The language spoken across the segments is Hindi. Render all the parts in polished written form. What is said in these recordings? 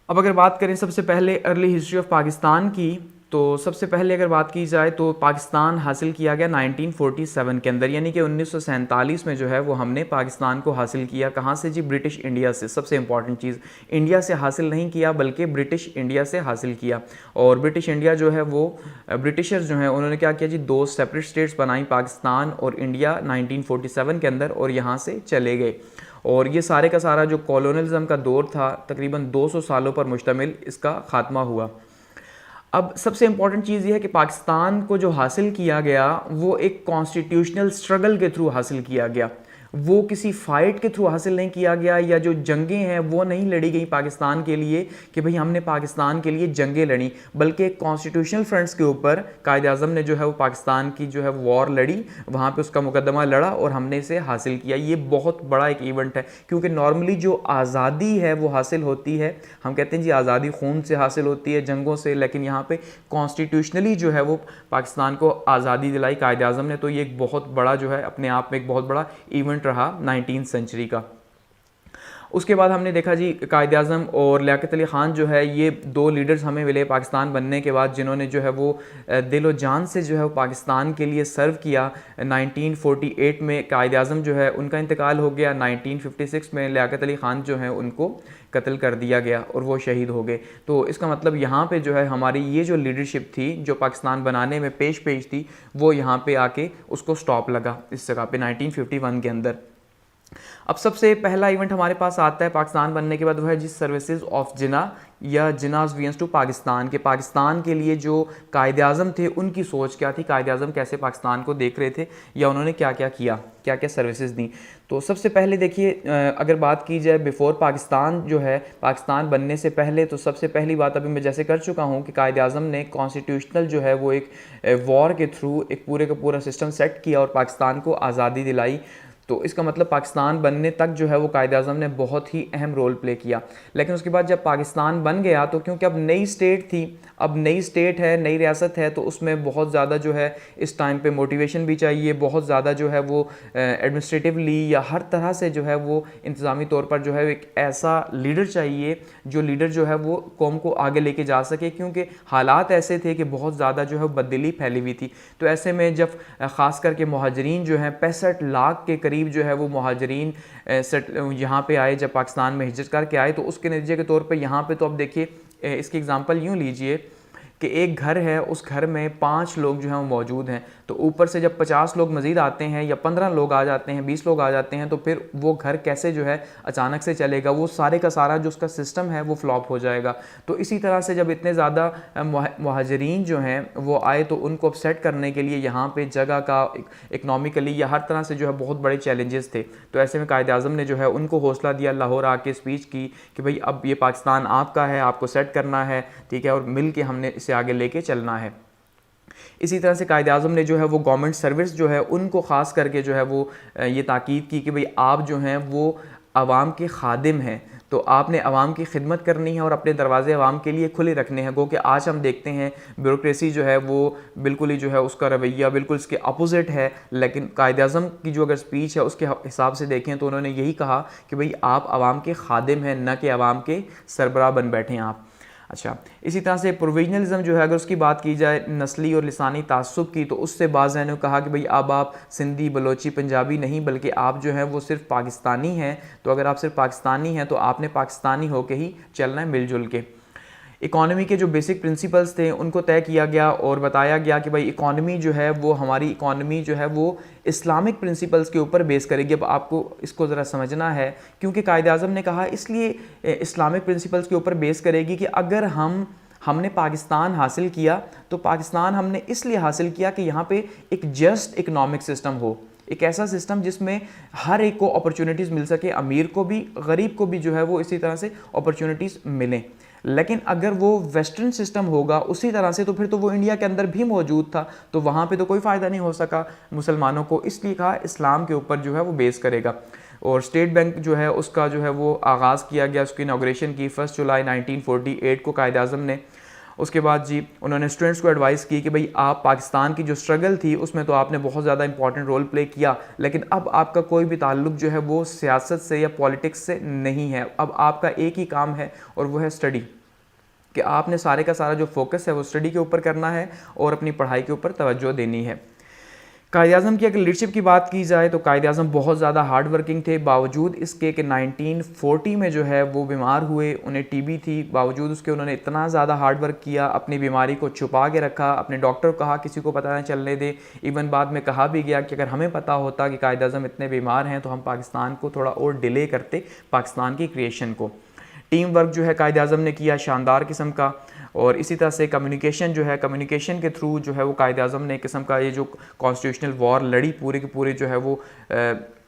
अब अगर बात करें सबसे पहले अर्ली हिस्ट्री ऑफ पाकिस्तान की, तो सबसे पहले अगर बात की जाए तो पाकिस्तान हासिल किया गया 1947 के अंदर, यानी कि 1947 में जो है वो हमने पाकिस्तान को हासिल किया। कहाँ से जी? ब्रिटिश इंडिया से। सबसे इंपॉर्टेंट चीज़, इंडिया से हासिल नहीं किया बल्कि ब्रिटिश इंडिया से हासिल किया। और ब्रिटिश इंडिया जो है वो ब्रिटिशर्स जो हैं उन्होंने क्या किया जी, 2 सेपरेट स्टेट्स बनाई, पाकिस्तान और इंडिया 1947 के अंदर, और यहाँ से चले गए। और ये सारे का सारा जो कॉलोनलिज्म का दौर था तकरीबन 200 सालों पर मुश्तमिल, इसका खात्मा हुआ। अब सबसे इंपॉर्टेंट चीज़ ये है कि पाकिस्तान को जो हासिल किया गया वो एक कॉन्स्टिट्यूशनल स्ट्रगल के थ्रू हासिल किया गया, वो किसी फाइट के थ्रू हासिल नहीं किया गया, या जो जंगें हैं वो नहीं लड़ी गई पाकिस्तान के लिए कि भाई हमने पाकिस्तान के लिए जंगें लड़ी, बल्कि एक कॉन्स्टिट्यूशनल फ्रंट्स के ऊपर कायद आज़म ने जो है वो पाकिस्तान की जो है वॉर लड़ी, वहाँ पे उसका मुकदमा लड़ा और हमने इसे हासिल किया। ये बहुत बड़ा एक इवेंट है, क्योंकि नॉर्मली जो आज़ादी है वो हासिल होती है, हम कहते हैं जी आज़ादी खून से हासिल होती है, जंगों से, लेकिन यहाँ पे कॉन्स्टिट्यूशनली जो है वो पाकिस्तान को आज़ादी दिलाई कायद आज़म ने। तो ये एक बहुत बड़ा जो है अपने आप में एक बहुत बड़ा इवेंट रहा 19वीं सेंचुरी का। उसके बाद हमने देखा जी कायद आज़म और लियाकत अली ख़ान जो है, ये 2 लीडर्स हमें मिले पाकिस्तान बनने के बाद, जिन्होंने जो है वो दिलो जान से जो है वो पाकिस्तान के लिए सर्व किया। 1948 में कायद आज़म जो है उनका इंतकाल हो गया, 1956 में लियाकत अली ख़ान जो है उनको कत्ल कर दिया गया और वो शहीद हो गए। तो इसका मतलब यहाँ पे जो है हमारी ये जो लीडरशिप थी जो पाकिस्तान बनाने में पेश थी, वो यहाँ पे आके उसको स्टॉप लगा इस जगह पे 1951 के अंदर। अब सबसे पहला इवेंट हमारे पास आता है पाकिस्तान बनने के बाद, वो है जिस सर्विसेज ऑफ जिना या जिनाज वीएंस टू पाकिस्तान के, पाकिस्तान के लिए जो कायद आज़म थे उनकी सोच क्या थी, कायद आज़म कैसे पाकिस्तान को देख रहे थे, या उन्होंने क्या क्या किया, क्या क्या सर्विसेज दी। तो सबसे पहले देखिए, अगर बात की जाए बिफ़ोर पाकिस्तान जो है, पाकिस्तान बनने से पहले, तो सबसे पहली बात अभी मैं जैसे कर चुका हूँ कि कायद आज़म ने कॉन्स्टिट्यूशनल जो है वो एक वॉर के थ्रू एक पूरे का पूरा सिस्टम सेट किया और पाकिस्तान को आज़ादी दिलाई। तो इसका मतलब पाकिस्तान बनने तक जो है वो कायद आज़म ने बहुत ही अहम रोल प्ले किया। लेकिन उसके बाद जब पाकिस्तान बन गया, तो क्योंकि अब नई स्टेट थी, अब नई स्टेट है, नई रियासत है, तो उसमें बहुत ज़्यादा जो है इस टाइम पे मोटिवेशन भी चाहिए, बहुत ज़्यादा जो है वो एडमिनिस्ट्रेटिवली या हर तरह से जो है वो इंतज़ामी तौर पर जो है एक ऐसा लीडर चाहिए जो लीडर जो है वो कौम को आगे लेके जा सके, क्योंकि हालात ऐसे थे कि बहुत ज़्यादा जो है बदली फैली हुई थी। तो ऐसे में जब ख़ास करके मुहाजिरीन जो हैं 65 लाख के करीब जो है वो मुहाजिरीन यहाँ पे आए, जब पाकिस्तान में हिजरत करके आए, तो उसके नतीजे के तौर पे यहाँ पे तो अब देखिए इसकी एग्जांपल यूँ लीजिए कि एक घर है, उस घर में 5 लोग जो हैं वो मौजूद हैं, तो ऊपर से जब 50 लोग मज़ीद आते हैं या 15 लोग आ जाते हैं, 20 लोग आ जाते हैं, तो फिर वो घर कैसे जो है अचानक से चलेगा, वो सारे का सारा जो उसका सिस्टम है वो फ्लॉप हो जाएगा। तो इसी तरह से जब इतने ज़्यादा मुहाजिरीन जो हैं वो आए, तो उनको अपसेट करने के लिए यहाँ पे जगह का इकनॉमिकली या हर तरह से जो है बहुत बड़े चैलेंजेस थे। तो ऐसे में कायद आज़म ने जो है उनको हौसला दिया, लाहौर आके स्पीच की कि भाई अब ये पाकिस्तान आपका है, आपको सेट करना है, ठीक है, और मिल के हमने इसे आगे लेके चलना है। इसी तरह से कायद आज़म ने जो है वो गवर्नमेंट सर्विस जो है उनको ख़ास करके जो है वो ये ताकीद की कि भाई आप जो हैं वो आवाम के खादिम हैं, तो आपने आवाम की खिदमत करनी है और अपने दरवाजे आवाम के लिए खुले रखने हैं। गो कि आज हम देखते हैं ब्यूरोक्रेसी जो है वो बिल्कुल ही जो है उसका रवैया बिल्कुल इसके अपोजिट है। लेकिन कायद आज़म की जो अगर स्पीच है उसके हिसाब से देखें तो उन्होंने यही कहा कि भाई आप आवाम के खादिम हैं, न कि आवाम के सरबराह बन बैठे हैं आप। अच्छा, इसी तरह से प्रोविजनलिज्म जो है अगर उसकी बात की जाए, नस्ली और लिसानी तासुब की, तो उससे बाज़ ने कहा कि भाई अब आप सिंधी, बलोची, पंजाबी नहीं, बल्कि आप जो हैं वो सिर्फ पाकिस्तानी हैं। तो अगर आप सिर्फ पाकिस्तानी हैं तो आपने पाकिस्तानी होकर ही चलना है मिलजुल के। इकॉनमी के जो बेसिक प्रिंसिपल्स थे उनको तय किया गया और बताया गया कि भाई इकॉनमी जो है वो हमारी इकॉनमी जो है वो इस्लामिक प्रिंसिपल्स के ऊपर बेस करेगी। अब आपको इसको ज़रा समझना है, क्योंकि कायद आज़म ने कहा इसलिए इस्लामिक प्रिंसिपल्स के ऊपर बेस करेगी कि अगर हमने पाकिस्तान हासिल किया तो पाकिस्तान हमने इसलिए हासिल किया कि यहाँ पे एक जस्ट इकनॉमिक सिस्टम हो, एक ऐसा सिस्टम जिसमें हर एक को अपॉर्चुनिटीज़ मिल सके, अमीर को भी, गरीब को भी जो है वो इसी तरह से अपॉर्चुनिटीज़ मिलें। लेकिन अगर वो वेस्टर्न सिस्टम होगा उसी तरह से, तो फिर तो वो इंडिया के अंदर भी मौजूद था, तो वहाँ पे तो कोई फ़ायदा नहीं हो सका मुसलमानों को। इसलिए कहा इस्लाम के ऊपर जो है वो बेस करेगा। और स्टेट बैंक जो है उसका जो है वो आगाज़ किया गया, उसकी इनॉग्रेशन की 1 जुलाई 1948 को कायद आज़म ने। उसके बाद जी उन्होंने स्टूडेंट्स को एडवाइस की कि भाई आप पाकिस्तान की जो स्ट्रगल थी उसमें तो आपने बहुत ज़्यादा इंपॉर्टेंट रोल प्ले किया, लेकिन अब आपका कोई भी ताल्लुक जो है वो सियासत से या पॉलिटिक्स से नहीं है। अब आपका एक ही काम है और वो है स्टडी। कि आपने सारे का सारा जो फोकस है वो स्टडी के ऊपर करना है और अपनी पढ़ाई के ऊपर तवज्जो देनी है। कायद-ए-आज़म की अगर लीडरशिप की बात की जाए तो कायद-ए-आज़म बहुत ज़्यादा हार्ड वर्किंग थे, बावजूद इसके कि 1940 में जो है वो बीमार हुए, उन्हें टीबी थी, बावजूद उसके उन्होंने इतना ज़्यादा हार्ड वर्क किया, अपनी बीमारी को छुपा के रखा, अपने डॉक्टर को कहा किसी को पता ना चलने दे। इवन बाद में कहा भी गया कि अगर हमें पता होता कि कायद-ए-आज़म इतने बीमार हैं तो हम पाकिस्तान को थोड़ा और डिले करते पाकिस्तान की क्रिएशन को। टीम वर्क जो है कायद-ए-आज़म ने किया शानदार किस्म का, और इसी तरह से कम्युनिकेशन जो है, कम्युनिकेशन के थ्रू जो है वो कायद-ए-आज़म ने एक किस्म का ये जो कॉन्स्टिट्यूशनल वॉर लड़ी पूरे के पूरे जो है वो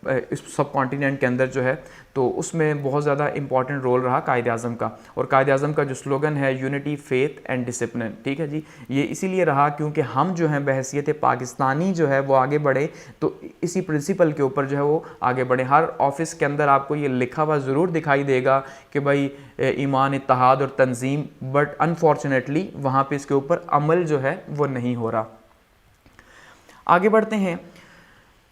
इस सब कॉन्टिनेंट के अंदर जो है, तो उसमें बहुत ज़्यादा इंपॉर्टेंट रोल रहा कायद-ए-आज़म का। और कायद-ए-आज़म का जो स्लोगन है यूनिटी, फेथ एंड डिसिप्लिन, ठीक है जी, ये इसीलिए रहा क्योंकि हम जो हैं बहैसियत पाकिस्तानी जो है वो आगे बढ़े, तो इसी प्रिंसिपल के ऊपर जो है वो आगे बढ़े। हर ऑफिस के अंदर आपको ये लिखा हुआ ज़रूर दिखाई देगा कि भाई ईमान, इत्तेहाद और तंजीम, बट अनफॉर्चुनेटली वहाँ पे इसके ऊपर अमल जो है वो नहीं हो रहा। आगे बढ़ते हैं,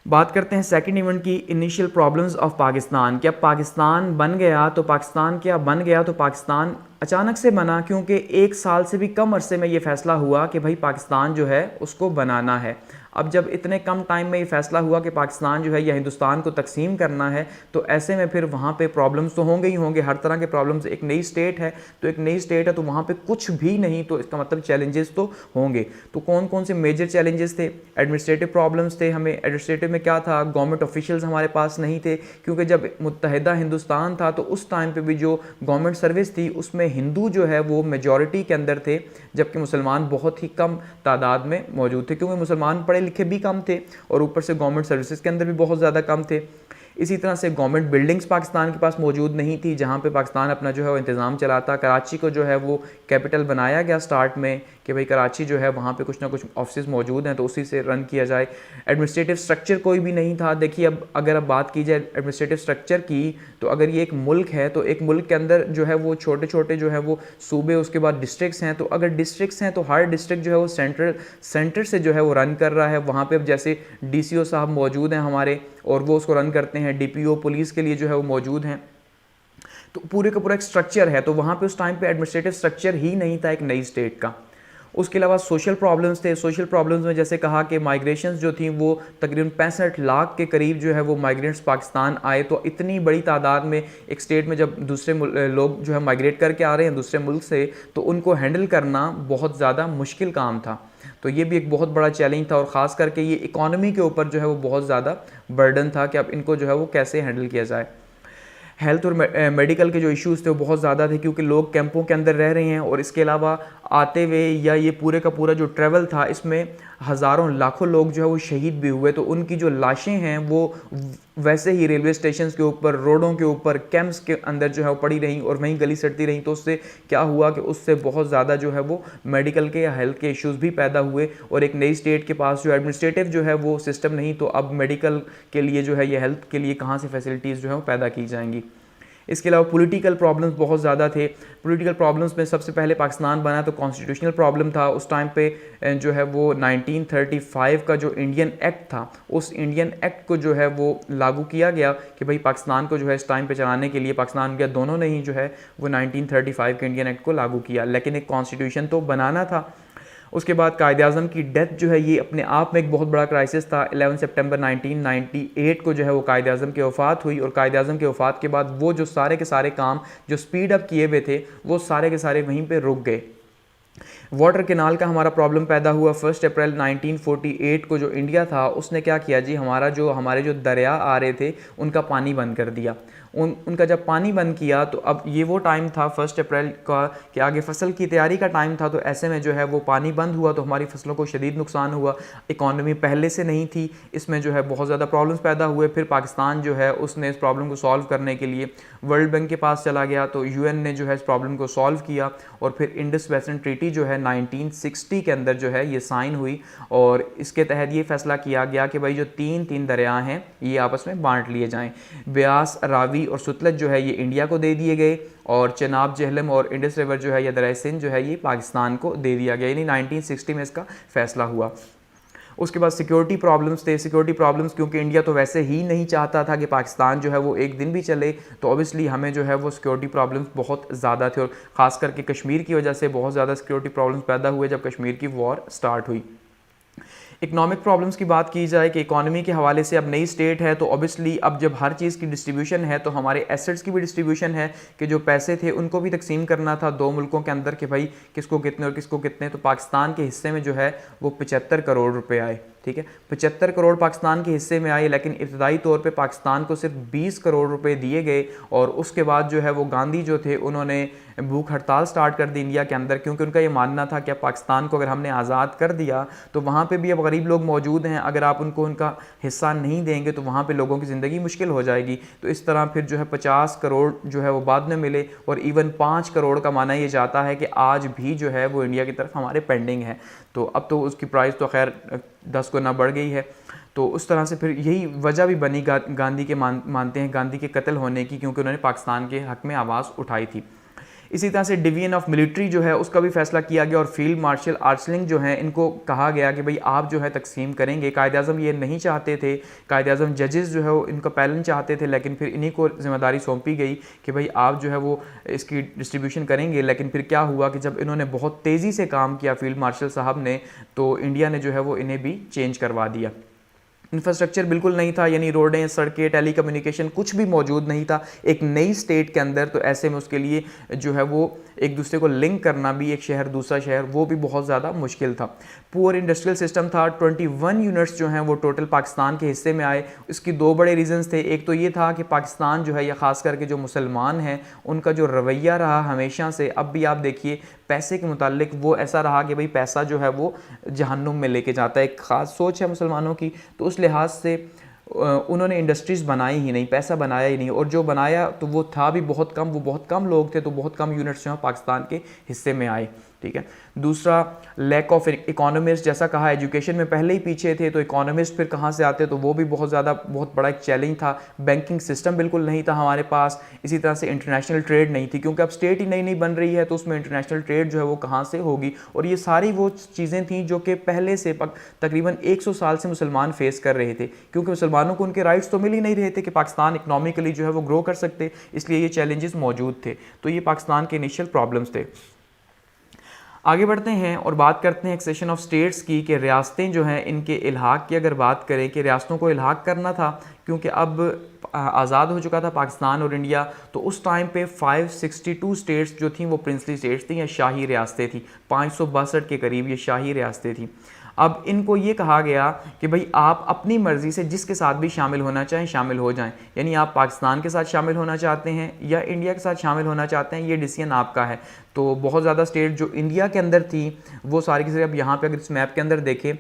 बात करते हैं सेकंड इवेंट की, इनिशियल प्रॉब्लम्स ऑफ पाकिस्तान। क्या पाकिस्तान बन गया तो पाकिस्तान क्या बन गया तो पाकिस्तान अचानक से बना, क्योंकि 1 साल से भी कम अरसे में ये फ़ैसला हुआ कि भाई पाकिस्तान जो है उसको बनाना है। अब जब इतने कम टाइम में ये फ़ैसला हुआ कि पाकिस्तान जो है या हिंदुस्तान को तकसीम करना है, तो ऐसे में फिर वहाँ पे प्रॉब्लम्स तो होंगे ही होंगे, हर तरह के प्रॉब्लम्स। एक नई स्टेट है तो एक नई स्टेट है तो वहाँ पे कुछ भी नहीं, तो इसका मतलब चैलेंजेस तो होंगे। तो कौन कौन से मेजर चैलेंजेस थे? एडमिनिस्ट्रेटिव प्रॉब्लम्स थे। हमें एडमिनिस्ट्रेटिव में क्या था, गवर्नमेंट ऑफिशियल्स हमारे पास नहीं थे, क्योंकि जब मुत्तहिदा हिंदुस्तान था तो उस टाइम पर भी जो गवर्नमेंट सर्विस थी उसमें हिंदू जो है वो मेजॉरिटी के अंदर थे, जबकि मुसलमान बहुत ही कम तादाद में मौजूद थे, क्योंकि मुसलमान पढ़े लिखे भी कम थे और ऊपर से गवर्नमेंट सर्विसेज के अंदर भी बहुत ज़्यादा कम थे। इसी तरह से गवर्नमेंट बिल्डिंग्स पाकिस्तान के पास मौजूद नहीं थी जहाँ पे पाकिस्तान अपना जो है वो इंतज़ाम चलाता। कराची को जो है वो कैपिटल बनाया गया स्टार्ट में कि भाई कराची जो है वहाँ पे कुछ ना कुछ ऑफिस मौजूद हैं तो उसी से रन किया जाए। एडमिनिस्ट्रेटिव स्ट्रक्चर कोई भी नहीं था। देखिए अब अगर अब बात की जाए एडमिनिस्ट्रेटिव स्ट्रक्चर की, तो अगर ये एक मुल्क है तो एक मुल्क के अंदर जो है वो छोटे छोटे जो है वो सूबे, उसके बाद डिस्ट्रिक्ट्स हैं। तो अगर डिस्ट्रिक्ट्स हैं तो हर डिस्ट्रिक्ट जो है वो सेंटर से जो है वो रन कर रहा है। वहाँ पे अब जैसे DCO साहब मौजूद हैं हमारे और वो उसको रन करते हैं, DPO पुलिस के लिए जो है वो मौजूद हैं। तो पूरे का पूरा एक स्ट्रक्चर है। तो वहाँ पे उस टाइम पे एडमिनिस्ट्रेटिव स्ट्रक्चर ही नहीं था एक नई स्टेट का। उसके अलावा सोशल प्रॉब्लम्स थे। सोशल प्रॉब्लम्स में जैसे कहा कि माइग्रेशंस जो थी वो तकरीबन 65 लाख के करीब जो है वो माइग्रेंट्स पाकिस्तान आए। तो इतनी बड़ी तादाद में एक स्टेट में जब दूसरे लोग जो है माइग्रेट करके आ रहे हैं दूसरे मुल्क से, तो उनको हैंडल करना बहुत ज़्यादा मुश्किल काम था। तो ये भी एक बहुत बड़ा चैलेंज था और ख़ास करके ये इकॉनमी के ऊपर जो है वो बहुत ज़्यादा बर्डन था कि अब इनको जो है वो कैसे हैंडल किया जाए। हेल्थ और मेडिकल के जो इश्यूज़ थे वो बहुत ज़्यादा थे, क्योंकि लोग कैंपों के अंदर रह रहे हैं और इसके अलावा आते हुए या ये पूरे का पूरा जो ट्रैवल था इसमें हज़ारों लाखों लोग जो है वो शहीद भी हुए। तो उनकी जो लाशें हैं वो वैसे ही रेलवे स्टेशन के ऊपर, रोडों के ऊपर, कैंप्स के अंदर जो है वो पड़ी रहीं और वहीं गली सड़ती रहीं। तो उससे क्या हुआ कि उससे बहुत ज़्यादा जो है वो मेडिकल के या हेल्थ के इश्यूज़ भी पैदा हुए। और एक नई स्टेट के पास जो एडमिनिस्ट्रेटिव जो है वो सिस्टम नहीं, तो अब मेडिकल के लिए जो है ये हेल्थ के लिए कहाँ से फैसिलिटीज़ जो है वो पैदा की जाएंगी। इसके अलावा पॉलिटिकल प्रॉब्लम्स बहुत ज़्यादा थे। पॉलिटिकल प्रॉब्लम्स में सबसे पहले पाकिस्तान बना तो कॉन्स्टिट्यूशनल प्रॉब्लम था। उस टाइम पे जो है वो 1935 का जो इंडियन एक्ट था, उस इंडियन एक्ट को जो है वो लागू किया गया कि भाई पाकिस्तान को जो है इस टाइम पे चलाने के लिए पाकिस्तान इंडिया दोनों ने ही जो है वो 1935 के इंडियन एक्ट को लागू किया, लेकिन एक कॉन्स्टिट्यूशन तो बनाना था। उसके बाद कायद-ए-आज़म की डेथ जो है ये अपने आप में एक बहुत बड़ा क्राइसिस था। 11 सितंबर 1998 को जो है वो कायद-ए-आज़म की वफ़ात हुई और कायद-ए-आज़म की वफ़ात के बाद वो जो सारे के सारे काम जो स्पीड अप किए हुए थे वो सारे के सारे वहीं पे रुक गए। वाटर कैनाल का हमारा प्रॉब्लम पैदा हुआ। 1 अप्रैल 1948 को जो इंडिया था उसने क्या किया जी, हमारे जो दरिया आ रहे थे उनका पानी बंद कर दिया। उनका जब पानी बंद किया तो अब ये वो टाइम था 1 अप्रैल का कि आगे फसल की तैयारी का टाइम था। तो ऐसे में जो है वो पानी बंद हुआ तो हमारी फसलों को शदीद नुकसान हुआ। इकॉनमी पहले से नहीं थी, इसमें जो है बहुत ज़्यादा प्रॉब्लम्स पैदा हुए। फिर पाकिस्तान जो है उसने इस प्रॉब्लम को सॉल्व करने के लिए वर्ल्ड बैंक के पास चला गया, तो UN ने जो है इस प्रॉब्लम को सॉल्व किया और फिर इंडस वेस्टर्न ट्रीटी जो है 1960 के अंदर जो है ये साइन हुई और इसके तहत ये फैसला किया गया कि भाई जो तीन दरिया हैं ये आपस में बांट लिए जाएं। ब्यास, रावी और सुतलज जो है ये इंडिया को दे दिए गए और चनाब, जहलम और इंडस रिवर जो है या दरिया सिंध जो है ये पाकिस्तान को दे दिया गया, यानी 1960 में इसका फैसला हुआ। उसके बाद सिक्योरिटी प्रॉब्लम्स थे। सिक्योरिटी प्रॉब्लम्स क्योंकि इंडिया तो वैसे ही नहीं चाहता था कि पाकिस्तान जो है वो एक दिन भी चले, तो ऑब्वियसली हमें जो है वो सिक्योरिटी प्रॉब्लम्स बहुत ज़्यादा थे और ख़ास करके कश्मीर की वजह से बहुत ज़्यादा सिक्योरिटी प्रॉब्लम्स पैदा हुए जब कश्मीर की वॉर स्टार्ट हुई। इकोनॉमिक प्रॉब्लम्स की बात की जाए कि इकोनॉमी के हवाले से अब नई स्टेट है, तो ऑब्वियसली अब जब हर चीज़ की डिस्ट्रीब्यूशन है तो हमारे एसेट्स की भी डिस्ट्रीब्यूशन है कि जो पैसे थे उनको भी तकसीम करना था दो मुल्कों के अंदर कि भाई किसको कितने और किसको कितने। तो पाकिस्तान के हिस्से में जो है वो 75 करोड़ रुपए आए, ठीक है, 75 करोड़ पाकिस्तान के हिस्से में आए, लेकिन इब्तदाई तौर पे पाकिस्तान को सिर्फ 20 करोड़ रुपए दिए गए और उसके बाद जो है वो गांधी जो थे उन्होंने भूख हड़ताल स्टार्ट कर दी इंडिया के अंदर, क्योंकि उनका ये मानना था कि पाकिस्तान को अगर हमने आज़ाद कर दिया तो वहाँ पे भी अब गरीब लोग मौजूद हैं, अगर आप उनको उनका हिस्सा नहीं देंगे तो वहाँ पे लोगों की ज़िंदगी मुश्किल हो जाएगी। तो इस तरह फिर जो है 50 करोड़ जो है वो बाद में मिले और इवन 5 करोड़ का माना ये जाता है कि आज भी जो है वो इंडिया की तरफ हमारे पेंडिंग है। तो अब तो उसकी प्राइस तो खैर 10 गुना बढ़ गई है। तो उस तरह से फिर यही वजह भी बनी गांधी के मानते हैं गांधी के कत्ल होने की, क्योंकि उन्होंने पाकिस्तान के हक में आवाज़ उठाई थी। इसी तरह से डिवीजन ऑफ मिलिट्री जो है उसका भी फैसला किया गया और फील्ड मार्शल आर्चलिंग जो है इनको कहा गया कि भाई आप जो है तकसीम करेंगे। कायद-ए-आज़म ये नहीं चाहते थे, कायद-ए-आज़म जजेस जो है वो इनका पैलन चाहते थे, लेकिन फिर इन्हीं को जिम्मेदारी सौंपी गई कि भाई आप जो है वो इसकी डिस्ट्रीब्यूशन करेंगे। लेकिन फिर क्या हुआ कि जब इन्होंने बहुत तेज़ी से काम किया फील्ड मार्शल साहब ने, तो इंडिया ने जो है वो इन्हें भी चेंज करवा दिया। इंफ्रास्ट्रक्चर बिल्कुल नहीं था, यानी रोडें, सड़कें, टेली कम्युनिकेशन कुछ भी मौजूद नहीं था एक नई स्टेट के अंदर। तो ऐसे में उसके लिए जो है वो एक दूसरे को लिंक करना भी, एक शहर दूसरा शहर, वो भी बहुत ज़्यादा मुश्किल था। पुअर इंडस्ट्रियल सिस्टम था। 21 यूनिट्स जो हैं वो टोटल पाकिस्तान के हिस्से में आए। इसकी दो बड़े रीजंस थे। एक तो ये था कि पाकिस्तान जो है या ख़ास करके जो मुसलमान हैं उनका जो रवैया रहा हमेशा से, अब भी आप देखिए पैसे के मुतालिक वो ऐसा रहा कि भाई पैसा जो है वो जहन्नुम में लेके जाता है। एक ख़ास सोच है मुसलमानों की, तो उस लिहाज से उन्होंने इंडस्ट्रीज़ बनाई ही नहीं, पैसा बनाया ही नहीं, और जो बनाया तो वो था भी बहुत कम, वो बहुत कम लोग थे, तो बहुत कम यूनिट्स जो हैं पाकिस्तान के हिस्से में आए, ठीक है। दूसरा लैक ऑफ इकोनॉमिस्ट, जैसा कहा एजुकेशन में पहले ही पीछे थे, तो इकोनॉमिस्ट फिर कहाँ से आते, तो वो भी बहुत बड़ा एक चैलेंज था। बैंकिंग सिस्टम बिल्कुल नहीं था हमारे पास। इसी तरह से इंटरनेशनल ट्रेड नहीं थी, क्योंकि अब स्टेट ही नई नई बन रही है, तो उसमें इंटरनेशनल ट्रेड जो है वो कहाँ से होगी। और ये सारी वो चीज़ें थी जो कि पहले से तकरीबन 100 साल से मुसलमान फेस कर रहे थे, क्योंकि मुसलमानों को उनके राइट्स तो मिल ही नहीं रहे थे कि पाकिस्तान इकनॉमिकली जो है वो ग्रो कर सकते, इसलिए ये चैलेंजेस मौजूद थे। तो ये पाकिस्तान के इनिशियल प्रॉब्लम्स थे। आगे बढ़ते हैं और बात करते हैं एक्सेशन ऑफ स्टेट्स की, कि रियासतें जो हैं इनके इल्हाक की अगर बात करें कि रियासतों को इल्हाक करना था, क्योंककि अब आज़ाद हो चुका था पाकिस्तान और इंडिया, तो उस टाइम पे 562 स्टेट्स जो थी वो प्रिंसली स्टेट्स थी या शाही रियासतें थी। 562 के करीब ये शाही रियासतें थी। अब इनको ये कहा गया कि भाई आप अपनी मर्ज़ी से जिसके साथ भी शामिल होना चाहें शामिल हो जाएं, यानी आप पाकिस्तान के साथ शामिल होना चाहते हैं या इंडिया के साथ शामिल होना चाहते हैं, ये डिसीजन आपका है। तो बहुत ज़्यादा स्टेट जो इंडिया के अंदर थी वो सारी की सारी, अब यहाँ पे अगर इस मैप के अंदर देखें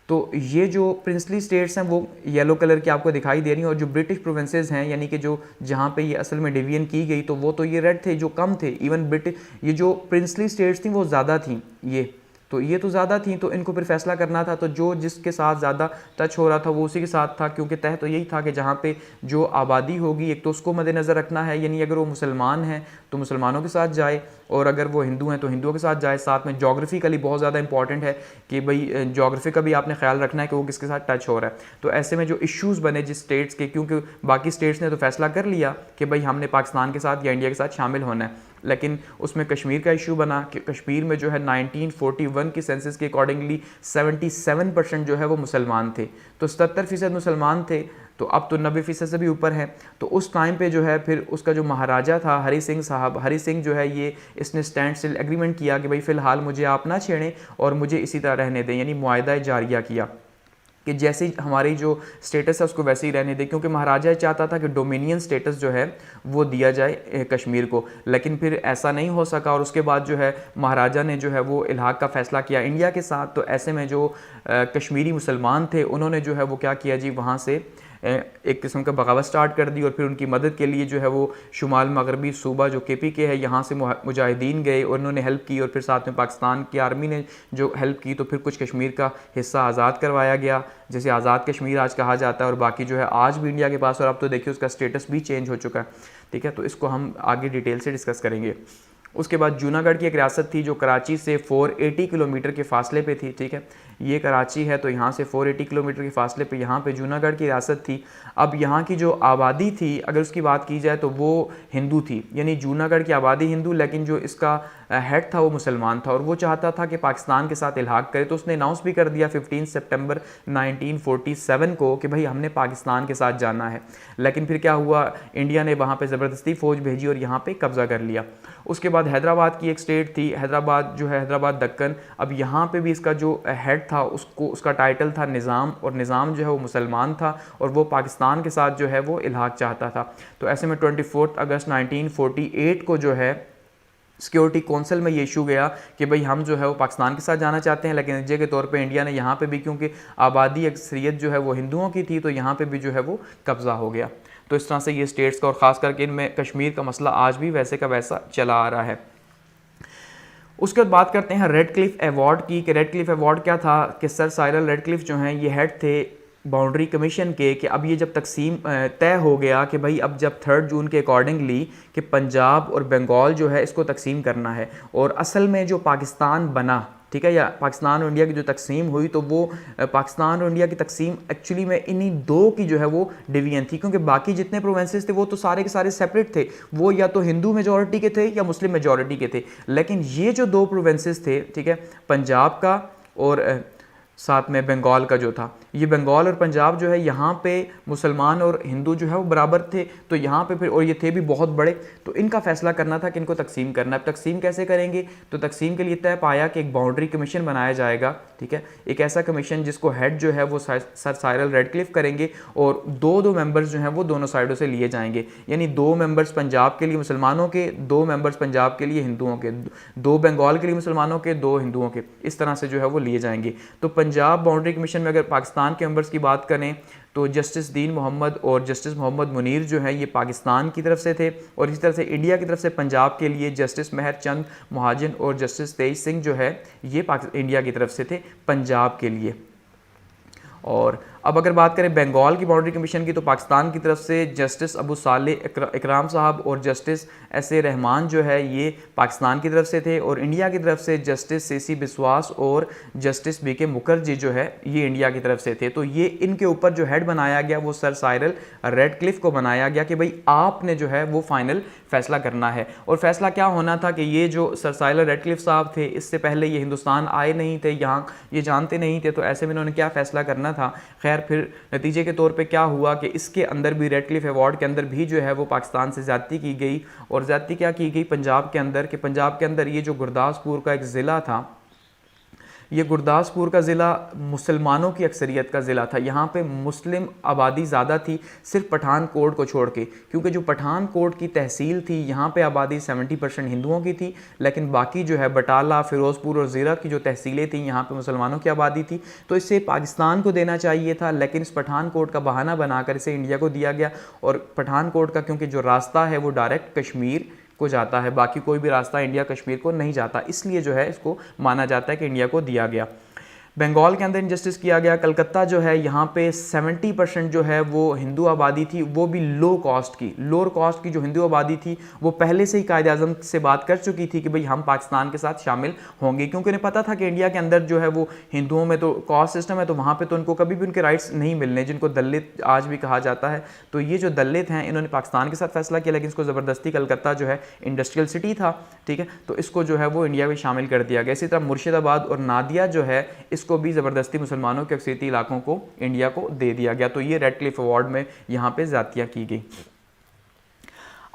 तो ये जो प्रिंसली स्टेट्स हैं वो येलो कलर की आपको दिखाई दे रही हैं, और जो ब्रिटिश प्रोविंसेस हैं यानी कि जो जहाँ पे ये असल में डिवीजन की गई तो वो तो ये रेड थे, जो कम थे। इवन ब्रिटिश ये जो प्रिंसली स्टेट्स थी वो ज़्यादा थी, ये तो ज़्यादा थी, तो इनको फिर फैसला करना था, तो जो जिसके साथ ज़्यादा टच हो रहा था वो उसी के साथ था, क्योंकि तय तो यही था कि जहाँ पे जो आबादी होगी एक तो उसको मद्देनज़र रखना है, यानी अगर वो मुसलमान हैं तो मुसलमानों के साथ जाए, और अगर वो हिंदू हैं तो हिंदुओं के साथ जाए। साथ में जोग्राफिकली बहुत ज़्यादा इंपॉर्टेंट है कि भाई जोग्राफी का भी आपने ख्याल रखना है कि वो किसके साथ टच हो रहा है। तो ऐसे में जो इश्यूज़ बने जिस स्टेट्स के, क्योंकि बाकी स्टेट्स ने तो फैसला कर लिया कि भाई हमने पाकिस्तान के साथ या इंडिया के साथ शामिल होना है, लेकिन उसमें कश्मीर का इशू बना कि कश्मीर में जो है 1941 की सेंसस के अकॉर्डिंगली 77% जो है वो मुसलमान थे, तो 77% मुसलमान थे, तो अब तो 90% से भी ऊपर है। तो उस टाइम पे जो है फिर उसका जो महाराजा था हरी सिंह साहब, हरी सिंह जो है ये इसने स्टैंड स्टिल एग्रीमेंट किया कि भाई फ़िलहाल मुझे आप ना छेड़ें और मुझे इसी तरह रहने दें, यानी मुआहदा जारिया किया कि जैसे हमारी जो स्टेटस है उसको वैसे ही रहने दें, क्योंकि महाराजा चाहता था कि डोमिनियन स्टेटस जो है वो दिया जाए कश्मीर को, लेकिन फिर ऐसा नहीं हो सका, और उसके बाद जो है महाराजा ने जो है वो इल्हाक का फ़ैसला किया इंडिया के साथ। तो ऐसे में जो कश्मीरी मुसलमान थे उन्होंने जो है वो क्या किया जी, वहाँ से एक किस्म का बगावत स्टार्ट कर दी, और फिर उनकी मदद के लिए जो है वो शुमाल मगरबी सूबा जो KPK है यहाँ से मुजाहिदीन गए और उन्होंने हेल्प की, और फिर साथ में पाकिस्तान की आर्मी ने जो हेल्प की, तो फिर कुछ कश्मीर का हिस्सा आज़ाद करवाया गया, जैसे आज़ाद कश्मीर आज कहा जाता है, और बाकी जो है आज भी इंडिया के पास, और अब तो देखिए उसका स्टेटस भी चेंज हो चुका है, ठीक है। तो इसको हम आगे डिटेल से डिस्कस करेंगे। उसके बाद जूनागढ़ की एक रियासत थी जो कराची से 480 किलोमीटर के फासले पे थी, ठीक है। ये कराची है, तो यहाँ से 480 किलोमीटर के फासले पे यहाँ पे जूनागढ़ की रियासत थी। अब यहाँ की जो आबादी थी अगर उसकी बात की जाए तो वो हिंदू थी, यानी जूनागढ़ की आबादी हिंदू, लेकिन जो इसका हेड था वो मुसलमान था और वो चाहता था कि पाकिस्तान के साथ इल्हाक करे। तो उसने अनाउंस भी कर दिया 15 सितंबर 1947 को कि भाई हमने पाकिस्तान के साथ जाना है। लेकिन फिर क्या हुआ, इंडिया ने वहाँ पे ज़बरदस्ती फ़ौज भेजी और यहाँ पे कब्ज़ा कर लिया। उसके बाद हैदराबाद की एक स्टेट थी, हैदराबाद जो है हैदराबाद दक्कन, अब यहाँ पे भी इसका जो हेड था उसका टाइटल था निज़ाम, और निज़ाम जो है वो मुसलमान था और वो पाकिस्तान के साथ जो है वो इल्हाक चाहता था। तो ऐसे में 24 अगस्त 1948 को जो है सिक्योरिटी काउंसिल में ये इशू गया कि भाई हम जो है वो पाकिस्तान के साथ जाना चाहते हैं, लेकिन नतीजे के तौर पे इंडिया ने यहाँ पे भी, क्योंकि आबादी अक्सरियत जो है वो हिंदुओं की थी, तो यहाँ पे भी जो है वो कब्ज़ा हो गया। तो इस तरह से ये स्टेट्स का, और ख़ास करके इनमें कश्मीर का मसला आज भी वैसे का वैसा चला आ रहा है। उसके बाद बात करते हैं रेड क्लिफ अवार्ड की, कि रेड क्लिफ अवार्ड क्या था, कि सर साइरल रेड क्लिफ जो हैं ये हेड थे बाउंड्री कमीशन के, कि अब ये जब तकसीम तय हो गया कि भाई अब जब 3 जून के अकॉर्डिंगली कि पंजाब और बंगाल जो है इसको तकसीम करना है, और असल में जो पाकिस्तान बना, ठीक है, या पाकिस्तान और इंडिया की जो तकसीम हुई, तो वो पाकिस्तान और इंडिया की तकसीम एक्चुअली में इन्हीं दो की जो है वो डिवीजन थी, क्योंकि बाकी जितने प्रोविंसेस थे वो तो सारे के सारे सेपरेट थे, वो या तो हिंदू मेजॉरिटी के थे या मुस्लिम मेजॉरिटी के थे। लेकिन ये जो 2 प्रोविंसेस थे, ठीक है, पंजाब का और साथ में बंगाल का जो था, ये बंगाल और पंजाब जो है यहाँ पे मुसलमान और हिंदू जो है वो बराबर थे, तो यहाँ पे फिर, और ये थे भी बहुत बड़े, तो इनका फैसला करना था कि इनको तकसीम करना है। अब तकसीम कैसे करेंगे, तो तकसीम के लिए तय पाया कि एक बाउंड्री कमीशन बनाया जाएगा, ठीक है, एक ऐसा कमीशन जिसको हेड जो है वो सर साइरल रेडक्लिफ करेंगे, और 2 मेंबर्स जो हैं वो दोनों साइडों से लिए जाएंगे, यानी 2 मेंबर्स पंजाब के लिए मुसलमानों के, 2 मेंबर्स पंजाब के लिए हिंदुओं के, 2 बंगाल के लिए मुसलमानों के, 2 हिंदुओं के, इस तरह से जो है वो लिए जाएंगे। तो पंजाब बाउंड्री कमीशन में अगर पाकिस्तान के मेंबर्स की बात करें तो जस्टिस दीन मोहम्मद और जस्टिस मोहम्मद मुनीर जो हैं ये पाकिस्तान की तरफ से थे, और इसी तरह से इंडिया की तरफ से पंजाब के लिए जस्टिस मेहर चंद महाजन और जस्टिस तेज सिंह जो है ये इंडिया की तरफ से थे पंजाब के लिए। और अब अगर बात करें बंगाल की बाउंड्री कमीशन की, तो पाकिस्तान की तरफ से जस्टिस अबू साले इकराम साहब और जस्टिस एस.ए. रहमान जो है ये पाकिस्तान की तरफ से थे, और इंडिया की तरफ से जस्टिस सी.सी. बिस्वास और जस्टिस बी.के. मुखर्जी जो है ये इंडिया की तरफ से थे। तो ये इनके ऊपर जो हेड बनाया गया वो सर साइरल रेडक्लिफ को बनाया गया कि भाई आपने जो है वो फाइनल फैसला करना है। और फैसला क्या होना था कि ये जो सर साइरल रेडक्लिफ साहब थे, इससे पहले ये हिंदुस्तान आए नहीं थे, यहाँ ये जानते नहीं थे, तो ऐसे में इन्होंने क्या फैसला करना था। खैर फिर नतीजे के तौर पे क्या हुआ कि इसके अंदर भी रेडक्लिफ अवार्ड के अंदर भी जो है वो पाकिस्तान से ज़्यादती की गई, और ज़्यादती क्या की गई पंजाब के अंदर, कि पंजाब के अंदर ये जो गुरदासपुर का एक ज़िला था, ये गुरदासपुर का ज़िला मुसलमानों की अक्सरियत का ज़िला था, यहाँ पे मुस्लिम आबादी ज़्यादा थी सिर्फ पठानकोट को छोड़ के, क्योंकि जो पठानकोट की तहसील थी यहाँ पे आबादी 70% हिंदुओं की थी, लेकिन बाकी जो है बटाला, फिरोज़पुर और ज़ीरा की जो तहसीलें थी यहाँ पे मुसलमानों की आबादी थी। तो इसे पाकिस्तान को देना चाहिए था, लेकिन इस पठानकोट का बहाना बनाकर इसे इंडिया को दिया गया। और पठानकोट का क्योंकि जो रास्ता है वो डायरेक्ट कश्मीर को जाता है, बाकी कोई भी रास्ता इंडिया कश्मीर को नहीं जाता, इसलिए जो है इसको माना जाता है कि इंडिया को दिया गया। बंगाल के अंदर इनजस्टिस किया गया। कलकत्ता जो है यहाँ पे 70% जो है वो हिंदू आबादी थी, वो भी लोअर कास्ट की जो हिंदू आबादी थी वो पहले से ही कायद-ए-आज़म से बात कर चुकी थी कि भाई हम पाकिस्तान के साथ शामिल होंगे, क्योंकि उन्हें पता था कि इंडिया के अंदर जो है वो हिंदुओं में तो कास्ट सिस्टम है, तो वहाँ पे तो उनको कभी भी उनके राइट्स नहीं मिलने, जिनको दलित आज भी कहा जाता है। तो ये जो दलित हैं इन्होंने पाकिस्तान के साथ फैसला किया, लेकिन इसको ज़बरदस्ती, कलकत्ता जो है इंडस्ट्रियल सिटी था, ठीक है, तो इसको जो है वो इंडिया में शामिल कर दिया गया। इसी तरह मुर्शिदाबाद और नादिया जो है इसको भी ज़बरदस्ती मुसलमानों के अक्सरियती इलाकों को इंडिया को दे दिया गया। तो ये रेडक्लिफ अवार्ड में यहाँ पे ज़्यादतियाँ की गई।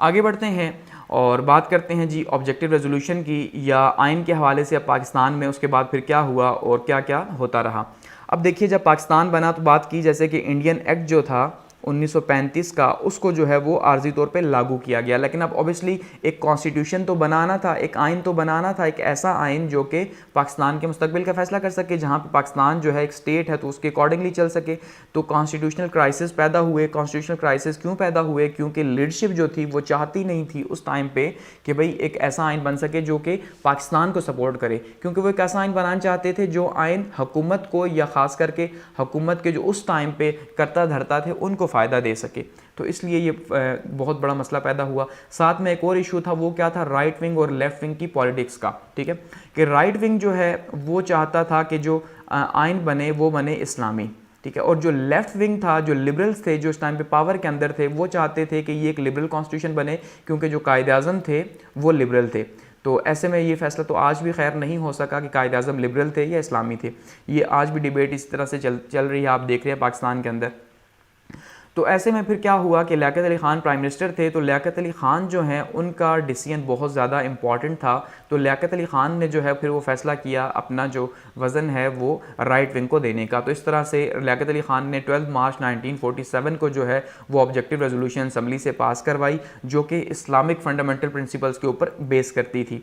आगे बढ़ते हैं और बात करते हैं जी ऑब्जेक्टिव रेजोल्यूशन की, या आइन के हवाले से अब पाकिस्तान में उसके बाद फिर क्या हुआ और क्या क्या होता रहा। अब देखिए जब पाकिस्तान बना तो बात की जैसे कि इंडियन एक्ट जो था 1935 का, उसको जो है वो आर्जी तौर पे लागू किया गया। लेकिन अब ऑब्वियसली एक कॉन्स्टिट्यूशन तो बनाना था, एक आइन तो बनाना था, एक ऐसा आइन जो कि पाकिस्तान के मुस्तकबिल का फैसला कर सके, जहाँ पे पाकिस्तान जो है एक स्टेट है तो उसके अकॉर्डिंगली चल सके। तो कॉन्स्टिट्यूशनल क्राइसिस पैदा हुए। कॉन्स्टिट्यूशनल क्राइसिस क्यों पैदा हुए? क्योंकि लीडरशिप जो थी वो चाहती नहीं थी उस टाइम पे कि भाई एक ऐसा आइन बन सके जो कि पाकिस्तान को सपोर्ट करे, क्योंकि वो एक ऐसा आइन बनाना चाहते थे जो आइन हुकूमत को, या ख़ास करके हुकूमत के जो उस टाइम पे करता धरता थे, उनको फ़ायदा दे सके। तो इसलिए ये बहुत बड़ा मसला पैदा हुआ। साथ में एक और इशू था, वो क्या था, राइट विंग और लेफ्ट विंग की पॉलिटिक्स का, ठीक है, कि राइट विंग जो है वो चाहता था कि जो आइन बने वो बने इस्लामी, ठीक है, और जो लेफ्ट विंग था, जो लिबरल्स थे जो इस टाइम पे पावर के अंदर थे, वो चाहते थे कि ये एक लिबरल कॉन्स्टिट्यूशन बने, क्योंकि जो कायदे आज़म थे वो लिबरल थे। तो ऐसे में ये फैसला तो आज भी खैर नहीं हो सका कि कायदे आज़म लिबरल थे या इस्लामी थे। ये आज भी डिबेट इस तरह से चल रही है, आप देख रहे हैं पाकिस्तान के अंदर। तो ऐसे में फिर क्या हुआ कि लियाकत अली ख़ान प्राइम मिनिस्टर थे, तो लियाकत अली ख़ान जो हैं उनका डिसीजन बहुत ज़्यादा इंपॉर्टेंट था। तो लियाकत अली ख़ान ने जो है फिर वो फैसला किया अपना जो वज़न है वो राइट विंग को देने का। तो इस तरह से लियाकत अली ख़ान ने 12 मार्च 1947 को जो है वो ऑब्जेक्टिव रेजोल्यूशन असम्बली से पास करवाई, जो कि इस्लामिक फंडामेंटल प्रिंसिपल्स के ऊपर बेस करती थी,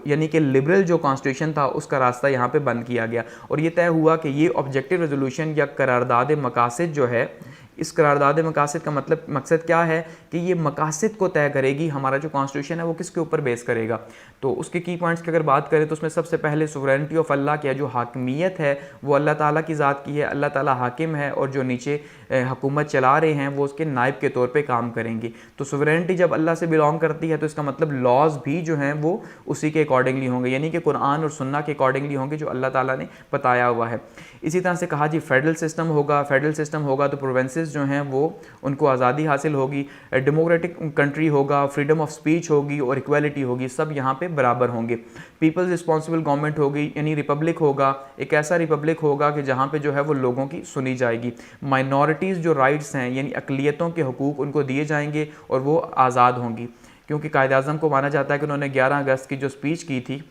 यानी कि लिबरल जो कॉन्स्टिट्यूशन था उसका रास्ता यहाँ पर बंद किया गया। और ये तय हुआ कि ये ऑब्जेक्टिव रेजोल्यूशन या करारदाद मकासद जो है, इस करारदाद मकासद का मतलब मकसद क्या है कि ये मकासद को तय करेगी, हमारा जो कॉन्स्टिट्यूशन है वो किसके ऊपर बेस करेगा। तो उसके की पॉइंट्स की अगर बात करें तो उसमें सबसे पहले सोवरेनिटी ऑफ अल्लाह की, जो हाकिमियत है वो अल्लाह ताला की ज़ात की है, अल्लाह ताला हाकिम है और जो नीचे हुकूमत चला रहे हैं वो उसके नायब के तौर पे काम करेंगे। तो सोवरेनिटी जब अल्लाह से बिलोंग करती है तो इसका मतलब लॉज भी जो हैं वो उसी के अकॉर्डिंगली होंगे, यानी कि कुरान और सुन्ना के अकॉर्डिंगली होंगे जो अल्लाह ताला ने बताया हुआ है। इसी तरह से कहा जी फेडरल सिस्टम होगा, फेडरल सिस्टम होगा तो प्रोविंसेस जो हैं वो उनको आज़ादी हासिल होगी, डेमोक्रेटिक कंट्री होगा, फ्रीडम ऑफ स्पीच होगी और इक्वालिटी होगी, सब यहाँ पे बराबर होंगे। पीपल्स रिस्पॉन्सिबल गवर्नमेंट होगी, यानी रिपब्लिक होगा, एक ऐसा रिपब्लिक होगा कि जहाँ पे जो है वो लोगों की सुनी जाएगी। माइनॉरिटीज़ जो राइट्स हैं यानी अक़लियतों के हुकूक उनको दिए जाएंगे और वो आज़ाद होंगी, क्योंकि कायदे आज़म को माना जाता है कि उन्होंने 11 अगस्त की जो स्पीच की थी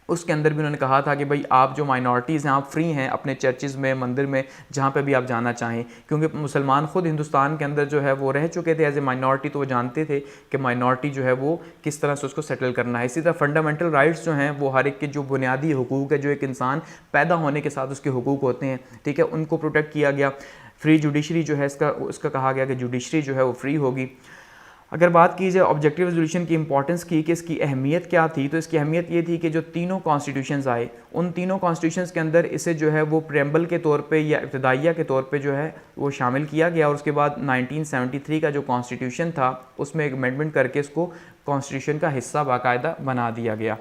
उसके अंदर भी उन्होंने कहा था कि भाई आप जो माइनॉरिटीज़ हैं आप फ्री हैं अपने चर्चेज़ में, मंदिर में, जहाँ पे भी आप जाना चाहें, क्योंकि मुसलमान ख़ुद हिंदुस्तान के अंदर जो है वो रह चुके थे एज ए माइनॉरिटी, तो वो जानते थे कि माइनॉरिटी जो है वो किस तरह से उसको सेटल करना है। इसी तरह फंडामेंटल राइट्स जो हैं वो हर एक के जो बुनियादी हुकूक है, जो एक इंसान पैदा होने के साथ उसके हुकूक होते हैं, ठीक है, उनको प्रोटेक्ट किया गया। फ्री जुडिशरी जो है उसका कहा गया कि जुडिशरी जो है वो फ्री होगी। अगर बात की जाए ऑब्जेक्टिव रेजोल्यूशन की इंपॉर्टेंस की कि इसकी अहमियत क्या थी, तो इसकी अहमियत ये थी कि जो तीनों कॉन्स्टिट्यूशंस आए उन तीनों कॉन्स्टिट्यूशंस के अंदर इसे जो है वो प्रेम्बल के तौर पे या इब्तदाइया के तौर पे जो है वो शामिल किया गया। और उसके बाद 1973 का जो कॉन्स्टिट्यूशन था उसमें एक अमेंडमेंट करके इसको कॉन्स्टिट्यूशन का हिस्सा बाकायदा बना दिया गया।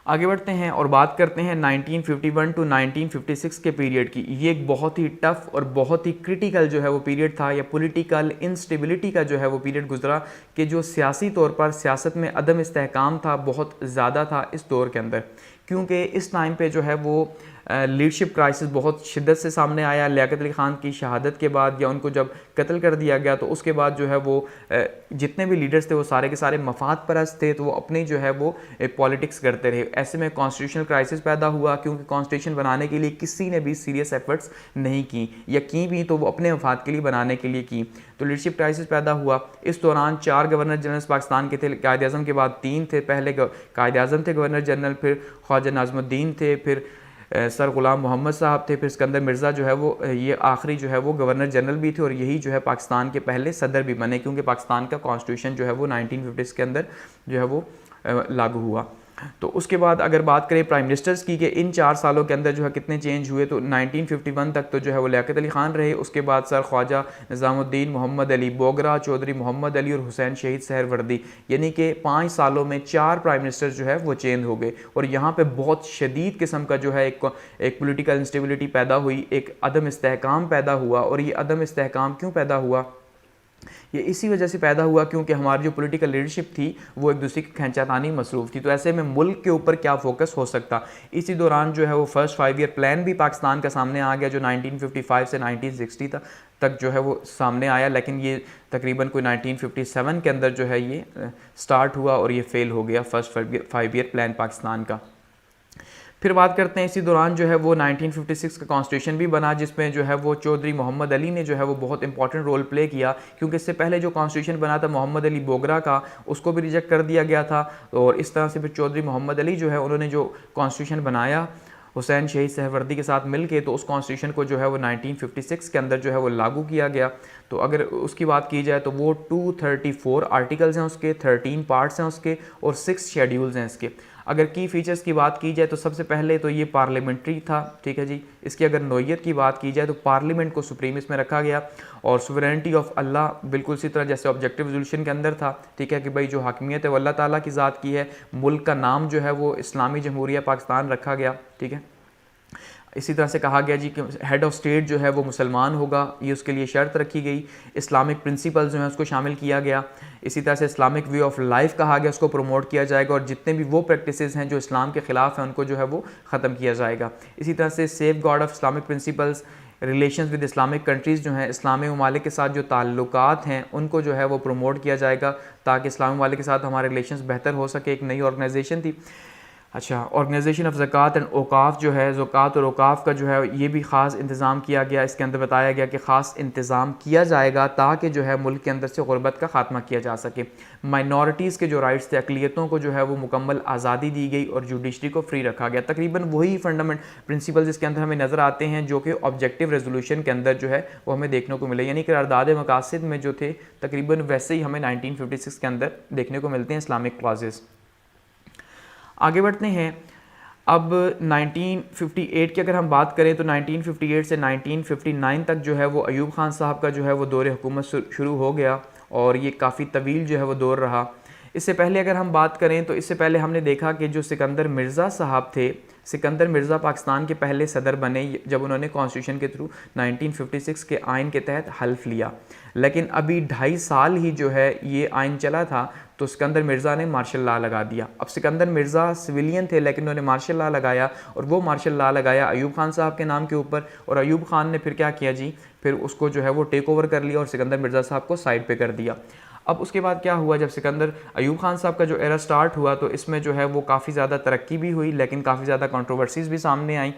आगे बढ़ते हैं और बात करते हैं 1951 टू 1956 के पीरियड की। ये एक बहुत ही टफ और बहुत ही क्रिटिकल जो है वो पीरियड था, या पॉलिटिकल इंस्टेबिलिटी का जो है वो पीरियड गुजरा, कि जो सियासी तौर पर सियासत में अदम इस्तेहकाम था बहुत ज़्यादा था इस दौर के अंदर, क्योंकि इस टाइम पे जो है वो लीडरशिप क्राइसिस बहुत शिद्दत से सामने आया। लियाकत अली ख़ान की शहादत के बाद या उनको जब कत्ल कर दिया गया तो उसके बाद जो है वो जितने भी लीडर्स थे वो सारे के सारे मफाद परस्त थे, तो वो अपनी जो है वो पॉलिटिक्स करते रहे। ऐसे में कॉन्स्टिट्यूशनल क्राइसिस पैदा हुआ, क्योंकि कॉन्स्टिट्यूशन बनाने के लिए किसी ने भी सीरियस एफर्ट्स नहीं की, या की भी तो वो अपने मफाद के लिए बनाने के लिए की। तो लीडरशिप क्राइसिस पैदा हुआ। इस दौरान 4 गवर्नर जनरल पाकिस्तान के थे, कायदे आज़म के बाद 3 थे। पहले कायदे आज़म थे गवर्नर जनरल, फिर ख्वाजा नाज़मुद्दीन थे, फिर सर ग़ुलाम मोहम्मद साहब थे, फिर सिकंदर मिर्ज़ा जो है वो ये आखिरी जो है वो गवर्नर जनरल भी थे, और यही जो है पाकिस्तान के पहले सदर भी बने, क्योंकि पाकिस्तान का कॉन्स्टिट्यूशन जो है वो 1950 के अंदर जो है वो लागू हुआ। तो उसके बाद अगर बात करें प्राइम मिनिस्टर्स की कि इन 4 सालों के अंदर जो है कितने चेंज हुए, तो 1951 तक तो जो है वो लियाकत अली ख़ान रहे। उसके बाद सर ख्वाजा निज़ामुद्दीन, मोहम्मद अली बोगरा, चौधरी मोहम्मद अली और हुसैन शहीद सहरवर्दी, यानी कि 5 सालों में 4 प्राइम मिनिस्टर जो है वो चेंज हो गए। और यहाँ पे बहुत शदीद किस्म का जो है एक पोलिटिकल इंस्टेबिलिटी पैदा हुई, एक अदम इस्तेहकाम पैदा हुआ। और ये अदम इस्तेहकाम क्यों पैदा हुआ? ये इसी वजह से पैदा हुआ क्योंकि हमारी जो पॉलिटिकल लीडरशिप थी वो एक दूसरे की खींचातानी मसरूफ़ थी। तो ऐसे में मुल्क के ऊपर क्या फोकस हो सकता। इसी दौरान जो है वो फर्स्ट 5 ईयर प्लान भी पाकिस्तान का सामने आ गया, जो 1955 से 1960 तक जो है वो सामने आया, लेकिन ये तकरीबन कोई 1957 के अंदर जो है ये स्टार्ट हुआ और ये फेल हो गया फर्स्ट 5 ईयर प्लान पाकिस्तान का। फिर बात करते हैं इसी दौरान जो है वो 1956 का कॉन्स्टिट्यूशन भी बना, जिसमें जो है वो चौधरी मोहम्मद अली ने जो है वो बहुत इंपॉर्टेंट रोल प्ले किया, क्योंकि इससे पहले जो कॉन्स्टिट्यूशन बना था मोहम्मद अली बोगरा का, उसको भी रिजेक्ट कर दिया गया था। और इस तरह से फिर चौधरी मोहम्मद अली जो है उन्होंने जो कॉन्स्टिट्यूशन बनाया हुसैन शहीद सहरवर्दी के साथ मिलके, तो उस कॉन्स्टिट्यूशन को जो है वो 1956 के अंदर जो है वो लागू किया गया। तो अगर उसकी बात की जाए तो वो 234 आर्टिकल्स हैं उसके, 13 पार्ट्स हैं उसके और 6 शेड्यूल्स हैं इसके। अगर की फ़ीचर्स की बात की जाए तो सबसे पहले तो ये पार्लियामेंट्री था, ठीक है जी। इसकी अगर नोयत की बात की जाए तो पार्लियामेंट को सुप्रीम इसमें रखा गया और सुवरेनिटी ऑफ अल्लाह बिल्कुल इसी तरह जैसे ऑब्जेक्टिव रेजोल्यूशन के अंदर था, ठीक है, कि भाई जो हाकिमियत है वो अल्लाह ताला की ज़ात की है। मुल्क का नाम जो है वो इस्लामी जमहूरिया पाकिस्तान रखा गया, ठीक है। इसी तरह से कहा गया जी कि हेड ऑफ स्टेट जो है वो मुसलमान होगा, ये उसके लिए शर्त रखी गई। इस्लामिक प्रिंसिपल्स जो हैं उसको शामिल किया गया। इसी तरह से इस्लामिक वे ऑफ लाइफ कहा गया, उसको प्रमोट किया जाएगा और जितने भी वो प्रैक्टिसेस हैं जो इस्लाम के ख़िलाफ़ हैं उनको जो है वो ख़त्म किया जाएगा। इसी तरह से safe guard of Islamic principles, relations with Islamic countries जो हैं, इस्लामी ममालिक के साथ जो ताल्लुकात हैं उनको जो है वो प्रमोट किया जाएगा ताकि इस्लामी ममालिक के साथ हमारे रिलेशंस बेहतर हो सके। एक नई ऑर्गेनाइजेशन थी। अच्छा, ऑर्गेनाइजेशन ऑफ ज़कात एंड औकाफ जो है, ज़कात और औकाफ का जो है ये भी ख़ास इंतज़ाम किया गया। इसके अंदर बताया गया कि ख़ास इंतज़ाम किया जाएगा ताकि जो है मुल्क के अंदर से ग़ुरबत का ख़ात्मा किया जा सके। माइनॉरिटीज़ के जो राइट्स थे, अक़लियतों को जो है वो मुकम्मल आज़ादी दी गई और जुडिशरी को फ्री रखा गया। तकरीबन वही फंडामेंट प्रिंसिपल्स इसके अंदर हमें नज़र आते हैं जो कि ऑब्जेक्टिव रेजोल्यूशन के अंदर जो है वो हमें देखने को मिले, यानी करारदाद मकासद में जो थे तकरीबन वैसे ही हमें 1956 के अंदर देखने को मिलते हैं इस्लामिक क्लॉजेज़। आगे बढ़ते हैं। अब 1958 की अगर हम बात करें तो 1958 से 1959 तक जो है वो अयूब खान साहब का जो है वो दौर हुकूमत शुरू हो गया और ये काफ़ी तवील जो है वो दौर रहा। इससे पहले अगर हम बात करें तो इससे पहले हमने देखा कि जो सिकंदर मिर्ज़ा साहब थे, सिकंदर मिर्ज़ा पाकिस्तान के पहले सदर बने जब उन्होंने कॉन्स्टिट्यूशन के थ्रू 1956 के आइन के तहत हल्फ लिया। लेकिन अभी 2.5 साल ही जो है ये आइन चला था तो सिकंदर मिर्ज़ा ने मार्शल लॉ लगा दिया। अब सिकंदर मिर्ज़ा सिविलियन थे लेकिन उन्होंने मार्शल लॉ लगाया और वो मार्शल लॉ लगाया अयूब खान साहब के नाम के ऊपर और अयूब खान ने फिर क्या किया जी, फिर उसको जो है वो टेक ओवर कर लिया और सिकंदर मिर्ज़ा साहब को साइड पे कर दिया। अब उसके बाद क्या हुआ, जब सिकंदर अयूब खान साहब का जो एरा स्टार्ट हुआ तो इसमें जो है वो काफ़ी ज़्यादा तरक्की भी हुई लेकिन काफ़ी ज़्यादा कंट्रोवर्सीज़ भी सामने आई।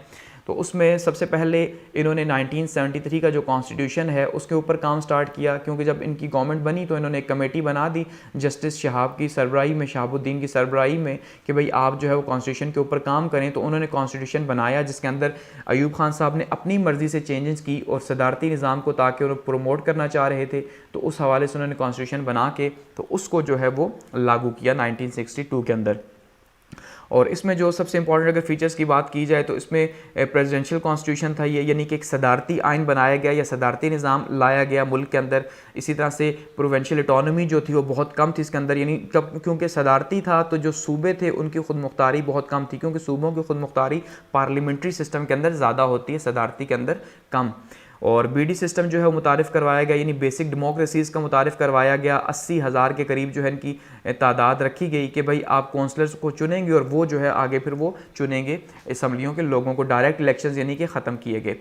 तो उसमें सबसे पहले इन्होंने 1973 का जो कॉन्स्टिट्यूशन है उसके ऊपर काम स्टार्ट किया, क्योंकि जब इनकी गवर्नमेंट बनी तो इन्होंने एक कमेटी बना दी जस्टिस शहाब की सरबराही में, शहाबुद्दीन की सरबराही में, कि भाई आप जो है वो कॉन्स्टिट्यूशन के ऊपर काम करें। तो उन्होंने कॉन्स्टिट्यूशन बनाया जिसके अंदर अयूब खान साहब ने अपनी मर्ज़ी से चेंजेस की और सदारती निज़ाम को ताकि उन्हें प्रमोट करना चाह रहे थे तो उस हवाले से उन्होंने कॉन्स्टिट्यूशन बना के तो उसको जो है वो लागू किया 1962 के अंदर। और इसमें जो सबसे इंपॉर्टेंट अगर फीचर्स की बात की जाए तो इसमें प्रेसिडेंशियल कॉन्स्टिट्यूशन था ये, यानी कि एक सदारती आइन बनाया गया या सदारती निज़ाम लाया गया मुल्क के अंदर। इसी तरह से प्रोविंशियल ऑटोनॉमी जो थी वो बहुत कम थी इसके अंदर, यानी क्योंकि सदारती था तो जो सूबे थे उनकी खुद मुख्तारी बहुत कम थी, क्योंकि सूबों की खुद मुख्तारी पार्लियामेंट्री सिस्टम के अंदर ज़्यादा होती है, सदारती के अंदर कम। और बीडी सिस्टम जो है वो मुतारिफ़ करवाया गया, यानी बेसिक डेमोक्रेसीज़ का मुतारिफ़ करवाया गया। 80,000 के करीब जो है इनकी तादाद रखी गई कि भाई आप कौंसलर्स को चुनेंगे और वो जो है आगे फिर वो चुनेंगे असम्बलियों के लोगों को। डायरेक्ट इलेक्शंस यानी कि ख़त्म किए गए।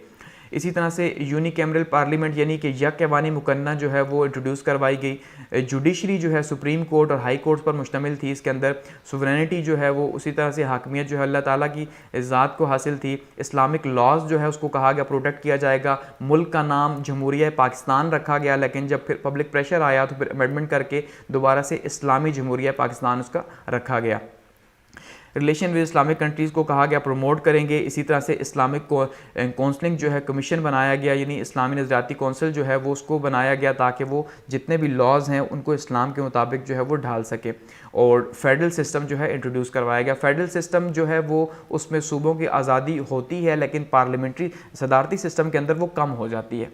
इसी तरह से यूनिकैमरल पार्लियामेंट यानी कि यक ऐवानी मुकन्ना जो है वो इंट्रोड्यूस करवाई गई। जुडिशरी जो है सुप्रीम कोर्ट और हाई कोर्ट पर मुश्तमिल थी। इसके अंदर सुवरेनिटी जो है वो उसी तरह से हाकमियत जो है अल्लाह ताला की ज़ात को हासिल थी। इस्लामिक लॉज जो है उसको कहा गया प्रोटेक्ट किया जाएगा। मुल्क का नाम जमहूरिया पाकिस्तान रखा गया, लेकिन जब फिर पब्लिक प्रेशर आया तो फिर अमेंडमेंट करके दोबारा से इस्लामी जमहूरिया पाकिस्तान उसका रखा गया। रिलेशन विद इस्लामिक कंट्रीज़ को कहा गया प्रमोट करेंगे। इसी तरह से इस्लामिक काउंसलिंग जो है कमीशन बनाया गया, यानी इस्लामी नज़रियाती कौंसल जो है वो उसको बनाया गया ताकि वो जितने भी लॉज हैं उनको इस्लाम के मुताबिक जो है वो ढाल सके। और फेडरल सिस्टम जो है इंट्रोड्यूस करवाया गया। फेडरल सिस्टम जो है वो उसमें सूबों की आज़ादी होती है लेकिन पार्लियामेंट्री सदारती सिस्टम के अंदर वो कम हो जाती है।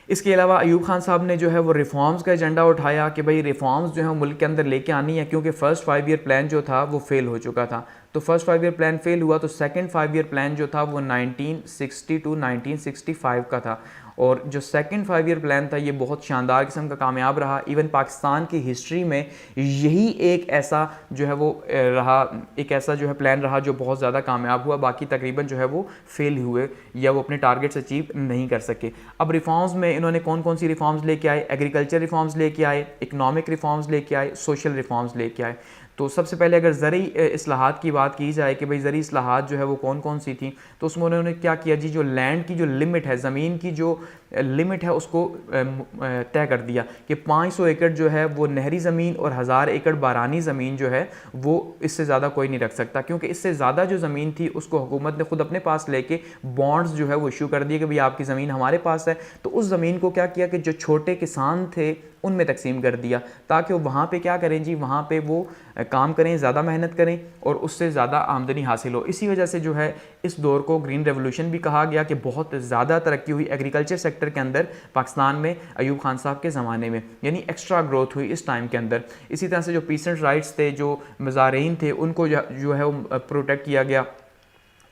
इसके अलावा अयूब खान साहब ने जो है वो रिफॉर्म्स का एजेंडा उठाया कि भाई रिफॉर्म्स जो है मुल्क के अंदर लेके आनी है, क्योंकि फ़र्स्ट 5 ईयर प्लान जो था वो फेल हो चुका था। तो फर्स्ट 5 ईयर प्लान फेल हुआ तो सेकंड 5 ईयर प्लान जो था वो 1960 to 1965 का था। और जो सेकंड 5 ईयर प्लान था ये बहुत शानदार किस्म का कामयाब रहा। इवन पाकिस्तान की हिस्ट्री में यही एक ऐसा जो है वो रहा, एक ऐसा जो है प्लान रहा जो बहुत ज़्यादा कामयाब हुआ। बाकी तकरीबन जो है वो फेल हुए या वो अपने टारगेट्स अचीव नहीं कर सके। अब रिफॉर्म्स में इन्होंने कौन कौन सी रिफॉर्म्स लेके आए? एग्रीकल्चर रिफॉर्म्स लेके आए, इकनॉमिक रिफॉर्म्स लेके आए, सोशल रिफॉर्म्स लेके आए। तो सबसे पहले अगर ज़रई इस्लाहात की बात की जाए कि भाई ज़रई इस्लाहात जो है वो कौन कौन सी थी, तो उसमें उन्होंने क्या किया जी, जो लैंड की जो लिमिट है, ज़मीन की जो लिमिट है उसको तय कर दिया कि 500 एकड़ जो है वो नहरी ज़मीन और 1000 एकड़ बारानी ज़मीन जो है वो इससे ज़्यादा कोई नहीं रख सकता, क्योंकि इससे ज़्यादा जो ज़मीन थी उसको हुकूमत ने खुद अपने पास लेके बॉन्ड्स जो है वो इशू कर दिए कि भाई आपकी ज़मीन हमारे पास है। तो उस ज़मीन को क्या किया कि जो छोटे किसान थे उनमें तकसीम कर दिया, ताकि वो वहाँ पे क्या करें जी, वहाँ पे वो काम करें, ज़्यादा मेहनत करें और उससे ज़्यादा आमदनी हासिल हो। इसी वजह से जो है इस दौर को ग्रीन रेवोल्यूशन भी कहा गया कि बहुत ज़्यादा तरक्की हुई एग्रीकल्चर सेक्टर के अंदर पाकिस्तान में अयूब खान साहब के ज़माने में, यानी एक्स्ट्रा ग्रोथ हुई इस टाइम के अंदर। इसी तरह से जो पीसेंट राइट्स थे, जो मज़ारीन थे, उनको जो है वो प्रोटेक्ट किया गया,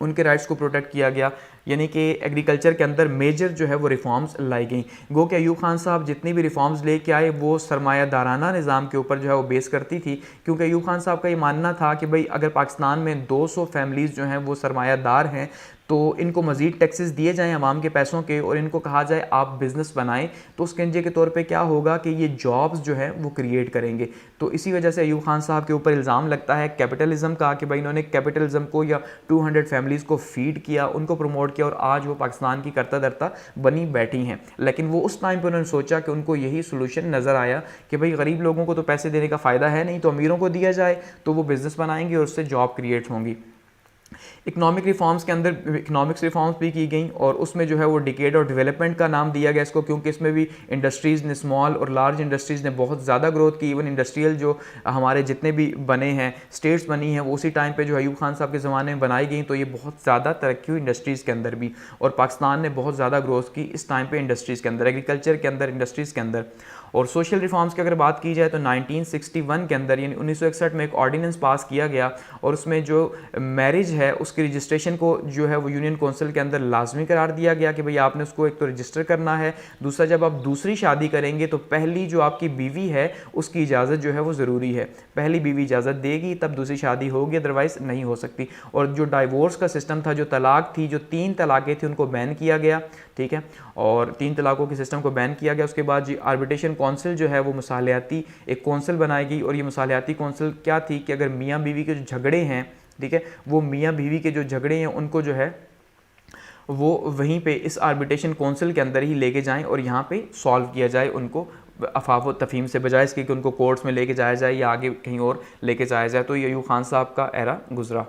उनके राइट्स को प्रोटेक्ट किया गया, यानी कि एग्रीकल्चर के अंदर मेजर जो है वो रिफॉर्म्स लाई गई। गो कि अयूब खान साहब जितनी भी रिफॉर्म्स लेके आए वो सरमायादाराना निज़ाम के ऊपर जो है वो बेस करती थी, क्योंकि अयूब खान साहब का ये मानना था कि भाई अगर पाकिस्तान में 200 फैमिलीज़ जो हैं वो सरमायादार हैं तो इनको मज़ीद टैक्सेस दिए जाएँ अवाम के पैसों के और इनको कहा जाए आप बिज़नेस बनाएं, तो उसके नतीजे के तौर पे क्या होगा कि ये जॉब्स जो है वो क्रिएट करेंगे। तो इसी वजह से अयूब खान साहब के ऊपर इल्ज़ाम लगता है कैपिटलिज़म का कि भाई इन्होंने कैपिटलिज़म को या 200 फैमिलीज़ को फीड किया, उनको प्रमोट किया और आज वो पाकिस्तान की करता धरता बनी बैठी हैं। लेकिन वो उस टाइम पर उन्होंने सोचा कि उनको यही सोल्यूशन नज़र आया कि भाई गरीब लोगों को तो पैसे देने का फ़ायदा है नहीं, तो अमीरों को दिया जाए तो वो बिज़नेस बनाएंगे और उससे जॉब क्रिएट होंगी। इकोनॉमिक रिफॉर्म्स के अंदर इकोनॉमिक्स रिफॉर्म्स भी की गई और उसमें जो है वो डिकेड और डेवलपमेंट का नाम दिया गया इसको, क्योंकि इसमें भी इंडस्ट्रीज़ ने, स्मॉल और लार्ज इंडस्ट्रीज़ ने बहुत ज़्यादा ग्रोथ की। इवन इंडस्ट्रियल जो हमारे जितने भी बने हैं, स्टेट्स बनी हैं, वो उसी टाइम पे जो अयूब खान साहब के ज़माने में बनाई गई, तो ये बहुत ज़्यादा तरक्की हुई इंडस्ट्रीज़ के अंदर भी, और पाकिस्तान ने बहुत ज़्यादा ग्रोथ की इस टाइम पर इंडस्ट्रीज़ के अंदर, एग्रीकल्चर के अंदर, इंडस्ट्रीज़ के अंदर। और सोशल रिफॉर्म्स की अगर बात की जाए तो 1961 के अंदर यानी 1961 में एक ऑर्डिनेंस पास किया गया और उसमें जो मैरिज है उसकी रजिस्ट्रेशन को जो है वो यूनियन काउंसिल के अंदर लाजमी करार दिया गया कि भाई आपने उसको एक तो रजिस्टर करना है, दूसरा जब आप दूसरी शादी करेंगे तो पहली जो आपकी बीवी है उसकी इजाज़त जो है वो ज़रूरी है, पहली बीवी इजाज़त देगी तब दूसरी शादी होगी, अदरवाइज़ नहीं हो सकती। और जो डाइवोर्स का सिस्टम था, जो तलाक थी, जो 3 तलाक़ें थी उनको बैन किया गया, ठीक है, और 3 तलाक़ों के सिस्टम को बैन किया गया। उसके बाद जी आर्बिट्रेशन कौंसिल जो है वो मुसालहती एक कौंसिल बनाई गई और ये मुसालहती कौंसिल क्या थी कि अगर मियाँ बीवी के जो झगड़े हैं, ठीक है, वो मियाँ बीवी के जो झगड़े हैं उनको जो है वो वहीं पे इस आर्बिट्रेशन कौंसिल के अंदर ही लेके जाएं और यहाँ पे सॉल्व किया जाए उनको, अफवाह व तफहीम से बजाय इसके कि उनको कोर्ट्स में लेके जाया जाए या आगे कहीं और लेके जाया जाए। तो ये अयूब खान साहब का एरा गुजरा।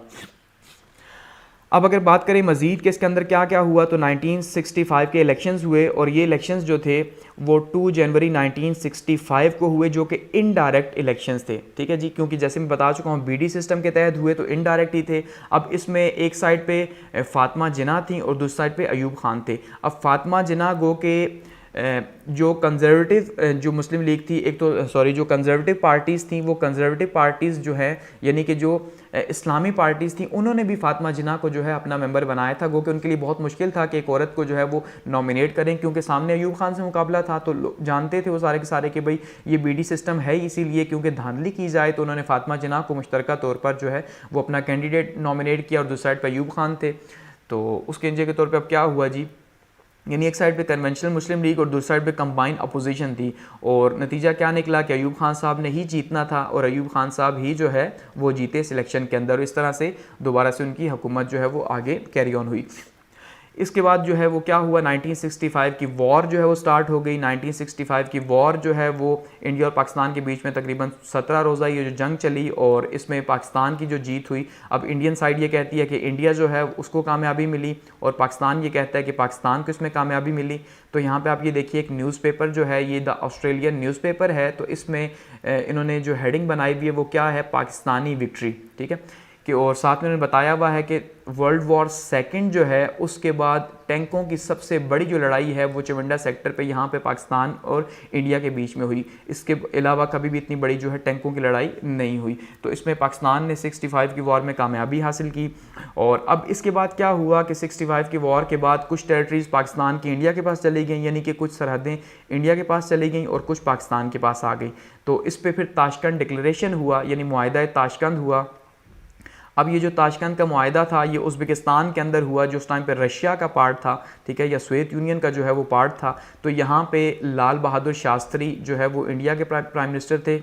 अब अगर बात करें मज़ीद कि इसके अंदर क्या क्या हुआ, तो 1965 के इलेक्शंस हुए और ये इलेक्शंस जो थे वो 2 जनवरी 1965 को हुए, जो कि इनडायरेक्ट इलेक्शंस थे, ठीक है जी, क्योंकि जैसे मैं बता चुका हूँ बीडी सिस्टम के तहत हुए तो इनडायरेक्ट ही थे। अब इसमें एक साइड पे फ़ातिमा जिन्ना थी और दूसरी साइड पे अयूब खान थे। अब फ़ातिमा जिन्ना गो के जो कंजर्वेटिव जो मुस्लिम लीग थी, एक तो सॉरी जो कंजर्वेटिव पार्टीज़ थी, वो कंजर्वेटिव पार्टीज़ जो है यानी कि जो इस्लामी पार्टीज़ थी, उन्होंने भी फ़ातिमा जिन्ना को जो है अपना मेंबर बनाया था। गो कि उनके लिए बहुत मुश्किल था कि एक औरत को जो है वो नॉमिनेट करें, क्योंकि सामने अयूब खान से मुकाबला था, तो जानते थे वो सारे के सारे कि भाई ये बीडी सिस्टम है, इसीलिए क्योंकि धांधली की जाए तो उन्होंने फ़ातिमा जिन्ना को मुश्तरका तौर पर जो है वो अपना कैंडिडेट नॉमिनेट किया और दूसरी साइड पर अयूब खान थे। तो उसके नतीजे के तौर पर अब क्या हुआ जी, यानी एक साइड पे कन्वेंशनल मुस्लिम लीग और दूसरी साइड पे कंबाइंड अपोजिशन थी, और नतीजा क्या निकला कि अयूब खान साहब ने ही जीतना था और अयूब खान साहब ही जो है वो जीते सिलेक्शन के अंदर। इस तरह से दोबारा से उनकी हुकूमत जो है वो आगे कैरी ऑन हुई। इसके बाद जो है वो क्या हुआ, 1965 की वॉर जो है वो स्टार्ट हो गई। 1965 की वॉर जो है वो इंडिया और पाकिस्तान के बीच में तकरीबन 17 रोज़ा ये जो जंग चली और इसमें पाकिस्तान की जो जीत हुई। अब इंडियन साइड ये कहती है कि इंडिया जो है उसको कामयाबी मिली और पाकिस्तान ये कहता है कि पाकिस्तान को इसमें कामयाबी मिली। तो यहाँ पे आप ये देखिए एक न्यूज़पेपर जो है ये द ऑस्ट्रेलियन न्यूज़पेपर है, तो इसमें इन्होंने जो हेडिंग बनाई हुई है वो क्या है, पाकिस्तानी विक्ट्री, ठीक है, कि और साथ में उन्होंने बताया हुआ है कि वर्ल्ड वॉर सेकंड जो है उसके बाद टैंकों की सबसे बड़ी जो लड़ाई है वो चवंडा सेक्टर पे यहाँ पे पाकिस्तान और इंडिया के बीच में हुई। इसके अलावा कभी भी इतनी बड़ी जो है टैंकों की लड़ाई नहीं हुई। तो इसमें पाकिस्तान ने 65 की वॉर में कामयाबी हासिल की। और अब इसके बाद क्या हुआ कि 65 की वॉर के बाद कुछ टेरिटरीज पाकिस्तान की इंडिया के पास चली गई, यानी कि कुछ सरहदें इंडिया के पास चली गई और कुछ पाकिस्तान के पास आ गई। तो इस पर फिर ताशकंद डिक्लेरेशन हुआ, यानी मुआहिदा ताशकंद हुआ। अब ये जो ताशकंद का मुआहिदा था ये उज़्बेकिस्तान के अंदर हुआ, जो उस टाइम पे रशिया का पार्ट था, ठीक है, या सोवियत यूनियन का जो है वो पार्ट था। तो यहाँ पे लाल बहादुर शास्त्री जो है वो इंडिया के प्राइम मिनिस्टर थे,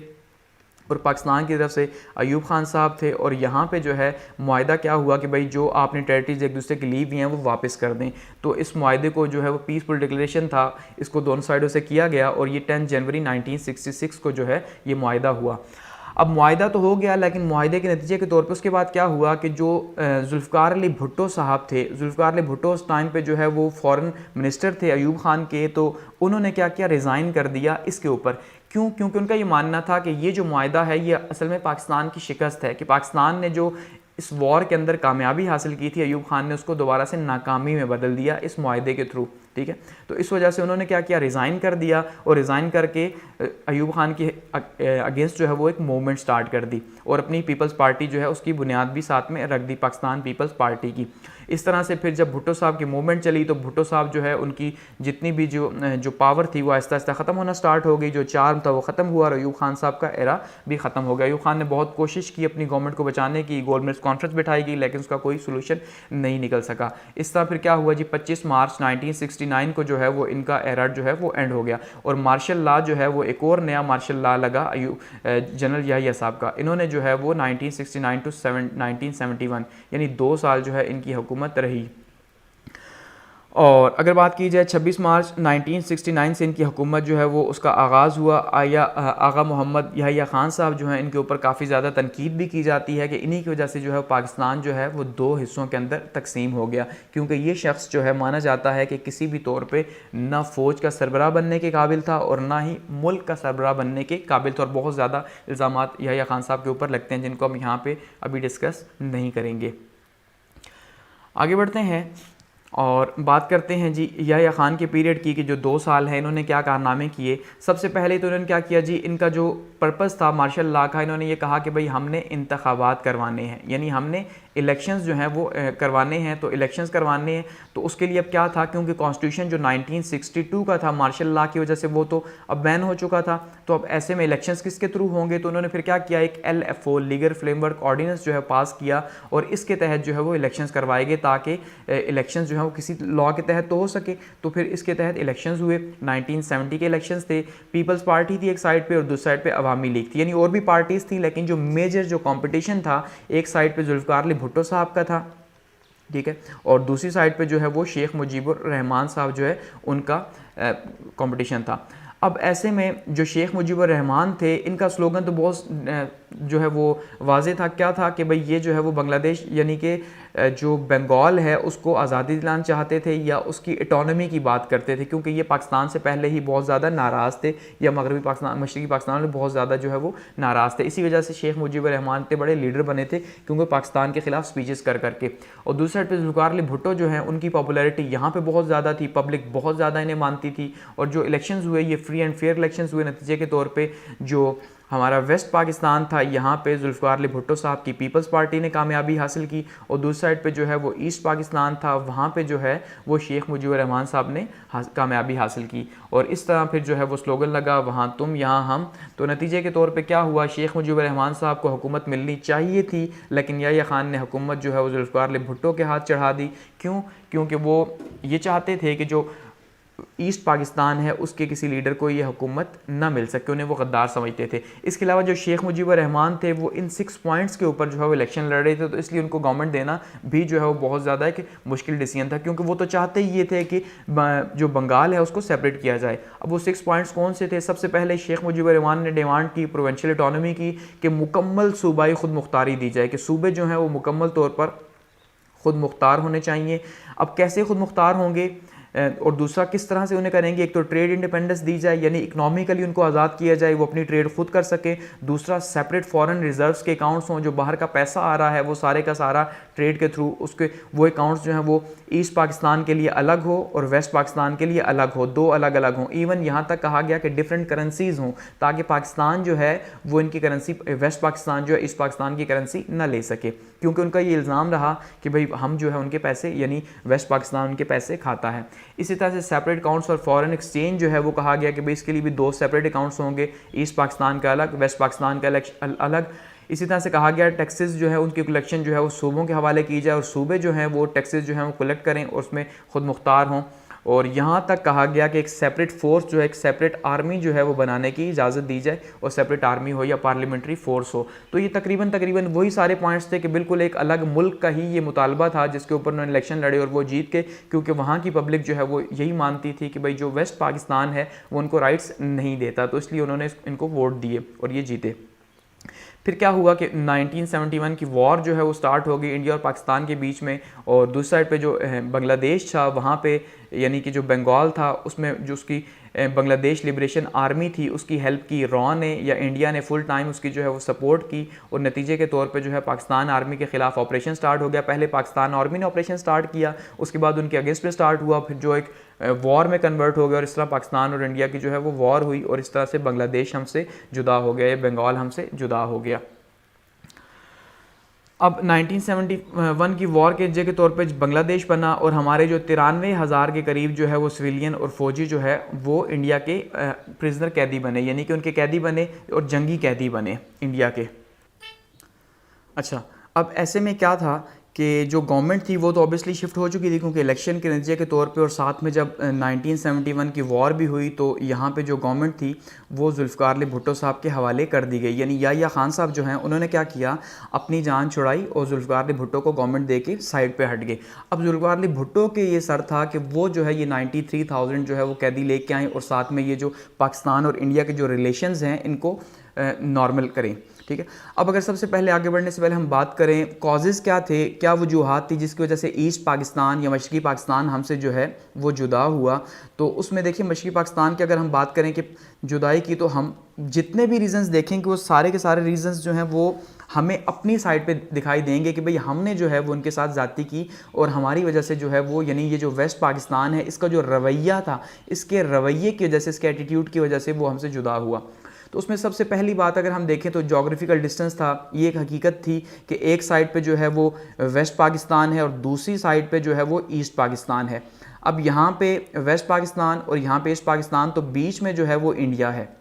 और पाकिस्तान की तरफ से अयूब खान साहब थे। और यहाँ पे जो है मुआहदा क्या हुआ कि भाई जो आपने टेरिटरीज एक दूसरे की ली हुई हैं वो वापस कर दें। तो इस मुआहदे को जो है वो पीसफुल डिक्लेरेशन था, इसको दोनों साइडों से किया गया और ये 10 जनवरी 1966 को जो है ये मुआहदा हुआ। अब मुआहदा तो हो गया, लेकिन मुआहदे के नतीजे के तौर पे उसके बाद क्या हुआ कि जो जुल्फ़िकार अली भुट्टो साहब थे, जुल्फ़िकार अली भुट्टो उस टाइम पे जो है वो फॉरेन मिनिस्टर थे अयूब खान के, तो उन्होंने क्या किया, रिज़ाइन कर दिया इसके ऊपर। क्यों? क्योंकि उनका ये मानना था कि ये जो मुआहदा है ये असल में पाकिस्तान की शिकस्त है, कि पाकिस्तान ने जो इस वॉर के अंदर कामयाबी हासिल की थी, अयूब खान ने उसको दोबारा से नाकामी में बदल दिया इस मुआहदे के थ्रू। ठीक है, तो इस वजह से उन्होंने क्या किया, रिज़ाइन कर दिया और रिज़ाइन करके अयूब खान के अगेंस्ट जो है वो एक मूवमेंट स्टार्ट कर दी और अपनी पीपल्स पार्टी जो है उसकी बुनियाद भी साथ में रख दी, पाकिस्तान पीपल्स पार्टी की। इस तरह से फिर जब भुट्टो साहब की मूवमेंट चली तो भुट्टो साहब जो है उनकी जितनी भी जो पावर थी वो आहिस्ता आहिस्ता ख़त्म होना स्टार्ट हो गई, जो चार्म था वो ख़त्म हुआ और अयूब खान साहब का एरा भी ख़त्म हो गया। अयूब खान ने बहुत कोशिश की अपनी गवर्नमेंट को बचाने की, गोल मिल्स कॉन्फ्रेंस बिठाई गई, लेकिन उसका कोई सोल्यूशन नहीं निकल सका। इस तरह फिर क्या हुआ जी, 25 मार्च 1969 को जो है वो इनका एरा जो है वो एंड हो गया और मार्शल लॉ जो है वो एक और नया मार्शल लॉ लगा जनरल याहिया साहब का। इन्होंने जो है वो 1969 टू 1971 यानी 2 साल जो है इनकी हुकूमत रही। और अगर बात की जाए 26 मार्च 1969 से इनकी हुकूमत जो है वो उसका आगाज़ हुआ। आगा मोहम्मद याहिया ख़ान साहब जो हैं इनके ऊपर काफ़ी ज़्यादा तनकीद भी की जाती है कि इन्हीं की वजह से जो है पाकिस्तान जो है वो 2 हिस्सों के अंदर तकसीम हो गया, क्योंकि ये शख्स जो है माना जाता है कि किसी भी तौर पे ना फ़ौज का सरबराह बनने के काबिल था और ना ही मुल्क का सरबराह बनने के काबिल था। और बहुत ज़्यादा इल्ज़ामात याहिया ख़ान साहब के ऊपर लगते हैं जिनको हम यहाँ पर अभी डिस्कस नहीं करेंगे। आगे बढ़ते हैं और बात करते हैं जी याहिया खान के पीरियड की कि जो 2 साल है इन्होंने क्या कारनामे किए। सबसे पहले तो इन्होंने क्या किया जी, इनका जो पर्पज़ था मार्शल लॉ का, इन्होंने ये कहा कि भाई हमने इंतखाबात करवाने हैं, यानी हमने इलेक्शंस जो हैं वो करवाने हैं। तो इलेक्शंस करवाने हैं तो उसके लिए अब क्या था, क्योंकि कॉन्स्टिट्यूशन जो 1962 का था मार्शल लॉ की वजह से वो तो अब बैन हो चुका था, तो अब ऐसे में इलेक्शंस किसके थ्रू होंगे। तो उन्होंने फिर क्या किया, एक LFO लीगल फ्रेमवर्क ऑर्डिनेंस जो है पास किया और इसके तहत जो है वो इलेक्शंस करवाए गए ताकि इलेक्शंस जो है वो किसी लॉ के तहत तो हो सके। तो फिर इसके तहत इलेक्शंस हुए। 1970 के इलेक्शंस थे, पीपल्स पार्टी थी एक साइड पे और दूसरी साइड पे अवामी लीग थी, यानी और भी पार्टीज़ थी, लेकिन जो मेजर जो कंपटीशन था एक साइड पे जुल्फ़िकार अली भुट्टो साहब का था, ठीक है, और दूसरी साइड पे जो है वो शेख मुजीबुर रहमान साहब जो है उनका कंपटीशन था। अब ऐसे में जो शेख मुजीबुर रहमान थे इनका स्लोगन तो बहुत जो है वो वाज़े था, क्या था कि भाई ये जो है वो बांग्लादेश यानी कि जो बंगाल है उसको आज़ादी दिलाना चाहते थे या उसकी इटोनमी की बात करते थे, क्योंकि ये पाकिस्तान से पहले ही बहुत ज़्यादा नाराज़ थे या मगरबी पाकिस्तान मशरक़ी पाकिस्तान में बहुत ज़्यादा जो है वो नाराज़ थे। इसी वजह से शेख मुजीबुर रहमान इतने बड़े लीडर बने थे क्योंकि पाकिस्तान के ख़िलाफ़ स्पीचेस कर करके। और दूसरी साइड पर जुल्फ़िकार अली भुट्टो जो है उनकी पॉपुलैरिटी यहाँ पर बहुत ज़्यादा थी, पब्लिक बहुत ज़्यादा इन्हें मानती थी। और जो इलेक्शन हुए ये फ्री एंड फेयर इलेक्शन हुए, नतीजे के तौर पर जो हमारा वेस्ट पाकिस्तान था यहाँ पे जुल्फ़िकार अली भुट्टो साहब की पीपल्स पार्टी ने कामयाबी हासिल की और दूसरी साइड पे जो है वो ईस्ट पाकिस्तान था, वहाँ पे जो है वो शेख मुजीबुर रहमान साहब ने कामयाबी हासिल की। और इस तरह फिर जो है वो स्लोगन लगा, वहाँ तुम यहाँ हम। तो नतीजे के तौर पर क्या हुआ, शेख मुजीबुर रहमान साहब को हुकूमत मिलनी चाहिए थी, लेकिन याहिया खान ने हुकूमत जो है वो जुल्फ़िकार अली भुट्टो के हाथ चढ़ा दी। क्यों? क्योंकि वो ये चाहते थे कि जो ईस्ट पाकिस्तान है उसके किसी लीडर को ये हुकूमत ना मिल सके, उन्हें वो गद्दार समझते थे। इसके अलावा जो शेख मुजीबुर रहमान थे वो इन 6 पॉइंट्स के ऊपर जो है वो इलेक्शन लड़ रहे थे, तो इसलिए उनको गवर्नमेंट देना भी जो है वो बहुत ज़्यादा एक मुश्किल डिसीजन था, क्योंकि वो तो चाहते ही ये थे कि जो बंगाल है उसको सेपरेट किया जाए। अब वो 6 पॉइंट्स कौन से थे? सबसे पहले शेख मुजीबुर रहमान ने डिमांड की प्रोविंशियल ऑटोनॉमी की, कि मुकम्मल सूबाई खुद मुख्तारी दी जाए, कि सूबे जो हैं वो मुकम्मल तौर पर खुद मुख्तार होने चाहिए। अब कैसे खुद मुख्तार होंगे और दूसरा किस तरह से उन्हें करेंगे? एक तो ट्रेड इंडिपेंडेंस दी जाए, यानी इकोनॉमिकली उनको आज़ाद किया जाए, वो अपनी ट्रेड खुद कर सके। दूसरा सेपरेट फॉरेन रिजर्व्स के अकाउंट्स हों, जो बाहर का पैसा आ रहा है वो सारे का सारा ट्रेड के थ्रू उसके वो अकाउंट्स जो हैं वो ईस्ट पाकिस्तान के लिए अलग हो और वेस्ट पाकिस्तान के लिए अलग हो, 2 अलग अलग हों। इवन यहाँ तक कहा गया कि डिफरेंट करेंसीज़ हों, ताकि पाकिस्तान जो है वो इनकी करेंसी, वेस्ट पाकिस्तान जो है ईस्ट पाकिस्तान की करेंसी ना ले सके, क्योंकि उनका ये इल्ज़ाम रहा कि भाई हम जो है उनके पैसे यानी वेस्ट पाकिस्तान उनके पैसे खाता है। इसी तरह से सेपरेट अकाउंट्स और फॉरेन एक्सचेंज जो है वो कहा गया कि भाई इसके लिए भी 2 सेपरेट अकाउंट्स होंगे, ईस्ट पाकिस्तान का अलग, वेस्ट पाकिस्तान का अलग। इसी तरह से कहा गया टैक्सेस जो है उनकी कलेक्शन जो है वो सूबों के हवाले की जाए और सूबे जो हैं वो टैक्सेस जो हैं वो कलेक्ट करें और उसमें खुद मुख्तार हों। और यहाँ तक कहा गया कि एक सेपरेट फोर्स जो है, एक सेपरेट आर्मी जो है वो बनाने की इजाज़त दी जाए, और सेपरेट आर्मी हो या पार्लियामेंट्री फोर्स हो। तो ये तकरीबन वही सारे पॉइंट्स थे कि बिल्कुल एक अलग मुल्क का ही ये मुतालबा था जिसके ऊपर उन्होंने इलेक्शन लड़े और वो जीत के, क्योंकि वहाँ की पब्लिक जो है वो यही मानती थी कि भाई जो वेस्ट पाकिस्तान है वो उनको राइट्स नहीं देता, तो इसलिए उन्होंने इनको वोट दिए और ये जीते। फिर क्या हुआ कि 1971 की वॉर जो है वो स्टार्ट हो गई इंडिया और पाकिस्तान के बीच में, और दूसरी साइड पे जो बांग्लादेश था वहाँ पे, यानी कि जो बंगाल था उसमें जो उसकी बांग्लादेश लिबरेशन आर्मी थी उसकी हेल्प की रॉ ने या इंडिया ने फुल टाइम उसकी जो है वो सपोर्ट की, और नतीजे के तौर पे जो है पाकिस्तान आर्मी के ख़िलाफ़ ऑपरेशन स्टार्ट हो गया। पहले पाकिस्तान आर्मी ने ऑपरेशन स्टार्ट किया, उसके बाद उनके अगेंस्ट में स्टार्ट हुआ, फिर जो एक वॉर में कन्वर्ट हो गया, और इस तरह पाकिस्तान और इंडिया की जो है वो वॉर हुई, और इस तरह से बांग्लादेश हमसे जुदा हो गया, या बंगाल हमसे जुदा हो गया। अब 1971 की वॉर के नतीजे के तौर पे बांग्लादेश बना, और हमारे जो 93,000 के करीब जो है वो सिविलियन और फौजी जो है वो इंडिया के प्रिजनर कैदी बने, यानी कि उनके कैदी बने और जंगी कैदी बने इंडिया के। अच्छा, अब ऐसे में क्या था कि जो गवर्नमेंट थी वो तो ऑब्वियसली शिफ्ट हो चुकी थी, क्योंकि इलेक्शन के नतीजे के तौर पे, और साथ में जब 1971 की वॉर भी हुई तो यहाँ पे जो गवर्नमेंट थी वो जुल्फ़िकार अली भुट्टो साहब के हवाले कर दी गई। यानी या खान साहब जो हैं उन्होंने क्या किया, अपनी जान छुड़ाई और जुल्फ़िकार अली भुट्टो को गवर्नमेंट दे के साइड पर हट गए। अब जुल्फ़िकार अली भुट्टो के ये सर था कि वो जो है ये 93,000 जो है वो कैदी लेके आए, और साथ में ये जो पाकिस्तान और इंडिया के जो रिलेशंस हैं इनको नॉर्मल करें। ठीक है, अब अगर सबसे पहले आगे बढ़ने से पहले हम बात करें कॉजेज़ क्या थे, क्या वजूहात थी जिसकी वजह से ईस्ट पाकिस्तान या मशरक़ी पाकिस्तान हमसे जो है वो जुदा हुआ। तो उसमें देखिए मशरक़ी पाकिस्तान की अगर हम बात करें कि जुदाई की, तो हम जितने भी रीज़न्स देखेंगे वो सारे के सारे रीज़न्स जो हैं वो हमें अपनी साइड पे दिखाई देंगे कि भाई हमने जो है वो उनके साथ ज़्यादती की, और हमारी वजह से जो है वो, यानी ये जो वेस्ट पाकिस्तान है इसका जो रवैया था, इसके रवैये की वजह से, इसके एटीट्यूड की वजह से वो हमसे जुदा हुआ। तो उसमें सबसे पहली बात अगर हम देखें तो जोग्राफिकल डिस्टेंस था, ये एक हकीकत थी कि एक साइड पे जो है वो वेस्ट पाकिस्तान है और दूसरी साइड पे जो है वो ईस्ट पाकिस्तान है। अब यहाँ पे वेस्ट पाकिस्तान और यहाँ पे ईस्ट पाकिस्तान, तो बीच में जो है वो इंडिया है।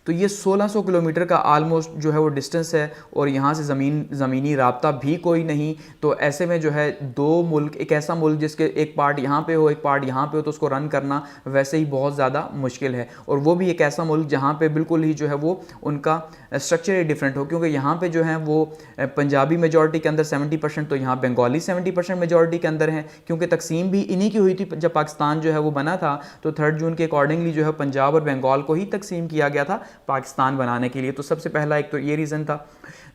तो ये 1600 किलोमीटर का आलमोस्ट जो है वो डिस्टेंस है, और यहाँ से ज़मीनी राब्ता भी कोई नहीं। तो ऐसे में जो है दो मुल्क, एक ऐसा मुल्क जिसके एक पार्ट यहाँ पे हो एक पार्ट यहाँ पे हो, तो उसको रन करना वैसे ही बहुत ज़्यादा मुश्किल है। और वो भी एक ऐसा मुल्क जहाँ पे बिल्कुल ही जो है वो उनका स्ट्रक्चर ही डिफरेंट हो, क्योंकि यहाँ पे जो है वो पंजाबी मेजॉरिटी के अंदर 70%, तो यहाँ बंगाली 70% मेजॉरिटी के अंदर हैं, क्योंकि तकसीम भी इन्हीं की हुई थी जब पाकिस्तान जो है वो बना था। तो 3 जून के अकॉर्डिंगली जो है पंजाब और बंगाल को ही तकसीम किया गया था पाकिस्तान बनाने के लिए। तो सबसे पहला एक तो ये रीज़न था।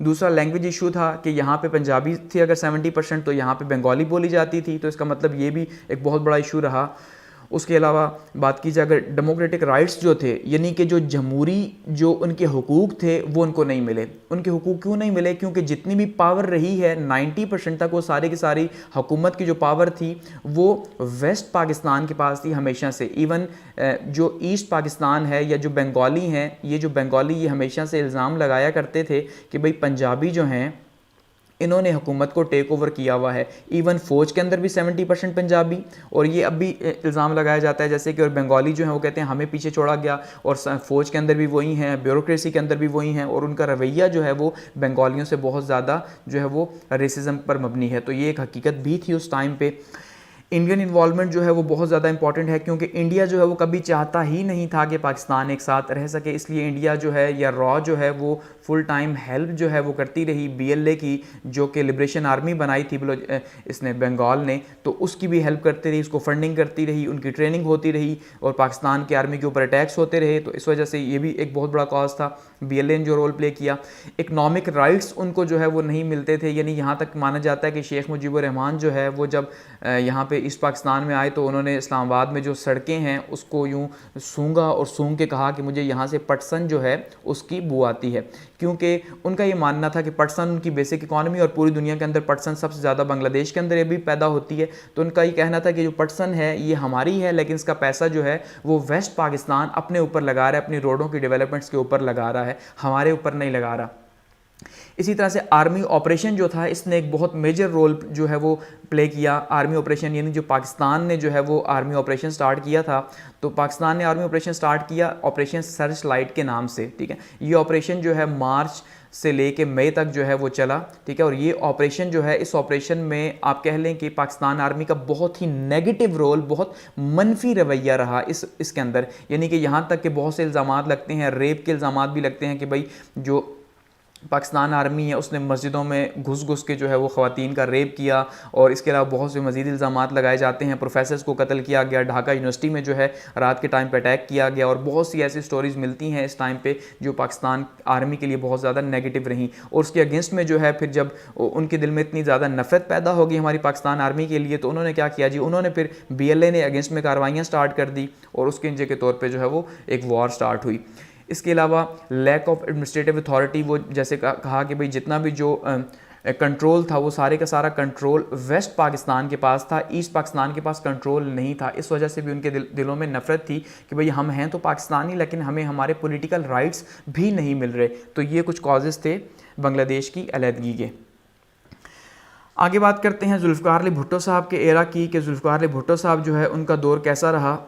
दूसरा लैंग्वेज इशू था कि यहाँ पे पंजाबी थी अगर 70%, तो यहाँ पे बंगाली बोली जाती थी, तो इसका मतलब ये भी एक बहुत बड़ा इशू रहा। उसके अलावा बात की जाए अगर डेमोक्रेटिक राइट्स जो थे, यानी कि जो जमहूरी जो उनके हुकूक थे वो उनको नहीं मिले। उनके हुकूक क्यों नहीं मिले? क्योंकि जितनी भी पावर रही है 90% तक वो सारी की सारी हुकूमत की जो पावर थी वो वेस्ट पाकिस्तान के पास थी हमेशा से। इवन जो ईस्ट पाकिस्तान है या जो बंगाली हैं, ये जो बंगाली ये हमेशा से इल्ज़ाम लगाया करते थे कि भाई पंजाबी जो हैं इन्होंने हुकूमत को टेक ओवर किया हुआ है। इवन फ़ौज के अंदर भी 70% पंजाबी, और ये अब भी इल्ज़ाम लगाया जाता है जैसे कि, और बंगाली जो है वो कहते हैं हमें पीछे छोड़ा गया, और फ़ौज के अंदर भी वही हैं, ब्यूरोक्रेसी के अंदर भी वही हैं, और उनका रवैया जो है वो बंगालियों से बहुत ज़्यादा जो है वो रेसिज्म पर मबनी है। तो ये एक हकीकत भी थी उस टाइम पे। इंडियन इन्वॉल्वमेंट जो है वो बहुत ज़्यादा इंपॉर्टेंट है, क्योंकि इंडिया जो है वो कभी चाहता ही नहीं था कि पाकिस्तान एक साथ रह सके, इसलिए इंडिया जो है या रॉ जो है वो फुल टाइम हेल्प जो है वो करती रही BLA की, जो कि लिबरेशन आर्मी बनाई थी इसने बंगाल ने, तो उसकी भी हेल्प करती रही, उसको फंडिंग करती रही, उनकी ट्रेनिंग होती रही, और पाकिस्तान की आर्मी के ऊपर अटैक्स होते रहे। तो इस वजह से ये भी एक बहुत बड़ा कॉज था। BLA ने जो रोल प्ले किया, इकनॉमिक राइट्स उनको जो है वो नहीं मिलते थे, यानी यहाँ तक माना जाता है कि शेख मुजीबुर रहमान जो है वो जब यहाँ पे ईस्ट पाकिस्तान में आए तो उन्होंने इस्लामाबाद में जो सड़कें हैं उसको यूँ सूंघा और सूंघ के कहा कि मुझे यहाँ से पटसन जो है उसकी बू आती है, क्योंकि उनका ये मानना था कि पटसन उनकी बेसिक इकॉनमी, और पूरी दुनिया के अंदर पटसन सबसे ज़्यादा बांग्लादेश के अंदर ये भी पैदा होती है। तो उनका ये कहना था कि जो पटसन है ये हमारी है, लेकिन इसका पैसा जो है वो वेस्ट पाकिस्तान अपने ऊपर लगा रहा है, अपनी रोडों की डेवलपमेंट्स के ऊपर लगा रहा है, हमारे ऊपर नहीं लगा रहा। इसी तरह से आर्मी ऑपरेशन जो था इसने एक बहुत मेजर रोल जो है वो प्ले किया। आर्मी ऑपरेशन यानी जो पाकिस्तान ने जो है वो आर्मी ऑपरेशन स्टार्ट किया था, तो पाकिस्तान ने आर्मी ऑपरेशन स्टार्ट किया ऑपरेशन सर्च लाइट के नाम से। ठीक है, ये ऑपरेशन जो है मार्च से लेके मई तक जो है वो चला, ठीक है। और ये ऑपरेशन जो है, इस ऑपरेशन में आप कह लें कि पाकिस्तान आर्मी का बहुत ही नेगेटिव रोल, बहुत मनफी रवैया रहा इसके अंदर। यानी कि यहाँ तक कि बहुत से इल्ज़ामात लगते हैं, रेप के इल्ज़ामात भी लगते हैं कि भाई जो पाकिस्तान आर्मी है उसने मस्जिदों में घुस घुस के जो है वो ख़वातीन का रेप किया। और इसके अलावा बहुत से मज़ीद इल्ज़ामात लगाए जाते हैं, प्रोफेसर्स को कत्ल किया गया, ढाका यूनिवर्सिटी में जो है रात के टाइम पे अटैक किया गया। और बहुत सी ऐसी स्टोरीज़ मिलती हैं इस टाइम पे जो पाकिस्तान आर्मी के लिए बहुत ज़्यादा नेगेटिव रहीं। और उसके अगेंस्ट में जो है फिर जब उनके दिल में इतनी ज़्यादा नफ़रत पैदा होगी हमारी पाकिस्तान आर्मी के लिए, तो उन्होंने क्या किया जी, उन्होंने फिर BLA ने अगेंस्ट में कार्रवाइयाँ स्टार्ट कर दी और उसके नतीजे के तौर पर जो है वो एक वॉर स्टार्ट हुई। इसके अलावा लैक ऑफ एडमिनिस्ट्रेटिव अथॉरिटी, वो जैसे कहा कि भाई जितना भी जो कंट्रोल था वो सारे का सारा कंट्रोल वेस्ट पाकिस्तान के पास था, ईस्ट पाकिस्तान के पास कंट्रोल नहीं था। इस वजह से भी उनके दिलों में नफरत थी कि भाई हम हैं तो पाकिस्तानी लेकिन हमें हमारे पॉलिटिकल राइट्स भी नहीं मिल रहे। तो ये कुछ कॉजेज़ थे बांग्लादेश की अलहदगी के। आगे बात करते हैं जुल्फ़िकार अली भुट्टो साहब के एरा की, कि जुल्फ़िकार अली भुट्टो साहब जो है उनका दौर कैसा रहा।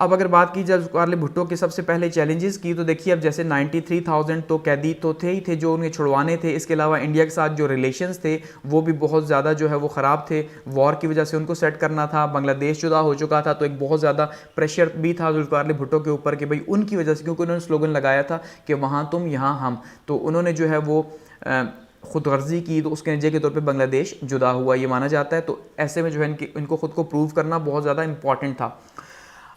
अब अगर बात की जाए जुल्फ़िकार अली भुट्टो के सबसे पहले चैलेंजेस की, तो देखिए अब जैसे 93,000 तो कैदी तो थे ही थे जो उन्हें छुड़वाने थे। इसके अलावा इंडिया के साथ जो रिलेशंस थे वो भी बहुत ज़्यादा जो है वो ख़राब थे, वॉर की वजह से उनको सेट करना था। बांग्लादेश जुदा हो चुका था तो एक बहुत ज़्यादा प्रेशर भी था जुल्फ़िकार अली भुट्टो के ऊपर कि भाई उनकी वजह से, क्योंकि उन्होंने स्लोगन लगाया था कि वहाँ तुम यहाँ हम, तो उन्होंने जो है वो खुद गर्जी की, तो उसके नतीजे के तौर पे बांग्लादेश जुदा हुआ ये माना जाता है। तो ऐसे में जो है इनको खुद को प्रूव करना बहुत ज़्यादा इंपॉर्टेंट था।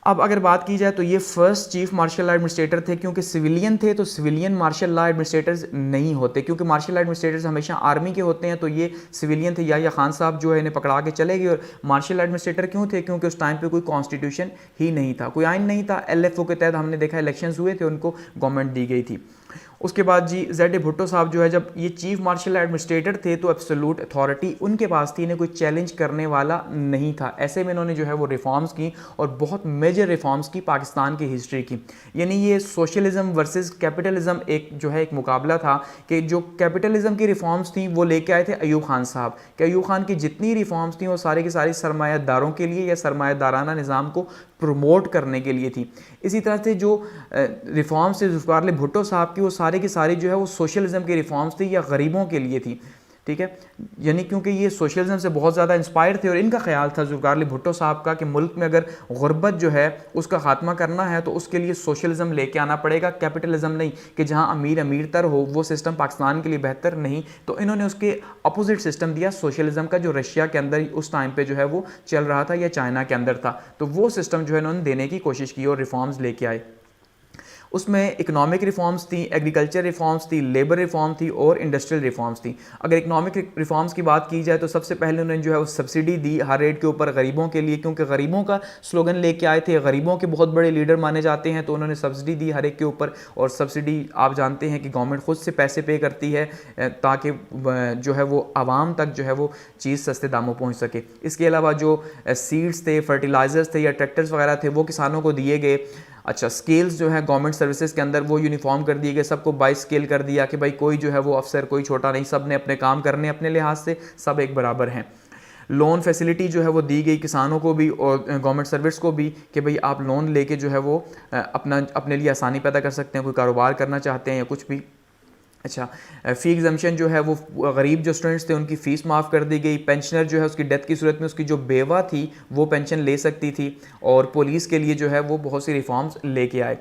अब अगर बात की जाए तो ये first chief marshal law administrator थे, क्योंकि सिविलियन थे तो सिविलियन मार्शल लॉ एडमिनिस्ट्रेटर्स नहीं होते, क्योंकि मार्शल लॉ एडमिनिस्ट्रेटर्स हमेशा आर्मी के होते हैं। तो ये सिविलियन थे। या खान साहब जो है इन्हें पकड़ा के चले गए। और मार्शल लॉ एडमिनिस्ट्रेटर क्यों थे? क्योंकि उस टाइम पे कोई कॉन्स्टिट्यूशन ही नहीं था, कोई आइन नहीं था। LFO के तहत हमने देखा इलेक्शंस हुए थे, उनको गवर्नमेंट दी गई थी। उसके बाद जी ZA भुट्टो साहब जो है, जब ये चीफ मार्शल एडमिनिस्ट्रेटर थे तो एब्सोल्यूट अथॉरिटी उनके पास थी, इन्हें कोई चैलेंज करने वाला नहीं था। ऐसे में इन्होंने जो है वो रिफॉर्म्स की और बहुत मेजर रिफॉर्म्स की पाकिस्तान की हिस्ट्री की। यानी ये सोशलिज्म वर्सेस कैपिटलिज्म एक जो है एक मुकाबला था कि जो कैपिटलिज्म की रिफॉर्म्स थी वो लेके आए थे अयूब खान साहब। कि अयूब खान की जितनी रिफॉर्म्स थी वो सारी की सारी सरमायादारों के लिए या सरमायादाराना निज़ाम को प्रमोट करने के लिए थी। इसी तरह से जो रिफॉर्म्स थे जुल्फ़िकार अली भुट्टो साहब की, वो सारी की सारी जो है वो सोशलिज्म की रिफॉर्म्स थी या गरीबों के लिए थी, ठीक है। यानी क्योंकि ये सोशलिज्म से बहुत ज़्यादा इंस्पायर थे और इनका ख्याल था जुल्फ़िकार अली भुट्टो साहब का कि मुल्क में अगर गुर्बत जो है उसका खात्मा करना है तो उसके लिए सोशलिज्म लेके आना पड़ेगा, कैपिटलिज्म नहीं कि जहाँ अमीर अमीर तर हो, वो सिस्टम पाकिस्तान के लिए बेहतर नहीं। तो इन्होंने उसके अपोजिट सिस्टम दिया सोशलिज्म का, जो रशिया के अंदर उस टाइम पर जो है वो चल रहा था या चाइना के अंदर था। तो वो सिस्टम जो है इन्होंने देने की कोशिश की और रिफॉर्म्स लेके आए। उसमें इकोनॉमिक रिफॉर्म्स थी, एग्रीकल्चर रिफॉर्म्स थी, लेबर रिफॉर्म थी और इंडस्ट्रियल रिफॉर्म्स थी। अगर इकोनॉमिक रिफॉर्म्स की बात की जाए तो सबसे पहले उन्होंने जो है वो सब्सिडी दी हर रेट के ऊपर गरीबों के लिए, क्योंकि गरीबों का स्लोगन लेके आए थे, गरीबों के बहुत बड़े लीडर माने जाते हैं। तो उन्होंने सब्सिडी दी हर एक के ऊपर। और सब्सिडी आप जानते हैं कि गवर्नमेंट खुद से पैसे पे करती है ताकि जो है वो आवाम तक जो है वो चीज़ सस्ते दामों पहुँच सके। इसके अलावा जो सीड्स थे, फर्टिलाइज़र्स थे या ट्रैक्टर्स वगैरह थे वो किसानों को दिए गए। अच्छा, स्केल्स जो है गवर्नमेंट सर्विसेज के अंदर वो यूनिफॉर्म कर दिए गए, सबको 22 स्केल कर दिया कि भाई कोई जो है वो अफसर कोई छोटा नहीं, सब ने अपने काम करने अपने लिहाज से, सब एक बराबर हैं। लोन फैसिलिटी जो है वो दी गई किसानों को भी और गवर्नमेंट सर्विस को भी कि भाई आप लोन लेके जो है वो अपने लिए आसानी पैदा कर सकते हैं, कोई कारोबार करना चाहते हैं या कुछ भी। अच्छा, फ़ी एग्जम्पशन जो है वो गरीब जो स्टूडेंट्स थे उनकी फ़ीस माफ़ कर दी गई। पेंशनर जो है उसकी डेथ की सूरत में उसकी जो बेवा थी वो पेंशन ले सकती थी। और पुलिस के लिए जो है वो बहुत सी रिफॉर्म्स लेके आए।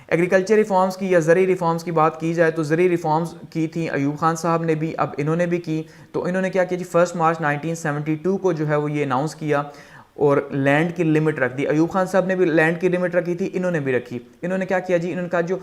एग्रीकल्चर रिफॉर्म्स की या ज़री रिफॉर्म्स की बात की जाए तो ज़री रिफॉर्म्स की थी अयूब खान साहब ने भी, अब इन्होंने भी की। तो इन्होंने क्या किया जी, 1 मार्च 1972 को जो है वो ये अनाउंस किया और लैंड की लिमिट रख दी। अयूब खान साहब ने भी लैंड की लिमिट रखी थी, इन्होंने भी रखी। इन्होंने क्या किया जी, इन्होंने कहा जो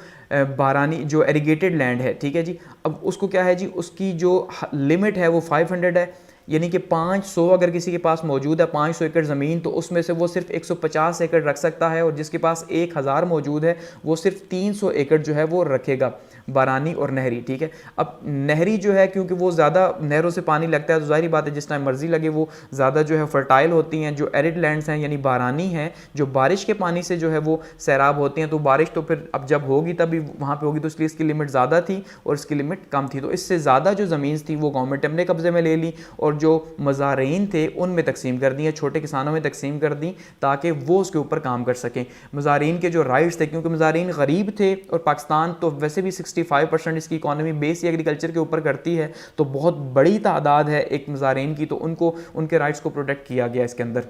बारानी जो एरीगेटेड लैंड है, ठीक है जी, अब उसको क्या है जी, उसकी जो लिमिट है वो 500 है। यानी कि 500 अगर किसी के पास मौजूद है 500 एकड़ ज़मीन, तो उसमें से वो सिर्फ 150 एकड़ रख सकता है। और जिसके पास 1000 मौजूद है वो सिर्फ 300 एकड़ जो है वो रखेगा, बारानी और नहरी, ठीक है। अब नहरी जो है क्योंकि वो ज़्यादा नहरों से पानी लगता है तो ज़ाहिर बात है जिस टाइम मर्जी लगे वो ज़्यादा जो है फर्टाइल होती हैं। जो एरिड लैंड्स हैं यानी बारानी हैं, जो बारिश के पानी से जो है वो सैराब होती हैं, तो बारिश तो फिर अब जब होगी तभी वहाँ पे होगी, तो इसलिए इसकी लिमिट ज़्यादा थी और इसकी लिमिट कम थी, तो इससे ज़्यादा जो ज़मीन थी वो गवर्नमेंट अपने कब्ज़े में ले ली और जो मज़ारीन थे उनमें तकसीम कर दी, छोटे किसानों में तकसीम कर दी ताकि वो उसके ऊपर काम कर सकें। मज़ारीन के जो राइट्स थे, क्योंकि मज़ारीन गरीब थे और पाकिस्तान तो वैसे भी 65% इसकी इकॉनमी बेस ही एग्रीकल्चर के ऊपर करती है, तो बहुत बड़ी तादाद है एक मज़ारीन की, तो उनको उनके राइट्स को प्रोटेक्ट किया गया इसके अंदर।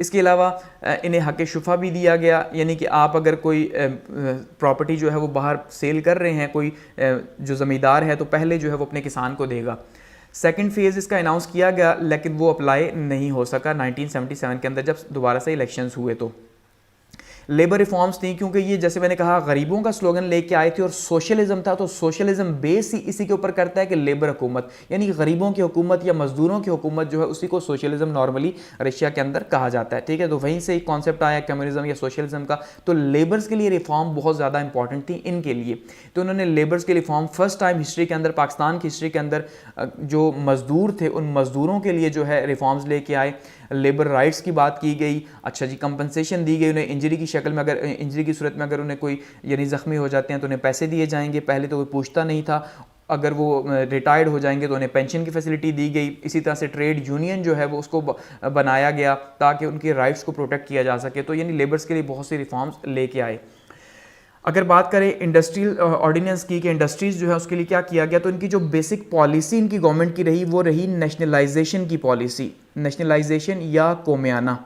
इसके अलावा इन्हें हक़ शुफ़ा भी दिया गया, यानी कि आप अगर कोई प्रॉपर्टी जो है वो बाहर सेल कर रहे हैं, कोई जो ज़मींदार है तो पहले जो है वो अपने किसान को देगा। सेकंड फेज़ इसका अनाउंस किया गया लेकिन वो अप्लाई नहीं हो सका 1977 के अंदर जब दोबारा से इलेक्शंस हुए। तो लेबर रिफॉर्म्स थी, क्योंकि ये जैसे मैंने कहा गरीबों का स्लोगन लेके आए थे और सोशलिज्म था, तो सोशलिज्म बेस ही इसी के ऊपर करता है कि लेबर हुकूमत, यानी गरीबों की हुकूमत या मजदूरों की हुकूमत जो है उसी को सोशलिज्म नॉर्मली रशिया के अंदर कहा जाता है, ठीक है। तो वहीं से एक कॉन्सेप्ट आया कम्युनिज्म या सोशलिज्म का। तो लेबर्स के लिए रिफॉर्म बहुत ज़्यादा इंपॉर्टेंट थी इनके लिए, तो उन्होंने लेबर्स के रिफॉर्म फर्स्ट टाइम हिस्ट्री के अंदर, पाकिस्तान की हिस्ट्री के अंदर जो मजदूर थे उन मजदूरों के लिए जो है रिफॉर्म्स लेके आए। लेबर राइट्स की बात की गई, अच्छा जी कंपनसेशन दी गई उन्हें इंजरी की शक्ल में, अगर इंजरी की सूरत में अगर उन्हें कोई यानी ज़ख्मी हो जाते हैं तो उन्हें पैसे दिए जाएंगे, पहले तो कोई पूछता नहीं था। अगर वो रिटायर्ड हो जाएंगे तो उन्हें पेंशन की फैसिलिटी दी गई। इसी तरह से ट्रेड यूनियन जो है वो उसको बनाया गया ताकि उनके राइट्स को प्रोटेक्ट किया जा सके। तो यानी लेबर्स के लिए बहुत सी रिफॉर्म्स लेके आए। अगर बात करें इंडस्ट्रियल ऑर्डिनेंस की कि इंडस्ट्रीज़ जो है उसके लिए क्या किया गया, तो इनकी जो बेसिक पॉलिसी इनकी गवर्नमेंट की रही वो रही नेशनलाइजेशन की पॉलिसी, नेशनलाइजेशन या कोमियाना।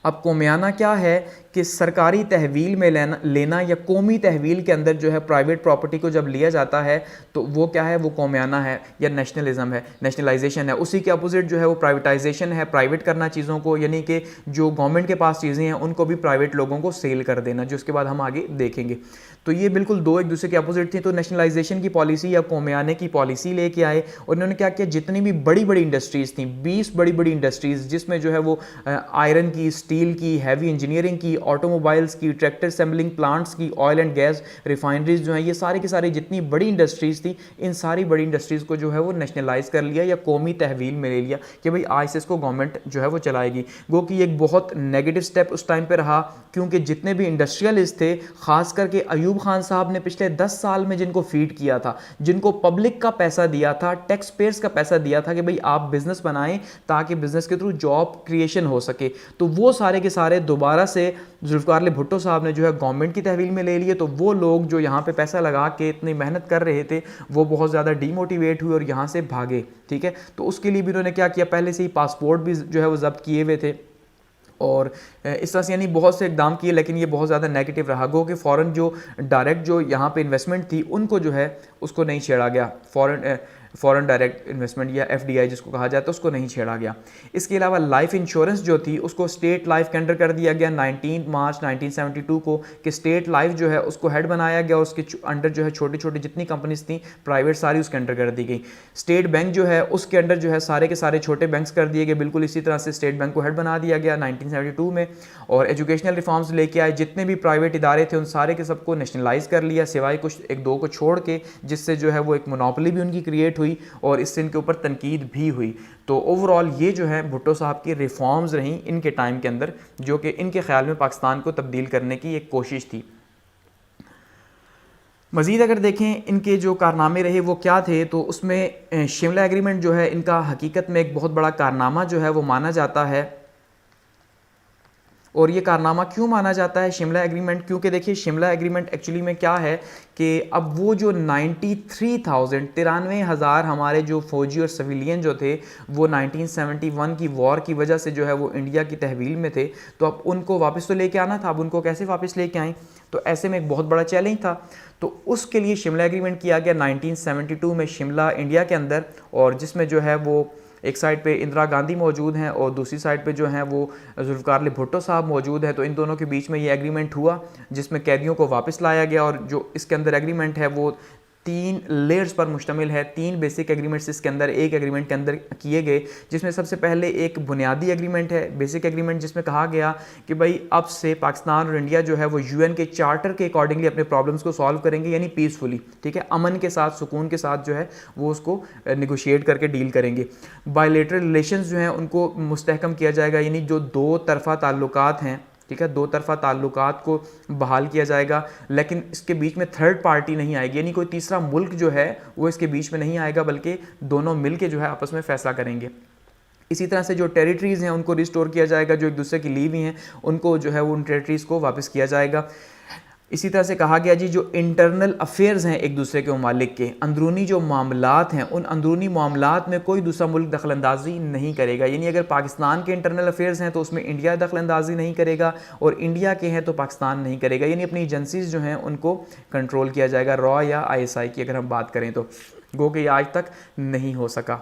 अब कोमियाना क्या है कि सरकारी तहवील में लेना या कौमी तहवील के अंदर जो है प्राइवेट प्रॉपर्टी को जब लिया जाता है तो वो क्या है, वो कोमियाना है या नेशनलिज्म है, नेशनलाइजेशन है। उसी के अपोजिट जो है वो प्राइवेटाइजेशन है, प्राइवेट करना चीज़ों को, यानी कि जो गवर्नमेंट के पास चीज़ें हैं उनको भी प्राइवेट लोगों को सेल कर देना, जो उसके बाद हम आगे देखेंगे। तो ये बिल्कुल दो एक दूसरे के अपोजिट थी। तो नेशनलाइजेशन की पॉलिसी या कोमियाने की पॉलिसी लेके आए और इन्होंने क्या किया, जितनी भी बड़ी बड़ी इंडस्ट्रीज़ थी, 20 बड़ी बड़ी इंडस्ट्रीज़ जिसमें जो है वो आयरन की, स्टील की, हैवी इंजीनियरिंग की, ऑटोमोबाइल्स की, ट्रैक्टर असेंबलिंग प्लांट्स की, ऑयल एंड गैस रिफाइनरीज जो हैं, ये सारी की सारी जितनी बड़ी इंडस्ट्रीज़ थी, इन सारी बड़ी इंडस्ट्रीज़ को जो है वो नेशनलाइज कर लिया या कौमी तहवील में ले लिया कि भाई आज से इसको गवर्नमेंट जो है वो चलाएगी। गो कि एक बहुत नेगेटिव स्टेप उस टाइम पे रहा, क्योंकि जितने भी इंडस्ट्रियलिस्ट थे, खास करके अयूब खान साहब ने पिछले 10 साल में जिनको फीड किया था, जिनको पब्लिक का पैसा दिया था, टैक्स पेयर्स का पैसा दिया था कि भाई आप बिजनेस बनाएं ताकि बिजनेस के थ्रू जॉब क्रिएशन हो सके, तो वो सारे के सारे दोबारा से जुल्फ़िकार भुट्टो साहब ने जो है गवर्नमेंट की तहवील में ले लिए। तो वो लोग जो यहाँ पे पैसा लगा के इतनी मेहनत कर रहे थे वो बहुत ज़्यादा डीमोटिवेट हुए और यहाँ से भागे, ठीक है। तो उसके लिए भी उन्होंने क्या किया, पहले से ही पासपोर्ट भी जो है वो जब्त किए हुए थे और इस तरह से यानी बहुत से इकदाम किए, लेकिन ये बहुत ज़्यादा नेगेटिव रहा। गो कि फ़ॉरेन जो डायरेक्ट जो यहाँ पे इन्वेस्टमेंट थी उनको जो है उसको नहीं छेड़ा गया, फ़ॉरेन डायरेक्ट इन्वेस्टमेंट या FDI जिसको कहा जाता है उसको नहीं छेड़ा गया। इसके अलावा लाइफ इंश्योरेंस जो थी उसको स्टेट लाइफ के अंडर कर दिया गया 19 मार्च 1972 को, कि स्टेट लाइफ जो है उसको हेड बनाया गया, उसके अंडर जो है छोटी छोटी जितनी कंपनीज थी प्राइवेट सारी उसके अंडर कर दी गई। स्टेट बैंक जो है उसके अंडर जो है सारे के सारे छोटे बैंक्स कर दिए गए, बिल्कुल इसी तरह से स्टेट बैंक को हेड बना दिया गया 1972 में। और एजुकेशनल रिफॉर्म्स लेके आए, जितने भी प्राइवेट इदारे थे उन सारे के सबको नेशनलाइज कर लिया, सिवाय कुछ एक दो को छोड़ के, जिससे जो है वो एक मोनोपोली भी उनकी क्रिएट हुई और इससे इनके ऊपर तनकीद भी हुई। तो ओवरऑल ये जो है भुट्टो साहब की रिफॉर्म्स रहीं इनके टाइम के अंदर, जो कि इनके ख्याल में पाकिस्तान को तब्दील करने की एक कोशिश थी। मज़ीद अगर देखें इनके जो कारनामे रहे वो क्या थे, तो उसमें शिमला एग्रीमेंट जो है इनका हकीकत में एक बहुत बड़ा कारनामा जो है वो माना जाता है। और ये कारनामा क्यों माना जाता है शिमला एग्रीमेंट, क्योंकि देखिए शिमला एग्रीमेंट एक्चुअली में क्या है कि अब वो जो 93,000 हमारे जो फ़ौजी और सिविलियन जो थे वो 1971 की वॉर की वजह से जो है वो इंडिया की तहवील में थे, तो अब उनको वापस तो लेके आना था। अब उनको कैसे वापस लेके आएँ, तो ऐसे में एक बहुत बड़ा चैलेंज था। तो उसके लिए शिमला एग्रीमेंट किया गया 1972 में शिमला इंडिया के अंदर, और जिसमें जो है वो एक साइड पे इंदिरा गांधी मौजूद हैं और दूसरी साइड पे जो हैं वो जुल्फ़िकार भुट्टो साहब मौजूद हैं। तो इन दोनों के बीच में ये एग्रीमेंट हुआ जिसमें कैदियों को वापस लाया गया, और जो इसके अंदर एग्रीमेंट है वो 3 लेयर्स पर मुश्तमिल है। 3 बेसिक एग्रीमेंट्स इसके अंदर एक एग्रीमेंट के अंदर किए गए, जिसमें सबसे पहले एक बुनियादी एग्रीमेंट है, बेसिक एग्रीमेंट, जिसमें कहा गया कि भाई अब से पाकिस्तान और इंडिया जो है वो UN के चार्टर के अकॉर्डिंगली अपने प्रॉब्लम्स को सॉल्व करेंगे, यानी पीसफुली, ठीक है, अमन के साथ, सुकून के साथ जो है वो उसको निगोशिएट करके डील करेंगे। बायलैटरल रिलेशंस जो हैं उनको मुस्तहकम किया जाएगा, यानी जो दो तरफा ताल्लुकात हैं ठीक है, दो तरफा ताल्लुकात को बहाल किया जाएगा, लेकिन इसके बीच में थर्ड पार्टी नहीं आएगी, यानी कोई तीसरा मुल्क जो है वो इसके बीच में नहीं आएगा, बल्कि दोनों मिल के जो है आपस में फैसला करेंगे। इसी तरह से जो टेरिटरीज़ हैं उनको रिस्टोर किया जाएगा, जो एक दूसरे की ली हुई हैं उनको जो है वो उन टेरिटरीज़ को वापस किया जाएगा। इसी तरह से कहा गया जी जो इंटरनल अफेयर्स हैं एक दूसरे के ममालिक के, अंदरूनी जो मामलात हैं, उन अंदरूनी मामलात में कोई दूसरा मुल्क दखलंदाजी नहीं करेगा। यानी अगर पाकिस्तान के इंटरनल अफेयर्स हैं तो उसमें इंडिया दखलंदाजी नहीं करेगा, और इंडिया के हैं तो पाकिस्तान नहीं करेगा। यानी अपनी एजेंसीज जो हैं उनको कंट्रोल किया जाएगा। रॉ या ISI की अगर हम बात करें तो गो कि आज तक नहीं हो सका।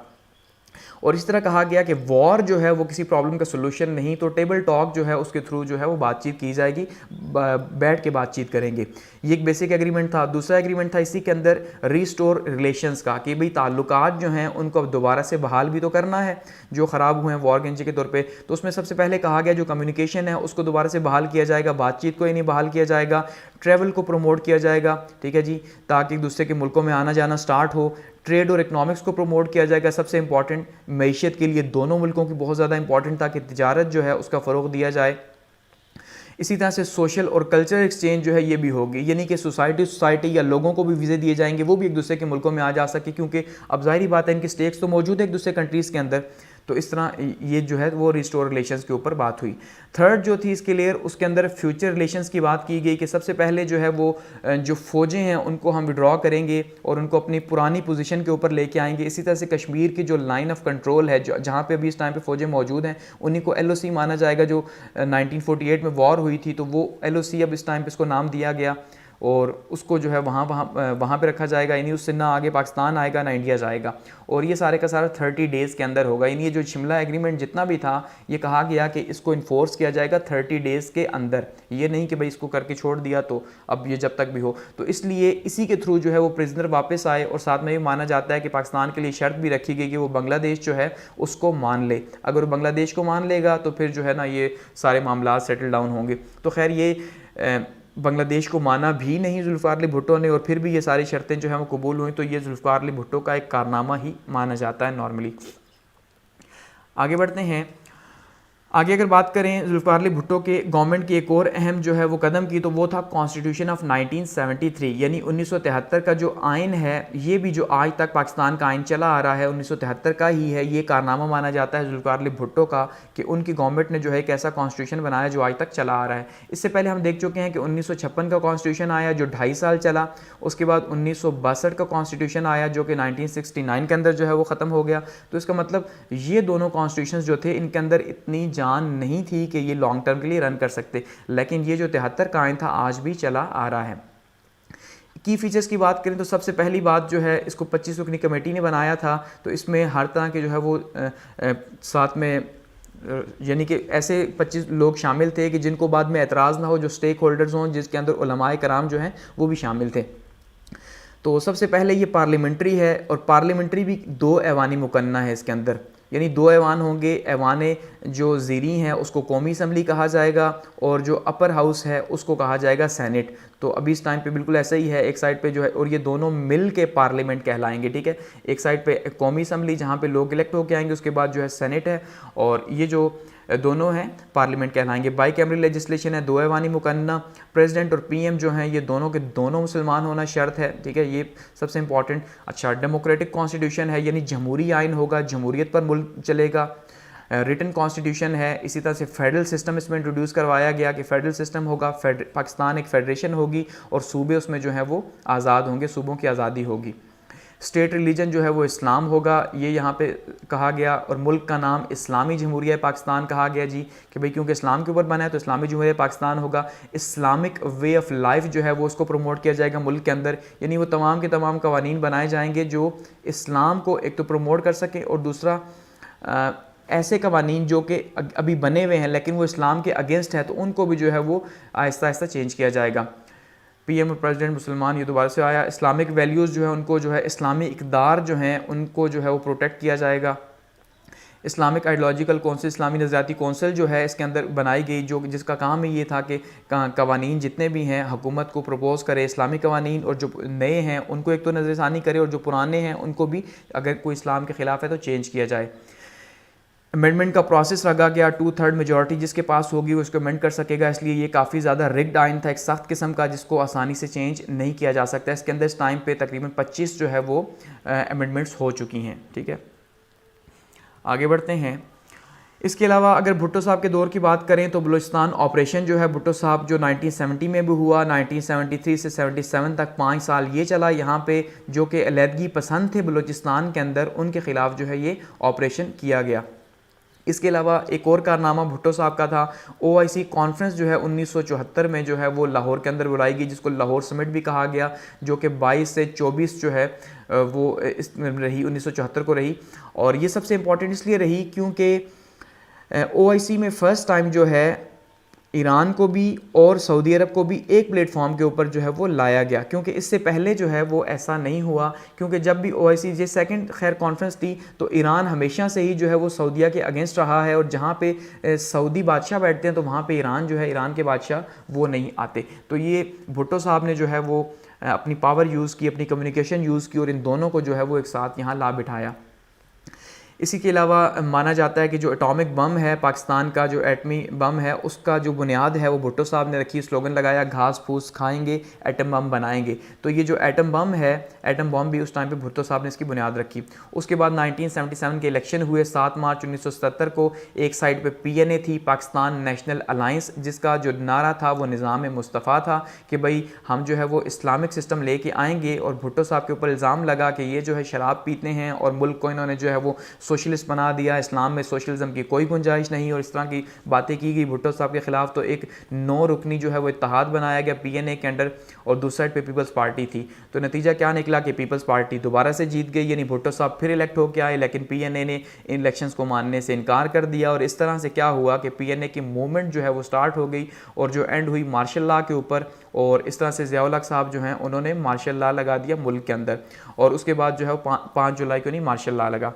और इस तरह कहा गया कि वॉर जो है वो किसी प्रॉब्लम का सोल्यूशन नहीं, तो टेबल टॉक जो है उसके थ्रू जो है वो बातचीत की जाएगी, बैठ के बातचीत करेंगे। ये एक बेसिक एग्रीमेंट था। दूसरा एग्रीमेंट था इसी के अंदर रिस्टोर रिलेशंस का, कि भाई ताल्लुकात जो हैं उनको अब दोबारा से बहाल भी तो करना है जो ख़राब हुए हैं वॉर के नतीजे के तौर पे। तो उसमें सबसे पहले कहा गया जो कम्युनिकेशन है उसको दोबारा से बहाल किया जाएगा, बातचीत को ही नहीं बहाल किया जाएगा, ट्रैवल को प्रमोट किया जाएगा, ठीक है जी, ताकि एक दूसरे के मुल्कों में आना जाना स्टार्ट हो। ट्रेड और इकनॉमिक्स को प्रमोट किया जाएगा। सबसे इंपॉर्टेंट मईशत के लिए दोनों मुल्कों की बहुत ज़्यादा इंपॉर्टेंट था कि तिजारत जो है उसका फ़रोग दिया जाए। इसी तरह से सोशल और कल्चरल एक्सचेंज जो है ये भी होगी, यानी कि सोसाइटी या लोगों को भी वीज़े दिए जाएंगे, वो भी एक दूसरे के मुल्कों में आ जा सके, क्योंकि अब ज़ाहिर बात है इनके स्टेक्स तो मौजूद है एक दूसरे कंट्रीज़ के अंदर। तो इस तरह ये जो है वो रिस्टोर रिलेशंस के ऊपर बात हुई। थर्ड जो थी इसके लेयर, उसके अंदर फ्यूचर रिलेशंस की बात की गई कि सबसे पहले जो है वो जो फ़ौजें हैं उनको हम विड्रॉ करेंगे और उनको अपनी पुरानी पोजीशन के ऊपर लेके आएंगे। इसी तरह से कश्मीर की जो लाइन ऑफ कंट्रोल है, जो जहाँ पे अभी इस टाइम पे फ़ौजें मौजूद हैं, उन्हीं को LOC माना जाएगा। जो 1948 में वॉर हुई थी तो वो LOC अब इस टाइम पे इसको नाम दिया गया, और उसको जो है वहाँ पे रखा जाएगा। यानी उससे ना आगे पाकिस्तान आएगा ना इंडिया जाएगा, और ये सारे का सारा 30 डेज़ के अंदर होगा। यानी ये जो शिमला एग्रीमेंट जितना भी था ये कहा गया कि इसको इन्फोर्स किया जाएगा 30 डेज़ के अंदर, ये नहीं कि भाई इसको करके छोड़ दिया तो अब ये जब तक भी हो। तो इसलिए इसी के थ्रू जो है वो प्रिजनर वापस आए, और साथ में ये माना जाता है कि पाकिस्तान के लिए शर्त भी रखी गई कि वो बांग्लादेश जो है उसको मान ले। अगर वो बांग्लादेश को मान लेगा तो फिर जो है ना ये सारे मामला सेटल डाउन होंगे। तो खैर ये बांग्लादेश को माना भी नहीं जुल्फ़िकार अली भुट्टो ने, और फिर भी ये सारी शर्तें जो हैं वो कबूल हुई, तो ये जुल्फ़िकार अली भुट्टो का एक कारनामा ही माना जाता है नॉर्मली। आगे बढ़ते हैं। आगे अगर बात करें जुल्फ़िकार अली भुट्टो के गवर्नमेंट की एक और अहम जो है वो कदम की, तो वो था कॉन्स्टिट्यूशन ऑफ 1973, यानी 1973 का जो आइन है, ये भी जो आज तक पाकिस्तान का आइन चला आ रहा है 1973 का ही है। ये कारनामा माना जाता है जुल्फ़िकार अली भुट्टो का कि उनकी गवर्नमेंट ने जो है एक ऐसा कॉन्स्टिट्यूशन बनाया जो आज तक चला आ रहा है। इससे पहले हम देख चुके हैं कि 1956 का कॉन्स्टिट्यूशन आया जो 2.5 साल चला। उसके बाद 1962 का कॉन्स्टिट्यूशन आया जो कि 1969 के अंदर जो है वो ख़त्म हो गया। तो इसका मतलब ये दोनों कॉन्स्टिट्यूशन जो थे इनके अंदर इतनी जान नहीं थी कि ये लॉन्ग टर्म के लिए रन कर सकते, लेकिन ये जो 73 का आइन था आज भी चला आ रहा है। की फीचर्स की बात करें तो सबसे पहली बात जो है, इसको 25 रुकनी कमेटी ने बनाया था, तो इसमें हर तरह के जो है वो साथ में यानी कि ऐसे 25 लोग शामिल थे कि जिनको बाद में एतराज़ ना हो, जो स्टेक होल्डर्स हों, जिसके अंदर उलमाए कराम जो हैं वो भी शामिल थे। तो सबसे पहले ये पार्लियामेंट्री है, और पार्लियामेंट्री भी 2 ऐवानी मुकन्ना है इसके अंदर, यानी 2 ऐवान होंगे। ऐवान जो ज़ीरी हैं उसको कौमी असम्बली कहा जाएगा, और जो अपर हाउस है उसको कहा जाएगा सेनेट। तो अभी इस टाइम पे बिल्कुल ऐसा ही है, एक साइड पे जो है, और ये दोनों मिल के पार्लियामेंट कहलाएंगे, ठीक है। एक साइड पे कौमी असम्बली जहाँ पे लोग इलेक्ट होकर आएंगे, उसके बाद जो है सेनेट है, और ये जो दोनों हैं पार्लियामेंट कहलाएंगे। बाई कैमरल लेजिस्लेशन है, 2 ऐवानी मुकन्ना। प्रेसिडेंट और PM जो हैं ये दोनों के दोनों मुसलमान होना शर्त है, ठीक है, ये सबसे इंपॉर्टेंट। अच्छा, डेमोक्रेटिक कॉन्स्टिट्यूशन है, यानी जमहूरी आइन होगा, जमहूरियत पर मुल्क चलेगा। रिटन कॉन्स्टिट्यूशन है। इसी तरह से फेडरल सिस्टम इसमें इंट्रोड्यूस करवाया गया कि फेडरल सिस्टम होगा, पाकिस्तान एक फेडरेशन होगी, और सूबे उसमें जो है वो आज़ाद होंगे, सूबों की आज़ादी होगी। स्टेट रिलीजन जो है वो इस्लाम होगा, ये यहाँ पे कहा गया, और मुल्क का नाम इस्लामी जमहूरिया पाकिस्तान कहा गया जी, कि भाई क्योंकि इस्लाम के ऊपर बना है तो इस्लामी जमहूरिया पाकिस्तान होगा। इस्लामिक वे ऑफ लाइफ जो है वो उसको प्रमोट किया जाएगा मुल्क के अंदर, यानी वो तमाम के तमाम कवानीन बनाए जाएंगे जो इस्लाम को एक तो प्रमोट कर सके, और दूसरा ऐसे कवानीन जो कि अभी बने हुए हैं लेकिन वो इस्लाम के अगेंस्ट है, तो उनको भी जो है वो आहिस्ता आहिस्ता चेंज किया जाएगा। PM और प्रेसिडेंट मुसलमान ये दोबारा से आया। इस्लामिक वैल्यूज़ जो है उनको जो है इस्लामी इक़दार जो हैं उनको जो है वो प्रोटेक्ट किया जाएगा। इस्लामिक आइडियोलॉजिकल कौंसिल, इस्लामी नज़रियाती कौंसिल जो है इसके अंदर बनाई गई, जो जिसका काम ही ये था कि कवानीन जितने भी हैं हुकूमत को प्रपोज़ करे इस्लामी कवानीन, और जो नए हैं उनको एक तो नज़रसानी करे, और जो पुराने हैं उनको भी अगर कोई इस्लाम के ख़िलाफ़ है तो चेंज किया जाए। अमेंडमेंट का प्रोसेस रखा गया, 2/3 मेजॉरिटी जिसके पास होगी वो इसको अमेंड कर सकेगा, इसलिए ये काफ़ी ज़्यादा रिग्ड आइन था, एक सख्त किस्म का जिसको आसानी से चेंज नहीं किया जा सकता। इसके अंदर इस टाइम पे तकरीबन 25 जो है वो अमेंडमेंट्स हो चुकी हैं। ठीक है, आगे बढ़ते हैं। इसके अलावा अगर भुट्टो साहब के दौर की बात करें तो बलूचिस्तान ऑपरेशन जो है भुट्टो साहब जो 1970 में भी हुआ, 1973 से 77 तक 5 साल ये चला। यहाँ पे जो कि अलहदगी पसंद थे बलूचिस्तान के अंदर, उनके ख़िलाफ़ जो है ये ऑपरेशन किया गया। इसके अलावा एक और कारनामा भुट्टो साहब का था, OIC कॉन्फ्रेंस जो है 1974 में जो है वो लाहौर के अंदर बुलाई गई, जिसको लाहौर समिट भी कहा गया, जो कि 22 से 24 जो है वो इस रही 1974 को रही। और ये सबसे इम्पॉर्टेंट इसलिए रही क्योंकि OIC में फ़र्स्ट टाइम जो है ईरान को भी और सऊदी अरब को भी एक प्लेटफॉर्म के ऊपर जो है वो लाया गया, क्योंकि इससे पहले जो है वो ऐसा नहीं हुआ। क्योंकि जब भी OIC ये सेकंड खैर कॉन्फ्रेंस थी तो ईरान हमेशा से ही जो है वो सऊदीया के अगेंस्ट रहा है, और जहाँ पे सऊदी बादशाह बैठते हैं तो वहाँ पे ईरान जो है, ईरान के बादशाह वो नहीं आते। तो ये भुट्टो साहब ने जो है वो अपनी पावर यूज़ की, अपनी कम्युनिकेशन यूज़ की और इन दोनों को जो है वो एक साथ यहाँ ला बिठाया। इसी के अलावा माना जाता है कि जो एटॉमिक बम है पाकिस्तान का, जो एटमी बम है, उसका जो बुनियाद है वो भुट्टो साहब ने रखी। स्लोगन लगाया, घास फूस खाएंगे एटम बम बनाएंगे। तो ये जो एटम बम है, एटम बम भी उस टाइम पे भुट्टो साहब ने इसकी बुनियाद रखी। उसके बाद 1977 के इलेक्शन हुए 7 मार्च 1977 को। एक साइड पे PNA थी, पाकिस्तान नेशनल अलायंस, जिसका जो नारा था वो निज़ाम मुस्तफ़ा था कि भाई हम जो है वो इस्लामिक सिस्टम लेके आएंगे। और भुट्टो साहब के ऊपर इल्ज़ाम लगा कि ये जो है शराब पीते हैं और मुल्क को इन्होंने जो है वो सोशलिस्ट बना दिया, इस्लाम में सोशलिज्म की कोई गुंजाइश नहीं, और इस तरह की बातें की गई भुट्टो साहब के खिलाफ। तो एक 9 रुकनी जो है वो इत्तेहाद बनाया गया PNA के अंडर, और दूसरी साइड पे पीपल्स पार्टी थी। तो नतीजा क्या निकला कि पीपल्स पार्टी दोबारा से जीत गई, यानी भुट्टो साहब फिर इलेक्ट होकर आए, लेकिन PNA ने इन इलेक्शंस को मानने से इनकार कर दिया। और इस तरह से क्या हुआ कि PNA की मूवमेंट जो है वो स्टार्ट हो गई, और जो एंड हुई मार्शल लॉ के ऊपर। और इस तरह से ज़िया-उल हक साहब जो हैं उन्होंने मार्शल लॉ लगा दिया मुल्क के अंदर, और उसके बाद जो है 5 जुलाई को नहीं मार्शल लॉ लगा।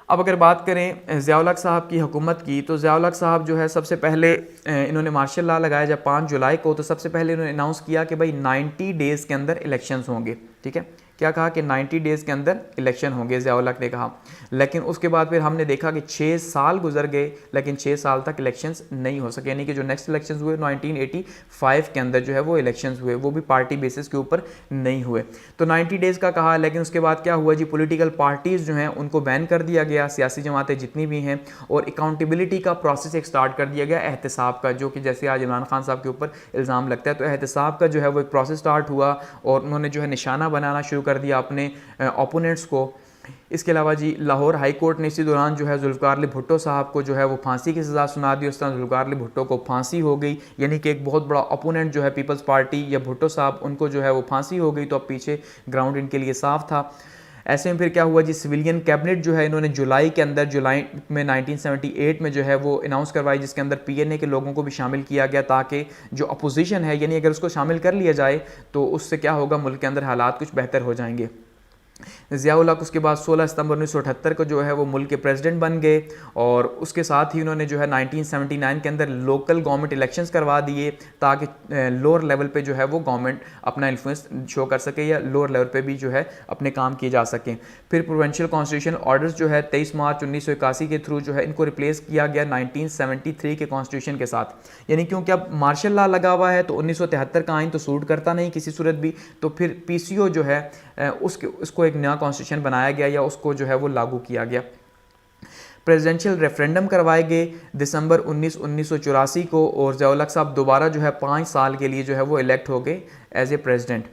अब अगर बात करें ज़िया-उल हक साहब की हुकूमत की, तो ज़िया-उल हक साहब जो है सबसे पहले इन्होंने मार्शल लॉ लगाया जब 5 जुलाई को, तो सबसे पहले इन्होंने अनाउंस किया कि भाई 90 डेज़ के अंदर इलेक्शंस होंगे। ठीक है, क्या कहा कि 90 डेज़ के अंदर इलेक्शन होंगे, ज़िया-उल हक ने कहा। लेकिन उसके बाद फिर हमने देखा कि 6 साल गुजर गए, लेकिन 6 साल तक इलेक्शंस नहीं हो सके, यानी कि जो नेक्स्ट इलेक्शंस हुए 1985 के अंदर जो है वो इलेक्शंस हुए, वो भी पार्टी बेसिस के ऊपर नहीं हुए। तो 90 डेज़ का कहा, लेकिन उसके बाद क्या हुआ जी, पॉलिटिकल पार्टीज़ जो हैं उनको बैन कर दिया गया, सियासी जमातें जितनी भी हैं, और अकाउंटेबिलिटी का प्रोसेस एक स्टार्ट कर दिया गया एहतसाब का, जो कि जैसे आज इमरान खान साहब के ऊपर इल्ज़ाम लगता है। तो एहतसाब का जो है वो एक प्रोसेस स्टार्ट हुआ, और उन्होंने जो है निशाना बनाना शुरू कर दिया अपने ओपोनेंट्स को। इसके अलावा जी लाहौर हाई कोर्ट ने इसी दौरान जो है जुल्फ़िकार अली भुट्टो साहब को जो है वो फांसी की सज़ा सुना दी। उस तरह जुल्फ़िकार अली भुट्टो को फांसी हो गई, यानी कि एक बहुत बड़ा ओपोनेंट जो है पीपल्स पार्टी या भुट्टो साहब, उनको जो है वो फांसी हो गई। तो अब पीछे ग्राउंड इनके लिए साफ था। ऐसे में फिर क्या हुआ जी, सिविलियन कैबिनेट जो है इन्होंने जुलाई के अंदर, जुलाई में 1978 में जो है वो अनाउंस करवाई, जिसके अंदर PNA के लोगों को भी शामिल किया गया, ताकि जो अपोजिशन है, यानी अगर उसको शामिल कर लिया जाए तो उससे क्या होगा, मुल्क के अंदर हालात कुछ बेहतर हो जाएंगे। ज़िया-उल हक उसके बाद 16 सितंबर 1978 को जो है वो मुल्क के प्रेसिडेंट बन गए, और उसके साथ ही उन्होंने जो है 1979 के अंदर लोकल गवर्नमेंट इलेक्शंस करवा दिए, ताकि लोअर लेवल पे जो है वो गवर्नमेंट अपना इन्फ्लुएंस शो कर सके, या लोअर लेवल पे भी जो है अपने काम किए जा सकें। फिर प्रोविंशियल कॉन्स्टिट्यूशन ऑर्डर्स जो है 23 मार्च 1981 के थ्रू जो है इनको रिप्लेस किया गया 1973 के कॉन्स्टिट्यूशन के साथ। यानी क्योंकि अब मार्शल लॉ लगा हुआ है तो 1973 का आइन तो सूट करता नहीं किसी सूरत भी, तो फिर PCO जो है उसको एक नया कॉन्स्टिट्यूशन बनाया गया, या उसको जो है वो लागू किया गया। प्रेसिडेंशियल रेफरेंडम करवाए गए दिसंबर 1984 को, और ज़िया-उल हक साहब दोबारा जो है 5 साल के लिए जो है वो इलेक्ट हो गए एज ए प्रेसिडेंट।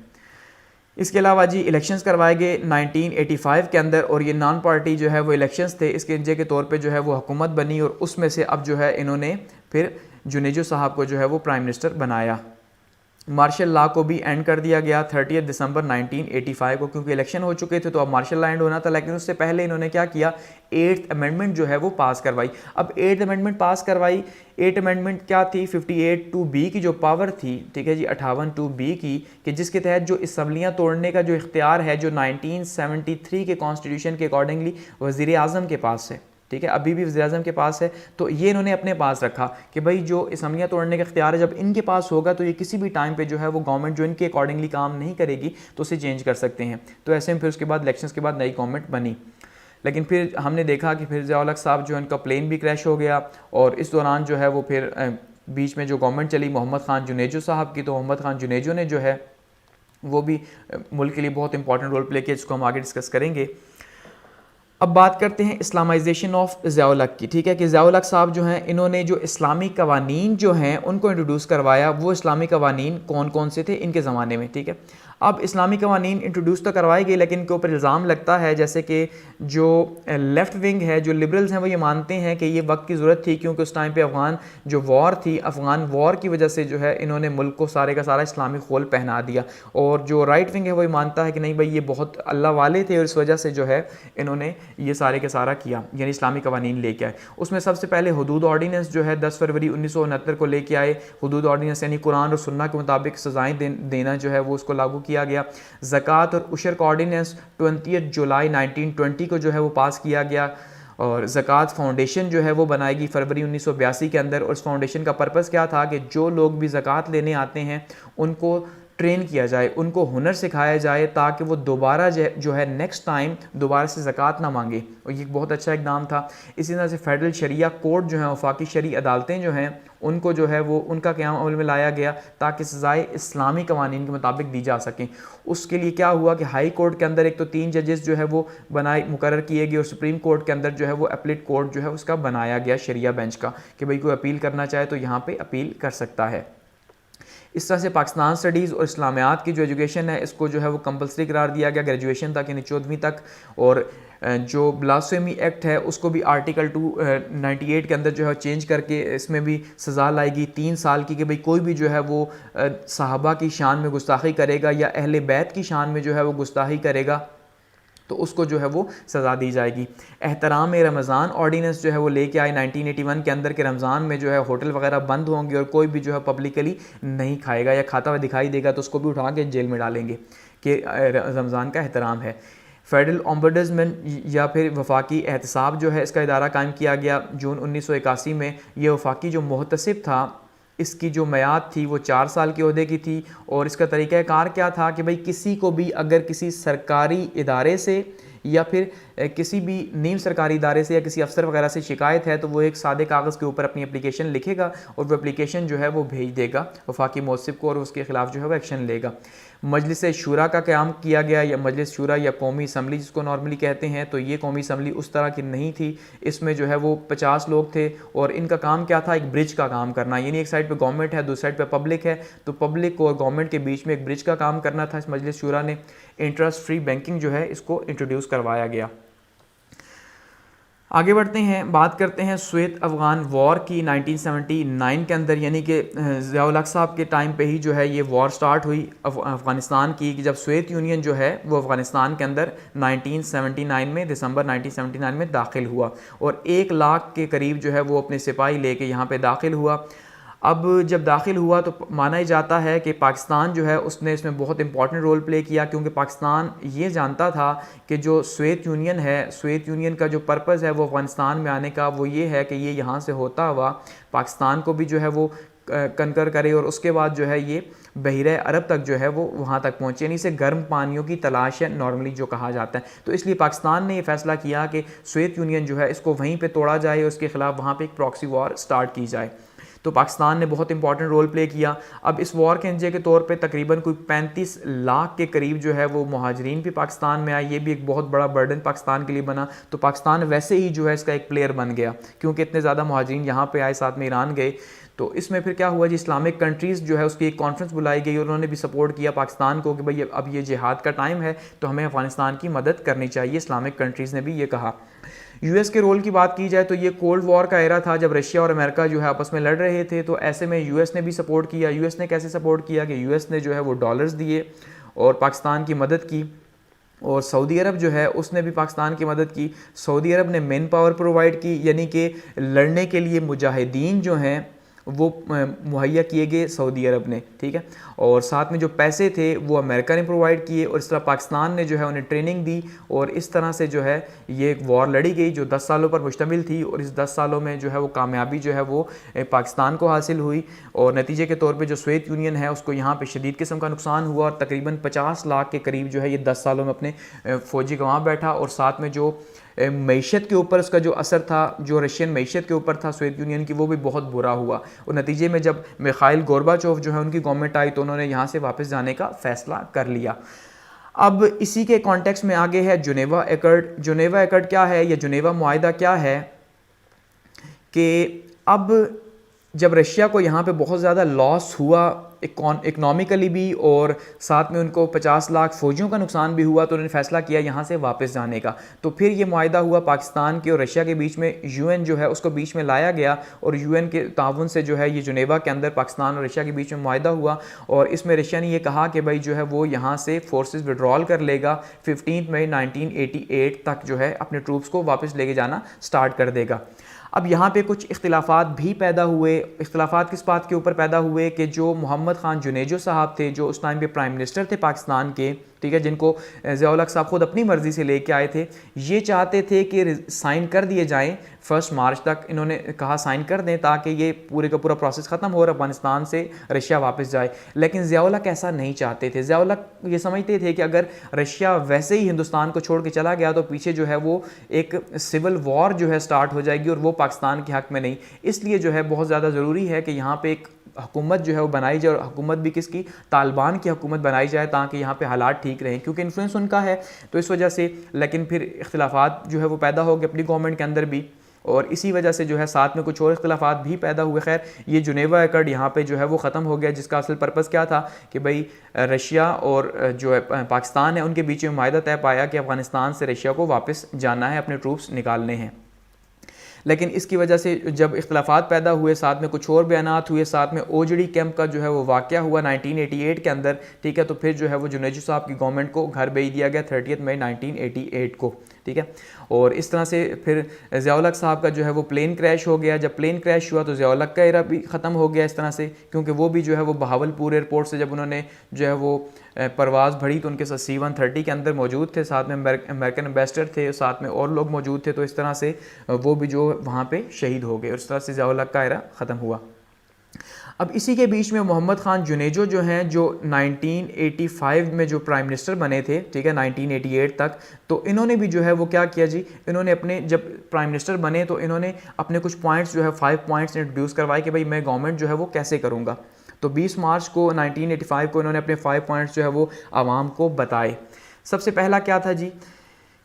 इसके अलावा जी इलेक्शंस करवाए गए 1985 के अंदर, और ये नॉन पार्टी जो है वो इलेक्शंस थे, इसके नतीजे के तौर पे जो है वो हुकूमत बनी, और उसमें से अब जो है इन्होंने फिर जुनेजो साहब को जो है वो प्राइम मिनिस्टर बनाया। मार्शल लॉ को भी एंड कर दिया गया 30 दिसंबर 1985 को, क्योंकि इलेक्शन हो चुके थे तो अब मार्शल लॉ एंड होना था। लेकिन उससे पहले इन्होंने क्या किया, 8th अमेंडमेंट जो है वो पास करवाई। अब 8th अमेंडमेंट पास करवाई, 8th अमेंडमेंट क्या थी, 58(2)B की जो पावर थी, ठीक है जी, 58(2)B की, कि जिसके तहत जो असम्बलियाँ तोड़ने का जो इख्तियार है, जो 1973 के कॉन्स्टिट्यूशन के अकॉर्डिंगली वज़ीर आज़म के पास है, ठीक है, अभी भी वज़ीर-ए-आज़म के पास है। तो ये इन्होंने अपने पास रखा कि भाई जो असम्बलियाँ तोड़ने का इख्तियार है, जब इनके पास होगा तो ये किसी भी टाइम पे जो है वो गवर्नमेंट जो इनके अकॉर्डिंगली काम नहीं करेगी तो उसे चेंज कर सकते हैं। तो ऐसे में फिर उसके बाद इलेक्शंस के बाद नई गवर्नमेंट बनी। लेकिन फिर हमने देखा कि फिर ज़िया उल हक साहब जो है उनका प्लेन भी क्रैश हो गया, और इस दौरान जो है वो फिर बीच में जो गवर्नमेंट चली मोहम्मद ख़ान जुनेजो साहब की, तो मोहम्मद ख़ान जुनेजो ने जो है वो भी मुल्क के लिए बहुत इंपॉर्टेंट रोल प्ले किया, जिसको हम आगे डिस्कस करेंगे। अब बात करते हैं इस्लामाइजेशन ऑफ ज़िया उल हक की, ठीक है, कि ज़िया उल हक साहब जो हैं इन्होंने जो इस्लामी कवानीन जो हैं उनको इंट्रोड्यूस करवाया। वो इस्लामी कवानीन कौन कौन से थे इनके ज़माने में, ठीक है। अब इस्लामी कवानीन इंट्रोड्यूस तो करवाए गए, लेकिन इनके ऊपर इल्ज़ाम लगता है जैसे कि जो लेफ़्ट विंग है, जो लिबरल्स हैं, वो ये मानते हैं कि ये वक्त की ज़रूरत थी, क्योंकि उस टाइम पे अफ़गान जो वॉर थी, अफ़गान वॉर की वजह से जो है इन्होंने मुल्क को सारे का सारा इस्लामी खोल पहना दिया। और जो राइट विंग है वो ये मानता है कि नहीं भाई, ये बहुत अल्लाह वाले थे और इस वजह से जो है इन्होंने ये सारे का सारा किया, यानी इस्लामी कवानीन लेके आए। उसमें सबसे पहले हुदूद ऑर्डीनेंस जो है 10 फरवरी 1969 को लेके आए। हुदूद ऑर्डीनेंस यानी कुरान और सुन्ना के मुताबिक सज़ाएँ देना जो है वो उसको लागू किया गया। ज़कात और उशर का ऑर्डीनेंस 20 जुलाई 1920 को जो है वो पास किया गया। और ज़कात फाउंडेशन जो है वो बनाएगी फरवरी 1982 के अंदर। और इस फाउंडेशन का पर्पज़ क्या था कि जो लोग भी ज़कात लेने आते हैं उनको ट्रेन किया जाए, उनको हुनर सिखाया जाए, ताकि वो दोबारा जो है नेक्स्ट टाइम दोबारा से ज़कात ना मांगे। और ये बहुत अच्छा इकदाम था। इसी तरह से फेडरल शरिया कोर्ट जो है, वफाकी शरी अदालतें जो हैं, उनको जो है वो उनका क़याम अमल में लाया गया ताकि सज़ाएँ इस्लामी कवानीन के मुताबिक दी जा सकें। उसके लिए क्या हुआ कि हाई कोर्ट के अंदर एक तो 3 जजेस जो है वो मुकर्रर किए गए, और सुप्रीम कोर्ट के अंदर जो है वो अपीलेट कोर्ट जो है उसका बनाया गया शरिया बेंच का, कि भाई कोई अपील करना चाहे तो यहाँ पर अपील कर सकता है। इस तरह से पाकिस्तान स्टडीज़ और इस्लामियात की जो एजुकेशन है इसको जो है वो कंपलसरी करार दिया गया ग्रेजुएशन तक, यानी 14वीं तक। और जो ब्लास्फेमी एक्ट है उसको भी आर्टिकल 298 के अंदर जो है चेंज करके इसमें भी सज़ा लाएगी 3 साल की, कि भाई कोई भी जो है वो सहाबा की शान में गुस्ताखी करेगा या अहले बैत की शान में जो है वो गुस्ताखी करेगा तो उसको जो है वो सज़ा दी जाएगी। एहतराम रमज़ान ऑर्डीनेंस जो है वो लेके आए 1981 के अंदर, के रमज़ान में जो है होटल वगैरह बंद होंगे और कोई भी जो है पब्लिकली नहीं खाएगा या खाता हुआ दिखाई देगा तो उसको भी उठा के जेल में डालेंगे, कि रमज़ान का एहतराम है। फेडरल ओम्बुड्समैन या फिर वफाकी एहतसाब जो है इसका इदारा कायम किया गया जून 1981 में। ये वफाकी जो मुहतसिब था इसकी जो मियाद थी वो 4 साल के ओहदे की थी। और इसका तरीक़ाकार क्या था कि भाई किसी को भी अगर किसी सरकारी इदारे से या फिर किसी भी नीम सरकारी इदारे से या किसी अफसर वगैरह से शिकायत है तो वो एक सादे कागज़ के ऊपर अपनी एप्लीकेशन लिखेगा और वो एप्लीकेशन जो है वो भेज देगा वफाकी मौसिफ को और उसके ख़िलाफ़ जो है वो एक्शन लेगा। मजलिस शूरा का क़याम किया गया, या मजलिस शूरा या कौमी असम्बली जिसको नॉर्मली कहते हैं, तो ये कौमी असम्बली उस तरह की नहीं थी। इसमें जो है वो 50 लोग थे और इनका काम क्या था, एक ब्रिज का काम करना, यानी एक साइड पे गवर्नमेंट है दूसरी साइड पे पब्लिक है, तो पब्लिक और गवर्नमेंट के बीच में एक ब्रिज का काम करना था। इस मजलिस शूरा ने इंटरेस्ट फ्री बैंकिंग जो है इसको इंट्रोड्यूस करवाया गया। आगे बढ़ते हैं, बात करते हैं स्वेत अफ़गान वॉर की 1979 के अंदर, यानी कि ज़िया उल हक साहब के टाइम पे ही जो है ये वॉर स्टार्ट हुई अफ़गानिस्तान की, कि जब सोवियत यूनियन जो है वो अफ़गानिस्तान के अंदर 1979 में दिसंबर 1979 में दाखिल हुआ और 1 लाख के करीब जो है वो अपने सिपाही लेके यहाँ पे दाखिल हुआ। अब जब दाखिल हुआ तो माना ही जाता है कि पाकिस्तान जो है उसने इसमें बहुत इंपॉर्टेंट रोल प्ले किया, क्योंकि पाकिस्तान ये जानता था कि जो सोवियत यूनियन है, सोवियत यूनियन का जो पर्पज़ है वो अफ़गानिस्तान में आने का वो ये है कि ये यहाँ से होता हुआ पाकिस्तान को भी जो है वो कनकर करे और उसके बाद जो है ये बहरे अरब तक जो है वो वहाँ तक पहुँचे, यानी इसे गर्म पानियों की तलाश है नॉर्मली जो कहा जाता है। तो इसलिए पाकिस्तान ने ये फैसला किया कि सोवियत यूनियन जो है इसको वहीं पे तोड़ा जाए और उसके ख़िलाफ़ वहाँ पे एक प्रॉक्सी वॉर स्टार्ट की जाए। तो पाकिस्तान ने बहुत इंपॉर्टेंट रोल प्ले किया। अब इस वॉर के नतीजे के तौर पे तकरीबन कोई 35 लाख के करीब जो है वो मुहाजिरीन भी पाकिस्तान में आए, ये भी एक बहुत बड़ा बर्डन पाकिस्तान के लिए बना। तो पाकिस्तान वैसे ही जो है इसका एक प्लेयर बन गया, क्योंकि इतने ज़्यादा मुहाजिरीन यहाँ पे आए, साथ में ईरान गए। तो इसमें फिर क्या हुआ जी, इस्लामिक कंट्रीज़ जो है उसकी एक कॉन्फ्रेंस बुलाई गई और उन्होंने भी सपोर्ट किया पाकिस्तान को कि भाई अब ये जिहाद का टाइम है तो हमें अफ़गानिस्तान की मदद करनी चाहिए। इस्लामिक कंट्रीज़ ने भी ये कहा। यूएस के रोल की बात की जाए तो ये कोल्ड वॉर का एरा था जब रशिया और अमेरिका जो है आपस में लड़ रहे थे, तो ऐसे में यूएस ने भी सपोर्ट किया। यूएस ने कैसे सपोर्ट किया कि यूएस ने जो है वो डॉलर्स दिए और पाकिस्तान की मदद की, और सऊदी अरब जो है उसने भी पाकिस्तान की मदद की। सऊदी अरब ने मैन पावर प्रोवाइड की, यानी कि लड़ने के लिए मुजाहिदीन जो हैं वो मुहैया किए गए सऊदी अरब ने, ठीक है। और साथ में जो पैसे थे वो अमेरिका ने प्रोवाइड किए और इस तरह पाकिस्तान ने जो है उन्हें ट्रेनिंग दी और इस तरह से जो है ये एक वॉर लड़ी गई जो 10 सालों पर मुश्तमिल थी। और इस 10 सालों में जो है वो कामयाबी जो है वो पाकिस्तान को हासिल हुई और नतीजे के तौर पर जो सोवियत यूनियन है उसको यहाँ पर शदीद किस्म का नुकसान हुआ और तकरीबन 50 लाख के करीब जो है ये 10 सालों में अपने फ़ौजी गंवा बैठा। और साथ में जो मीशत के ऊपर उसका जो असर था, जो रशियन मीशत के ऊपर था सोवियत यूनियन की, वो भी बहुत बुरा हुआ। और नतीजे में जब मिखाइल गोर्बाचोव जो है उनकी गवर्नमेंट आई तो उन्होंने यहाँ से वापस जाने का फ़ैसला कर लिया। अब इसी के कॉन्टेक्स्ट में आगे है जुनेवा एकर्ड। जुनेवा एकर्ड क्या है या जुनेवा मुआहिदा क्या है कि अब जब रशिया को यहाँ पे बहुत ज़्यादा लॉस हुआ इकनॉमिकली भी और साथ में उनको 50 लाख फ़ौजियों का नुकसान भी हुआ, तो उन्होंने फ़ैसला किया यहाँ से वापस जाने का। तो फिर ये मुआहिदा हुआ पाकिस्तान के और रशिया के बीच में, यूएन जो है उसको बीच में लाया गया और यूएन के ताउन से जो है ये जुनेवा के अंदर पाकिस्तान और रशिया के बीच में मुआहिदा हुआ। और इसमें रशिया ने ये कहा कि भाई जो है वो यहाँ से फोर्सेस विड्रॉल कर लेगा, 15 मई 1988 तक जो है अपने ट्रूप्स को वापस लेके जाना स्टार्ट कर देगा। अब यहाँ पे कुछ इख्तिलाफात भी पैदा हुए। इख्तिलाफात किस बात के ऊपर पैदा हुए कि जो मोहम्मद ख़ान जुनेजो साहब थे, जो उस टाइम पे प्राइम मिनिस्टर थे पाकिस्तान के, ठीक है, जिनको ज़िया-उल हक साहब खुद अपनी मर्ज़ी से लेके आए थे, ये चाहते थे कि साइन कर दिए जाएं 1 मार्च तक। इन्होंने कहा साइन कर दें ताकि ये पूरे का पूरा प्रोसेस ख़त्म हो और अफगानिस्तान से रशिया वापस जाए। लेकिन ज़िया-उल हक ऐसा नहीं चाहते थे। ज़िया-उल हक ये समझते थे कि अगर रशिया वैसे ही हिंदुस्तान को छोड़ के चला गया तो पीछे जो है वो एक सिविल वॉर जो है स्टार्ट हो जाएगी और वो पाकिस्तान के हक़ में नहीं। इसलिए जो है बहुत ज़्यादा ज़रूरी है कि यहाँ पर एक हुकूमत जो है वो बनाई जाए, और हुकूमत भी किसकी, तालिबान की हुकूमत बनाई जाए, ताकि यहाँ पे हालात ठीक रहें, क्योंकि इन्फ्लुएंस उनका है तो इस वजह से। लेकिन फिर इख्तिलाफात जो है वो पैदा हो गए अपनी गवर्नमेंट के अंदर भी, और इसी वजह से जो है साथ में कुछ और इख्तिलाफात भी पैदा हुए। खैर ये जुनेवा एकर्ड यहाँ पे जो है वो ख़त्म हो गया, जिसका असल पर्पज़ क्या था कि भाई रशिया और जो है पाकिस्तान है उनके बीच में मुआहिदा तय पाया कि अफ़गानिस्तान से रशिया को वापस जाना है, अपने ट्रूप्स निकालने हैं। लेकिन इसकी वजह से जब इख्तिलाफात पैदा हुए, साथ में कुछ और बयानात हुए, साथ में ओजड़ी कैंप का जो है वो वाक़या हुआ 1988 के अंदर, ठीक है, तो फिर जो है वो जुनेजो साहब की गवर्नमेंट को घर भेज दिया गया 30 मई 1988 को, ठीक है। और इस तरह से फिर ज़िया-उल हक साहब का जो है वो प्लेन क्रैश हो गया। जब प्लेन क्रैश हुआ तो ज़िया-उल हक का एरा भी ख़त्म हो गया इस तरह से, क्योंकि वो भी जो है वो बहावलपुर एयरपोर्ट से जब उन्होंने जो है वो परवाज़ भरी तो उनके साथ C-130 के अंदर मौजूद थे, साथ में अमेरिकन एम्बेसडर थे, साथ में और लोग मौजूद थे, तो इस तरह से वो भी जो वहाँ पे शहीद हो गए और इस तरह से ज़िया-उल हक का एरा ख़त्म हुआ। अब इसी के बीच में मोहम्मद ख़ान जुनेजो जो हैं, जो 1985 में जो प्राइम मिनिस्टर बने थे, ठीक है, 1988 तक, तो इन्होंने भी जो है वो क्या किया जी, इन्होंने अपने जब प्राइम मिनिस्टर बने तो इन्होंने अपने कुछ पॉइंट्स जो है 5 पॉइंट्स इंट्रोड्यूस करवाए कि भाई मैं गवर्नमेंट जो है वो कैसे करूँगा। तो 20 मार्च को 1985 को इन्होंने अपने 5 पॉइंट्स जो है वो आवाम को बताए। सबसे पहला क्या था जी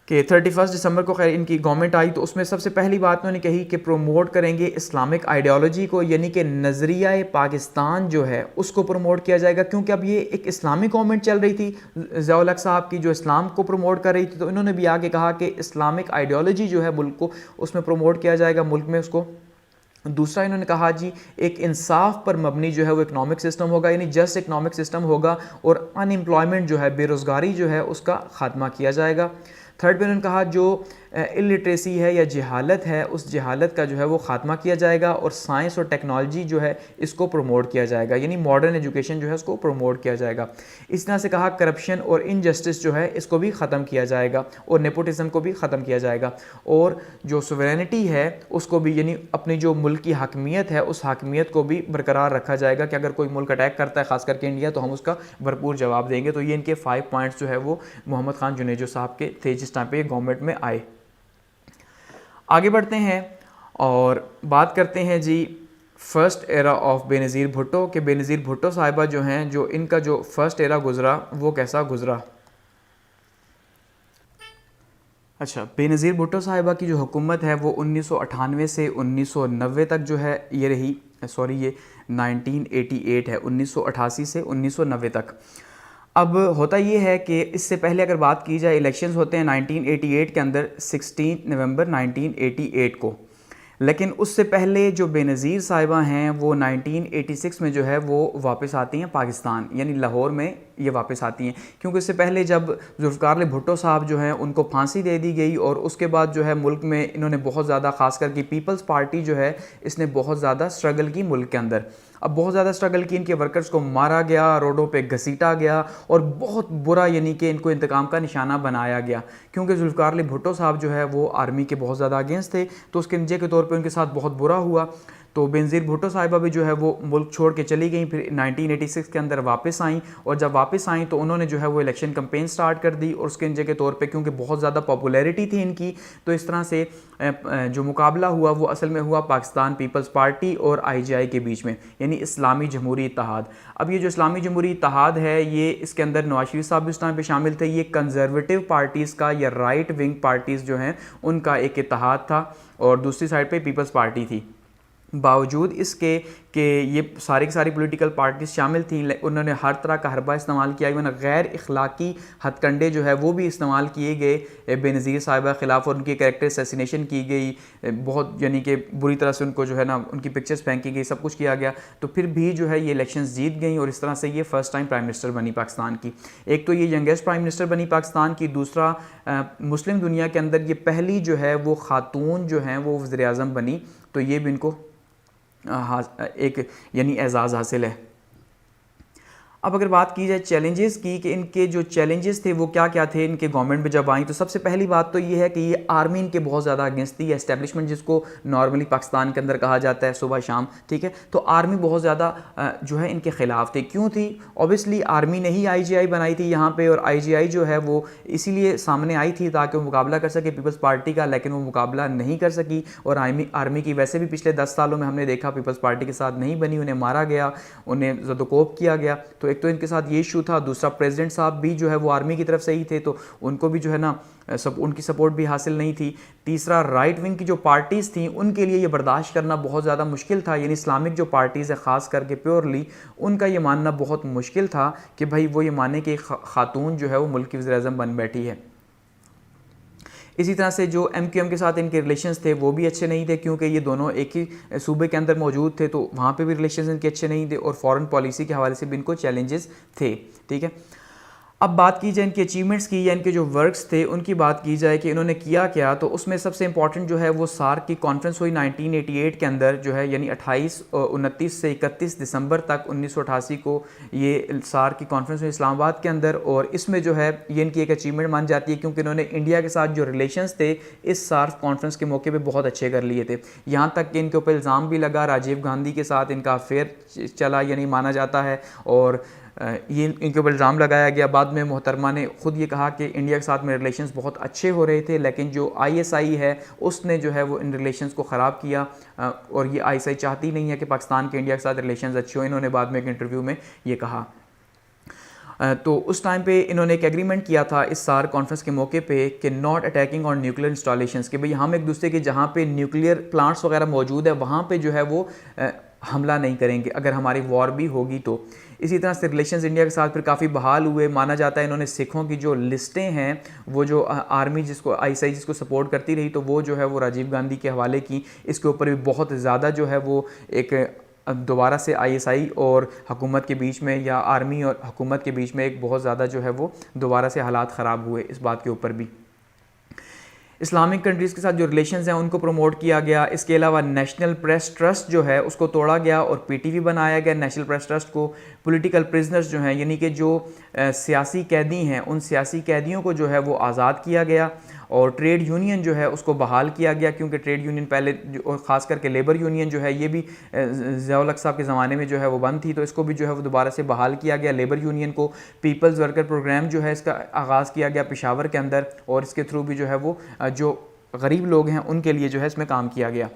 कि 31 दिसंबर को खैर इनकी गवर्नमेंट आई, तो उसमें सबसे पहली बात उन्होंने कही कि प्रमोट करेंगे इस्लामिक आइडियोलॉजी को, यानी कि नज़रिया पाकिस्तान जो है उसको प्रमोट किया जाएगा, क्योंकि अब ये एक इस्लामिक गवर्नमेंट चल रही थी ज़िया-उल हक साहब की, जो इस्लाम को प्रमोट कर रही थी। तो इन्होंने भी आगे कहा कि इस्लामिक आइडियोलॉजी जो है मुल्क को उसमें प्रमोट किया जाएगा, मुल्क में उसको। दूसरा इन्होंने कहा जी एक इंसाफ पर मबनी जो है वो इकनॉमिक सिस्टम होगा, यानी जस्ट इकनॉमिक सिस्टम होगा, और अनएम्प्लॉयमेंट जो है, बेरोज़गारी जो है उसका ख़ात्मा किया जाएगा। थर्ड पे उन्होंने कहा जो इलिटरेसी है या जहालत है, उस जहालत का जो है वो ख़ात्मा किया जाएगा, और साइंस और टेक्नोलॉजी जो है इसको प्रमोट किया जाएगा, यानी मॉडर्न एजुकेशन जो है उसको प्रमोट किया जाएगा। इस तरह से कहा करप्शन और इनजस्टिस जो है इसको भी ख़त्म किया जाएगा, और नेपोटिज्म को भी ख़त्म किया जाएगा, और जो सोवरेनिटी है उसको भी, यानी अपनी जो मुल्क की हकमियत है उस हकमियत को भी बरकरार रखा जाएगा कि अगर कोई मुल्क अटैक करता है, ख़ास करके इंडिया, तो हम उसका भरपूर जवाब देंगे। तो ये इनके 5 पॉइंट्स जो है वो मोहम्मद ख़ान जुनेजो साहब के थे जिस टाइम पे गवर्नमेंट में आए। आगे बढ़ते हैं और बात करते हैं जी first era of Benazir Bhutto के बेनज़ीर भुट्टो साहिबा जो हैं, जो इनका जो फ़र्स्ट एरा गुज़रा वो कैसा गुज़रा। अच्छा, बेनज़ीर भुट्टो साहिबा की जो हुकूमत है वो 1998 से 1990 तक जो है ये रही, सॉरी ये 1988 है, 1988 से 1990 तक। अब होता ये है कि इससे पहले अगर बात की जाए, इलेक्शंस होते हैं 1988 के अंदर 16 नवंबर 1988 को, लेकिन उससे पहले जो बेनज़ीर साहिबा हैं वो 1986 में जो है वो वापस आती हैं पाकिस्तान, यानी लाहौर में ये वापस आती हैं, क्योंकि इससे पहले जब जुल्फ़िकार भुट्टो साहब जो हैं उनको फांसी दे दी गई, और उसके बाद जो है मुल्क में इन्होंने बहुत ज़्यादा, ख़ास करके पीपल्स पार्टी जो है इसने बहुत ज़्यादा स्ट्रगल की मुल्क के अंदर। अब बहुत ज़्यादा स्ट्रगल की, इनके वर्कर्स को मारा गया, रोडों पे घसीटा गया, और बहुत बुरा, यानी कि इनको इंतकाम का निशाना बनाया गया, क्योंकि जुल्फ़िकार भुट्टो साहब जो है वो आर्मी के बहुत ज़्यादा अगेंस्ट थे, तो उसके नतीजे के तौर पे उनके साथ बहुत बुरा हुआ। तो बेनज़ीर भुट्टो साहिबा भी जो है वो मुल्क छोड़ के चली गई, फिर 1986 के अंदर वापस आई, और जब वापस आई तो उन्होंने जो है वो इलेक्शन कैंपेन स्टार्ट कर दी, और उसके नतीजे के तौर पे क्योंकि बहुत ज़्यादा पॉपुलैरिटी थी इनकी, तो इस तरह से जो मुकाबला हुआ वो असल में हुआ पाकिस्तान पीपल्स पार्टी और IJI के बीच में, यानी इस्लामी जमहूरी इत्तेहाद। अब ये जो इस्लामी जमहूरी इत्तेहाद है, ये इसके अंदर नवाज शरीफ साहब भी उस टाइम पे शामिल थे। ये कंजर्वेटिव पार्टीज़ का या राइट विंग पार्टीज़ जो हैं उनका एक इत्तेहाद था, और दूसरी साइड पे पीपल्स पार्टी थी। बावजूद इसके कि ये सारी की सारी पॉलिटिकल पार्टीज शामिल थी, उन्होंने हर तरह का हरबा इस्तेमाल किया, इवन गैर इखलाकी हथकंडे जो है वो भी इस्तेमाल किए गए बेनज़ीर साहिबा के ख़िलाफ़, और उनकी कैरेक्टर असैसिनेशन की गई, बहुत यानी कि बुरी तरह से उनको जो है ना उनकी पिक्चर्स फेंकी गई, सब कुछ किया गया, तो फिर भी जो है ये इलेक्शंस जीत गई, और इस तरह से ये फ़र्स्ट टाइम प्राइम मिनिस्टर बनी पाकिस्तान की। एक तो ये यंगेस्ट प्राइम मिनिस्टर बनी पाकिस्तान की, दूसरा मुस्लिम दुनिया के अंदर ये पहली जो है वो ख़ातून जो हैं वो वज़ीर आज़म बनी, तो ये भी इनको एक यानी एजाज़ हासिल है। अब अगर बात की जाए चैलेंजेस की कि इनके जो चैलेंजेस थे वो क्या क्या थे इनके गवर्नमेंट में जब आई, तो सबसे पहली बात तो ये है कि ये आर्मी इनके बहुत ज़्यादा अगेंस्ट थी, एस्टेब्लिशमेंट जिसको नॉर्मली पाकिस्तान के अंदर कहा जाता है सुबह शाम, ठीक है, तो आर्मी बहुत ज़्यादा जो है इनके ख़िलाफ़ थी। क्यों थी? ऑब्वियसली आर्मी ने ही IJI बनाई थी यहाँ पे, और IJI जो है वो इसीलिए सामने आई थी ताकि वो मुकाबला कर सके पीपल्स पार्टी का, लेकिन वो मुकाबला नहीं कर सकी, और आर्मी की वैसे भी पिछले 10 सालों में हमने देखा पीपल्स पार्टी के साथ नहीं बनी, उन्हें मारा गया, उन्हें ज़दोकोप किया गया, तो एक तो इनके साथ ये इशू था। दूसरा प्रेसिडेंट साहब भी जो है वो आर्मी की तरफ से ही थे, तो उनको भी जो है ना उनकी सपोर्ट भी हासिल नहीं थी। तीसरा राइट विंग की जो पार्टीज़ थी उनके लिए ये बर्दाश्त करना बहुत ज़्यादा मुश्किल था, यानी इस्लामिक जो पार्टीज़ है ख़ास करके प्योरली उनका ये मानना बहुत मुश्किल था कि भाई वो ये माने कि खातून जो है वो मुल्क की वज़ीर-ए-आज़म बन बैठी है। इसी तरह से जो MQM के साथ इनके रिलेशंस थे वो भी अच्छे नहीं थे, क्योंकि ये दोनों एक ही सूबे के अंदर मौजूद थे, तो वहाँ पे भी रिलेशंस इनके अच्छे नहीं थे, और फॉरेन पॉलिसी के हवाले से भी इनको चैलेंजेस थे, ठीक है। अब बात की जाए इनके अचीवमेंट्स की या इनके जो वर्क्स थे उनकी बात की जाए कि इन्होंने किया क्या, तो उसमें सबसे इंपॉर्टेंट जो है वो सार्क की कॉन्फ्रेंस हुई 1988 के अंदर जो है, यानी 29 से 31 दिसंबर तक 1988 को ये सार्क की कॉन्फ्रेंस हुई इस्लामाबाद के अंदर, और इसमें जो है ये इनकी एक अचीवमेंट मान जाती है, क्योंकि इन्होंने इंडिया के साथ जो रिलेशंस थे इस सार्क कॉन्फ्रेंस के मौके पर बहुत अच्छे कर लिए थे। यहाँ तक कि इनके ऊपर इल्ज़ाम भी लगा, राजीव गांधी के साथ इनका अफेयर चला, यानी माना जाता है, और ये इनके ऊपर इल्ज़ाम लगाया गया। बाद में मोहतरमा ने ख़ुद ये कहा कि इंडिया के साथ में रिलेशंस बहुत अच्छे हो रहे थे, लेकिन जो ISI है उसने जो है वो इन रिलेशंस को ख़राब किया, और ये ISI चाहती नहीं है कि पाकिस्तान के इंडिया के साथ रिलेशंस अच्छे हो। इन्होंने बाद में एक इंटरव्यू में ये कहा। तो उस टाइम पे इन्होंने एक एग्रीमेंट किया था इस सार्क कॉन्फ्रेंस के मौके पे कि not attacking on nuclear installations, कि भाई हम एक दूसरे के जहाँ पे न्यूक्लियर प्लांट्स वगैरह मौजूद है वहाँ पे जो है वो हमला नहीं करेंगे अगर हमारी वॉर भी होगी तो। इसी तरह से रिलेशंस इंडिया के साथ फिर काफ़ी बहाल हुए। माना जाता है इन्होंने सिखों की जो लिस्टें हैं वो जो आर्मी जिसको ISI जिसको सपोर्ट करती रही, तो वो जो है वो राजीव गांधी के हवाले की। इसके ऊपर भी बहुत ज़्यादा जो है वो एक दोबारा से ISI और हुकूमत के बीच में या आर्मी और हुकूमत के बीच में एक बहुत ज़्यादा जो है वो दोबारा से हालात ख़राब हुए इस बात के ऊपर भी। इस्लामिक कंट्रीज़ के साथ जो रिलेशंस हैं उनको प्रमोट किया गया। इसके अलावा नेशनल प्रेस ट्रस्ट जो है उसको तोड़ा गया और PTV बनाया गया। नेशनल प्रेस ट्रस्ट को पॉलिटिकल प्रिजनर्स जो हैं यानी कि जो सियासी कैदी हैं उन सियासी कैदियों को जो है वो आज़ाद किया गया, और ट्रेड यूनियन जो है उसको बहाल किया गया, क्योंकि ट्रेड यूनियन पहले और ख़ास करके लेबर यूनियन जो है ये भी ज़िया-उल हक साहब के ज़माने में जो है वो बंद थी, तो इसको भी जो है वो दोबारा से बहाल किया गया। लेबर यूनियन को पीपल्स वर्कर प्रोग्राम जो है इसका आगाज़ किया गया पेशावर के अंदर, और इसके थ्रू भी जो है वो जो गरीब लोग हैं उनके लिए जो है इसमें काम किया गया।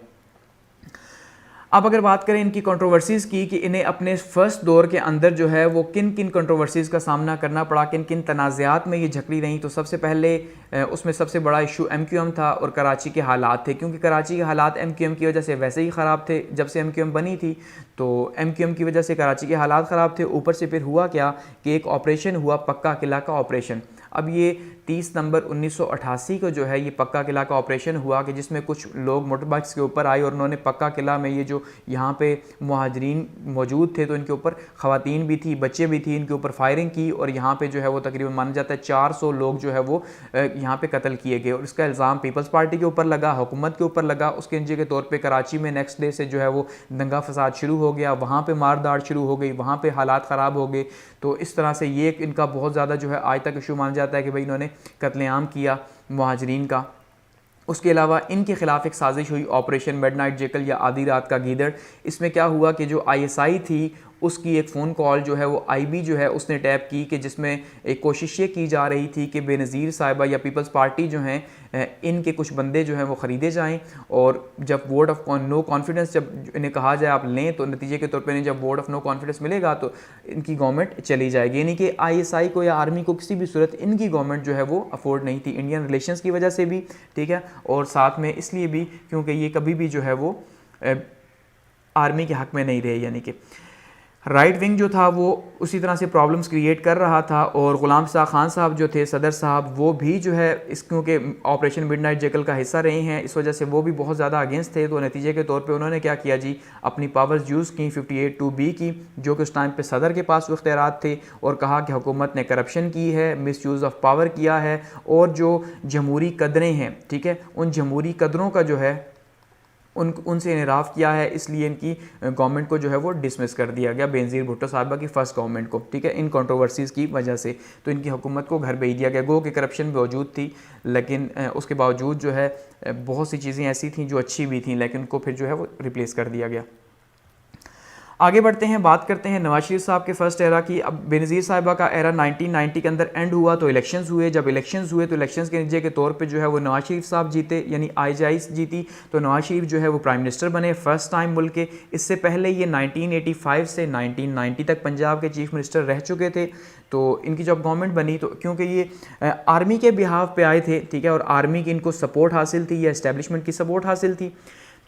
अब अगर बात करें इनकी कंट्रोवर्सीज़ की कि इन्हें अपने फ़र्स्ट दौर के अंदर जो है वो किन किन कंट्रोवर्सीज़ का सामना करना पड़ा, किन किन तनाज़ात में ये झकड़ी रहीं, तो सबसे पहले उसमें सबसे बड़ा इशू MQM था और कराची के हालात थे, क्योंकि कराची के हालात MQM की वजह से वैसे ही ख़राब थे। जब से MQM बनी थी तो MQM की वजह से कराची के हालात ख़राब थे। ऊपर से फिर हुआ क्या कि एक ऑपरेशन हुआ पक्का किला का ऑपरेशन। अब ये 30 नवंबर 1988 को जो है ये पक्का किला का ऑपरेशन हुआ कि जिसमें कुछ लोग मोटर बाइक्स के ऊपर आए और उन्होंने पक्का किला में ये जो यहाँ पे मुहाजिरीन मौजूद थे तो इनके ऊपर ख़वातीन भी थी, बच्चे भी थी, इनके ऊपर फायरिंग की, और यहाँ पे जो है वो तकरीबन माना जाता है 400 लोग जो है वो यहाँ पे कत्ल किए गए, और इसका इल्ज़ाम पीपल्स पार्टी के ऊपर लगा, हुकूमत के ऊपर लगा। उसके नतीजे के तौर पर कराची में नेक्स्ट डे से जो है वो दंगा फसाद शुरू हो गया, वहाँ पर मार दाड़ शुरू हो गई, वहाँ पर हालात ख़राब हो गए। तो इस तरह से ये इनका बहुत ज़्यादा जो है आज तक इशू माना जाता है कि भाई इन्होंने कत्लेआम किया मुहाजिरीन का। उसके अलावा इनके खिलाफ एक साजिश हुई ऑपरेशन मिडनाइट जेकल या आधी रात का गीदड़। इसमें क्या हुआ कि जो आईएसआई थी उसकी एक फ़ोन कॉल जो है वो आईबी जो है उसने टैप की कि जिसमें एक कोशिश ये की जा रही थी कि बेनज़ीर साहिबा या पीपल्स पार्टी जो हैं इनके कुछ बंदे जो हैं वो ख़रीदे जाएं, और जब वोट ऑफ नो कॉन्फिडेंस जब इन्हें कहा जाए आप लें तो नतीजे के तौर पर इन्हें जब वोट ऑफ नो कॉन्फिडेंस मिलेगा तो इनकी गवर्नमेंट चली जाएगी। यानी कि आईएसआई को या आर्मी को किसी भी सूरत इनकी गवर्नमेंट जो है वो अफोर्ड नहीं थी, इंडियन रिलेशंस की वजह से भी, ठीक है, और साथ में इसलिए भी क्योंकि ये कभी भी जो है वो आर्मी के हक़ में नहीं रहे। यानी कि राइट विंग जो था वो उसी तरह से प्रॉब्लम्स क्रिएट कर रहा था, और ग़ुलाम शाह खान साहब जो थे सदर साहब वो भी जो है इस क्योंकि ऑपरेशन मिडनाइट जेकल का हिस्सा रहे हैं इस वजह से वो भी बहुत ज़्यादा अगेंस्ट थे। तो नतीजे के तौर पे उन्होंने क्या किया जी, अपनी पावर्स यूज़ की 58(2)B की, जो कि उस टाइम पे सदर के पास वो इख्तियारात थे, और कहा कि हुकूमत ने करप्शन की है, मिस यूज़ ऑफ पावर किया है, और जो जमहूरी कदरें हैं, ठीक है, उन जमहूरी कदरों का जो है उनसे इनराफ़ किया है, इसलिए इनकी गवर्नमेंट को जो है वो डिसमिस कर दिया गया, बेनज़ीर भुट्टो साहिबा की फ़र्स्ट गवर्नमेंट को, ठीक है, इन कंट्रोवर्सीज़ की वजह से। तो इनकी हुकूमत को घर भेज दिया गया। गो कि करप्शन मौजूद थी, लेकिन उसके बावजूद जो है बहुत सी चीज़ें ऐसी थी जो अच्छी भी थी, लेकिन उनको फिर जो है वो रिप्लेस कर दिया गया। आगे बढ़ते हैं, बात करते हैं नवाज शरीफ साहब के फर्स्ट एरा की। अब बेनज़ीर साहिबा का एरा 1990 के अंदर एंड हुआ तो इलेक्शंस हुए। जब इलेक्शंस हुए तो इलेक्शंस के नतीजे के तौर पे जो है वो नवाज शरीफ साहब जीते, यानी आईजेआई जीती, तो नवाज शरीफ जो है वो प्राइम मिनिस्टर बने फर्स्ट टाइम मुल्क के। इससे पहले ये 1985 से 1990 तक पंजाब के चीफ मिनिस्टर रह चुके थे। तो इनकी जब गवर्नमेंट बनी तो क्योंकि ये आर्मी के बिहाव पे आए थे, ठीक है, और आर्मी की इनको सपोर्ट हासिल थी या इस्टेब्लिशमेंट की सपोर्ट हासिल थी,